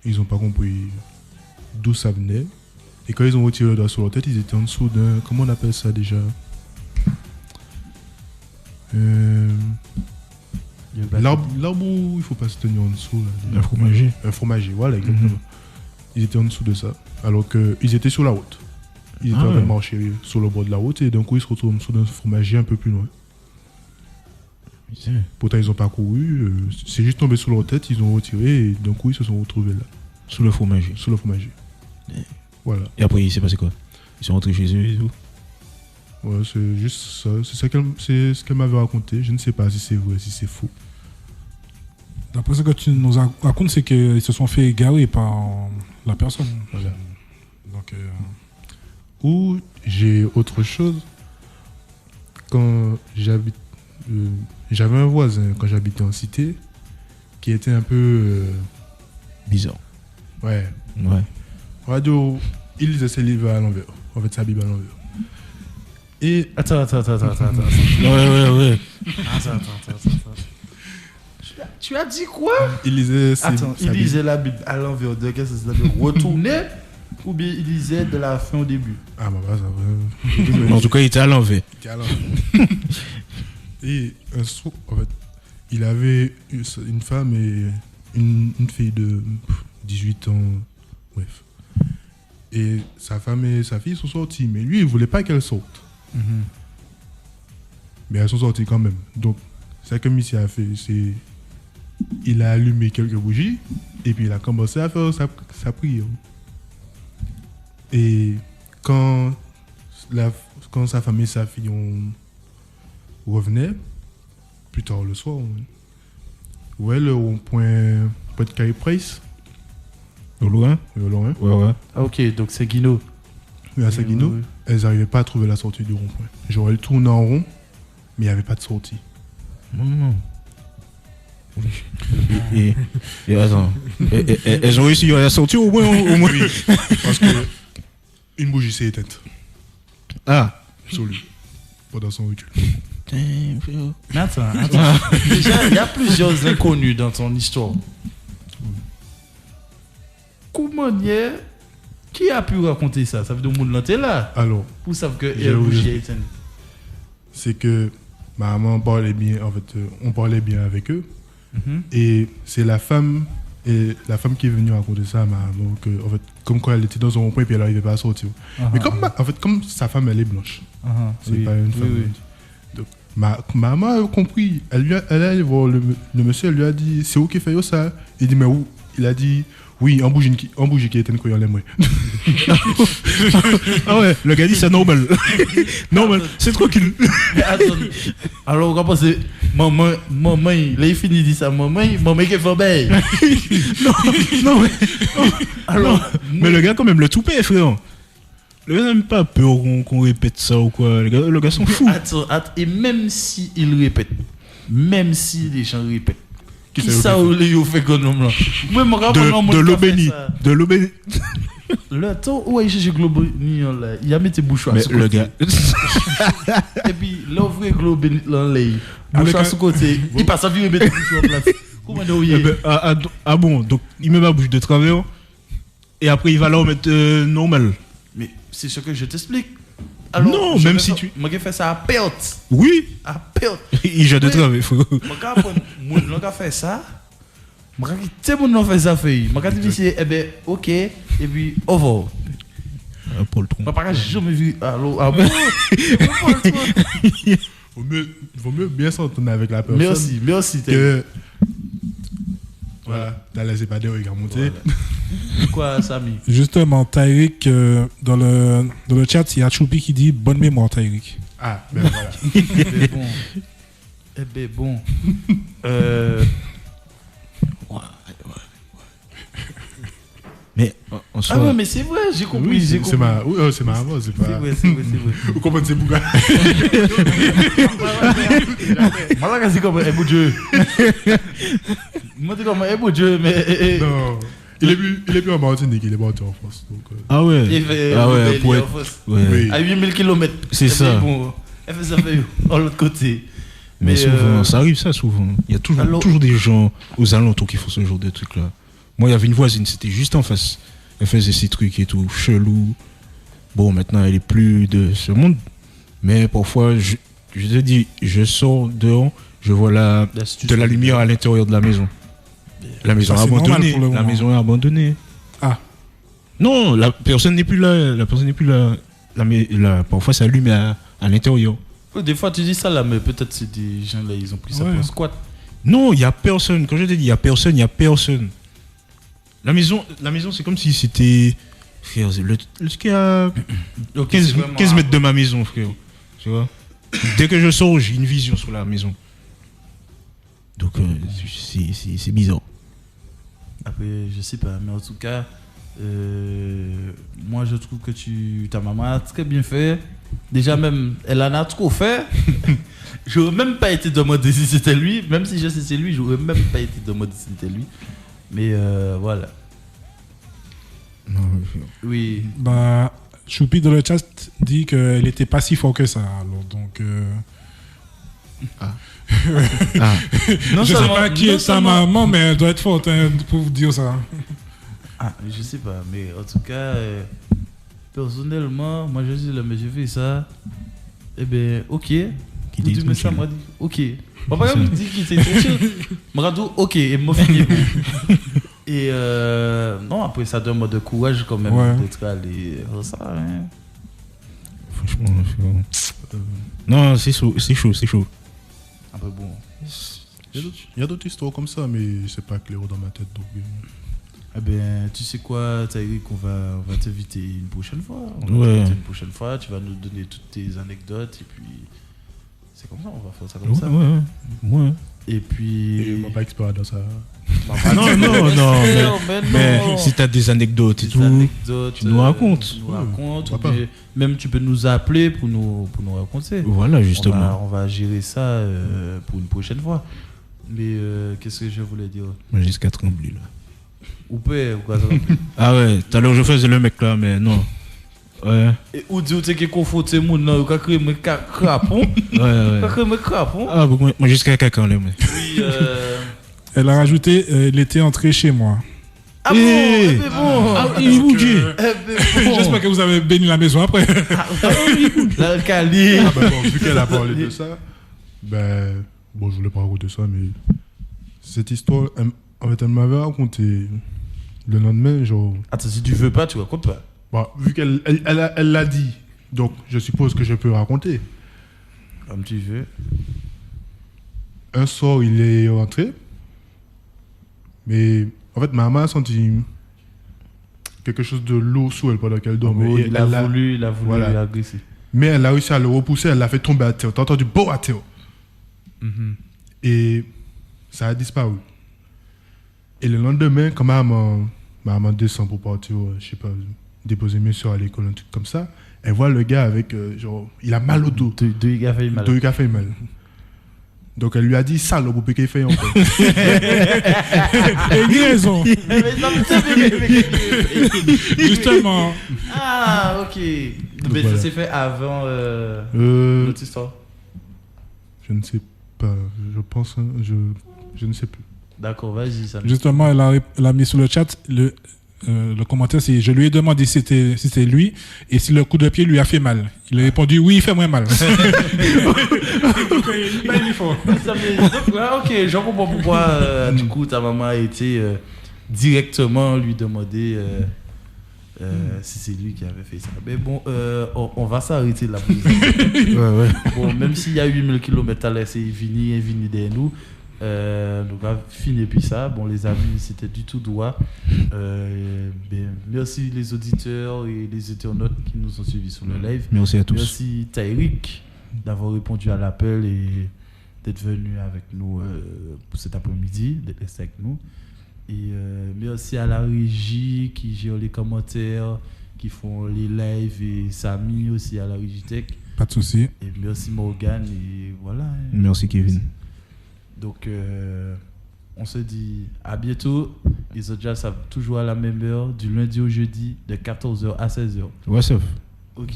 Ils n'ont pas compris d'où ça venait. Et quand ils ont retiré le drap sur leur tête, ils étaient en dessous d'un... Comment on appelle ça déjà? L'arbre où il ne faut pas se tenir en dessous. Un fromager. Un fromager, voilà, exactement. Ils étaient en dessous de ça. Alors qu'ils étaient sur la route. Ils étaient en train de marcher sur le bord de la route et d'un coup ils se retrouvent en dessous d'un fromager un peu plus loin. Pourtant ils ont pas couru, c'est juste tombé sur leur tête, ils ont retiré et d'un coup ils se sont retrouvés là. Sous le fromager. Sous le fromager. Voilà. Et après il s'est passé quoi? Ils sont rentrés chez eux et tout? Ouais, c'est juste ça. C'est ce qu'elle m'avait raconté. Je ne sais pas si c'est vrai, si c'est faux. D'après ce que tu nous racontes, c'est qu'ils se sont fait égarer par la personne. Voilà. Donc, ou j'ai autre chose. Quand j'avais un voisin quand j'habitais en cité qui était un peu bizarre. Ouais. Radio, il lisait ses livres à l'envers. En fait, sa Bible à l'envers. Et attends. Ouais. Attends. Tu as dit quoi? Il lisait la Bible à l'envers. De qu'est-ce que ça veut dire? Retourner ou bien il lisait de la fin au début? Ah bah ça va. En tout cas, il était à l'envers. Et un soir, en fait, il avait une femme et une fille de 18 ans. Bref. Et sa femme et sa fille sont sorties, mais lui, il voulait pas qu'elles sortent. Mais elles sont sorties quand même. Donc, ce que Missy a fait, c'est... Il a allumé quelques bougies, et puis il a commencé à faire sa prière. Et quand sa femme et sa fille revenaient, plus tard le soir, ouais, le rond-point de Carey Price. Au loin. Ouais. Ah, ok, donc c'est Guino. Oui, à Saguino, elles n'arrivaient pas à trouver la sortie du rond-point. Genre, elles tournaient en rond, mais il n'y avait pas de sortie. Non. Et attends, elles ont réussi à sortir au moins. Oui, parce que une bougie s'est éteinte. Ah, absolument. Pendant son recul. Mais attends. Déjà, il y a plusieurs inconnus dans ton histoire. Comment qui a pu raconter ça? Ça veut dire que le monde était là. Alors, vous savez que la bougie est éteinte. C'est que ma maman parlait bien, en fait, on parlait bien avec eux. Et c'est la femme qui est venue raconter ça à ma maman, que, en fait, comme quoi elle était dans un rond-point et puis elle n'arrivait pas à sortir. Mais comme sa femme elle est blanche, c'est pas une femme. Oui. Donc ma maman a compris. Elle est allée voir le monsieur, elle lui a dit c'est où qui fait ça? Il dit mais où? Il a dit oui, en bougie qui est éteinte quand il y a les moins. Ah ouais, le gars dit c'est normal. Normal, c'est tranquille. Alors, on pense maman, là il finit de dire ça, maman qui fait bien. Non, alors, mais le gars, quand même, le toupet, frère. Le gars n'a même pas peur qu'on répète ça ou quoi. Le gars s'en fout. Attends, et même si il répète, même si les gens répètent, qui ça ou les fait comme là? De l'eau bénie. De l'eau bénie. Le temps où il cherche Globe là, il a mis tes bouchoirs. Mais le gars. Et puis l'ouvre Globe bénie là, bouchoirs sur côté. Il passe à vivre mettre les bouchoirs en place. Comment ah bon, donc il met ma bouche de travers et après il va là mettre normal. Mais c'est ce que je t'explique. Alors, non, même si tu. Moi, j'ai fait ça à perte. Oui. À perte. Il jette de travers, frère. Moi, j'ai fait ça. Moi, j'ai fait ça. Moi, j'ai dit, eh ben, ok. Et puis, au revoir. Paul Tron. Papa, j'ai jamais vu. Allô, ah bon? Vaut mieux bien s'entendre avec la personne. Merci. Que. Voilà, t'as laissé pas des regards monter. Quoi, Samy? Justement, Tyrick, dans le chat, il y a Choupi qui dit bonne mémoire, Tyrick. Ah, ben voilà. Eh ben bon. Mais ah ouais, mais c'est vrai, j'ai compris. Oui, c'est ma voix, c'est pas. C'est vrai. Vous comprenez, c'est Bouga. Moi, c'est comme un beau Dieu. Moi, c'est comme un beau Dieu, mais. Non. Il est plus en Martinique, il est parti en France. Donc, ah ouais. À 8000 km. C'est ça. Bon, elle fait ça de l'autre côté. Mais souvent, ça arrive ça souvent. Il y a toujours des gens aux alentours qui font ce genre de trucs là. Moi, il y avait une voisine, c'était juste en face. Elle faisait ces trucs et tout, chelou. Bon, maintenant, elle est plus de ce monde. Mais parfois, je te dis, je sors dehors, je vois de la lumière à l'intérieur de la maison. La maison est abandonnée. La maison est abandonnée. Ah. Non, la personne n'est plus là. La personne n'est plus là. Parfois, ça allume à l'intérieur. Des fois, tu dis ça là, mais peut-être c'est des gens là, ils ont pris ça pour un squat. Non, il n'y a personne. Quand je te dis, il n'y a personne. La maison, c'est comme si c'était. Frère, le truc est à 15 mètres de ma maison, frère. Tu vois? Dès que je sors, j'ai une vision sur la maison. Donc, c'est bizarre. Après, je sais pas, mais en tout cas, moi je trouve que ta maman a très bien fait. Déjà, même, elle en a trop fait. J'aurais même pas été demandé si c'était lui. Même si je sais c'est lui, j'aurais même pas été demandé si c'était lui. Mais voilà. Non, oui. Bah, Choupi dans le chat dit qu'elle était pas si fort que ça. Alors, donc. Non, je sais pas qui est sa maman, mais elle doit être forte pour vous dire ça. Ah, je sais pas, mais en tout cas, personnellement, moi je dis là, mais je fais ça. Eh ben, ok. Qui dit ça, moi dit ok. Papa me dit qu'il était tranquille. Moi dit ok, et moi fini. Et non, après ça donne moi de courage quand même d'être allé ça. Hein. Franchement, non, c'est chaud. Un peu bon. Il y a d'autres histoires comme ça, mais c'est pas clair dans ma tête. Donc, eh ben, tu sais quoi, Tyrick, on va t'inviter une prochaine fois. Une prochaine fois, tu vas nous donner toutes tes anecdotes et puis c'est comme ça, on va faire ça comme ça. Ouais. Et puis. On va pas explorer dans ça. Non, mais si tu as des anecdotes et tout, tu nous racontes. Même tu peux nous appeler pour nous raconter. Voilà, justement. On va gérer ça pour une prochaine fois. Mais qu'est-ce que je voulais dire? Moi, jusqu'à trembler là. Ou pas, ou quoi ça? Ah ouais, tout à l'heure je faisais le mec là, mais non. Ouais. Et ou dire que confronté moun nan, ou ka créer me crapon. Ouais. Ka créer me crapon. Ah, moi jusqu'à quelqu'un là, mais. Oui, Elle a rajouté, il était entré chez moi. Ah bon, bon. Ah, il vous dit. J'espère que vous avez béni la maison après. Là, le cali. Ah bah bon, vu qu'elle a parlé de ça, ben bon, je voulais pas raconter ça, mais cette histoire, en fait, elle m'avait raconté le lendemain, genre. Attends, si tu veux pas, tu racontes pas. Bah, vu qu'elle l'a dit, donc je suppose que je peux raconter. Comme tu veux. Un soir, il est rentré, mais en fait, ma maman a senti quelque chose de lourd sur elle pendant qu'elle dormait. Oh, il a voulu voilà. l'agresser. Mais elle a réussi à le repousser, elle l'a fait tomber à terre. T'as entendu beau à terre. Et ça a disparu. Et le lendemain, quand ma maman descend pour partir, je sais pas, déposer mes soeurs à l'école, un truc comme ça, elle voit le gars avec, genre, il a mal au dos. Deux gars fait mal. Deux gars fait mal. Donc elle lui a dit sale pour qu'il fait encore. Et il a raison. Justement. Ah, ok. Mais voilà. ça s'est fait avant notre histoire. Je ne sais pas. Je pense. Je ne sais plus. D'accord, vas-y. Ça Justement, elle a mis sur le chat le commentaire, c'est je lui ai demandé si c'était lui et si le coup de pied lui a fait mal. Il a répondu oui, il fait moins mal. Ok, je comprends pourquoi du coup ta maman a été directement lui demander si c'est lui qui avait fait ça. Mais bon, on va s'arrêter là. Ouais. Bon, même s'il y a 8000 km à laisser venir derrière nous. Donc on va finir puis ça. Bon les amis, c'était du tout droit. Merci les auditeurs et les internautes qui nous ont suivis sur le live. Merci à tous. Merci Tyrick d'avoir répondu à l'appel et d'être venu avec nous pour cet après-midi, d'être resté avec nous. Et merci à la régie qui gère les commentaires, qui font les lives, et Samy aussi à la régie tech. Pas de souci. Et merci Morgan et voilà. Merci Kevin. Donc, on se dit à bientôt. Les autres savent toujours à la même heure, du lundi au jeudi, de 14h à 16h. What's up? Ok.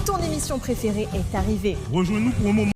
Ton émission préférée est arrivée. Rejoins-nous pour un moment.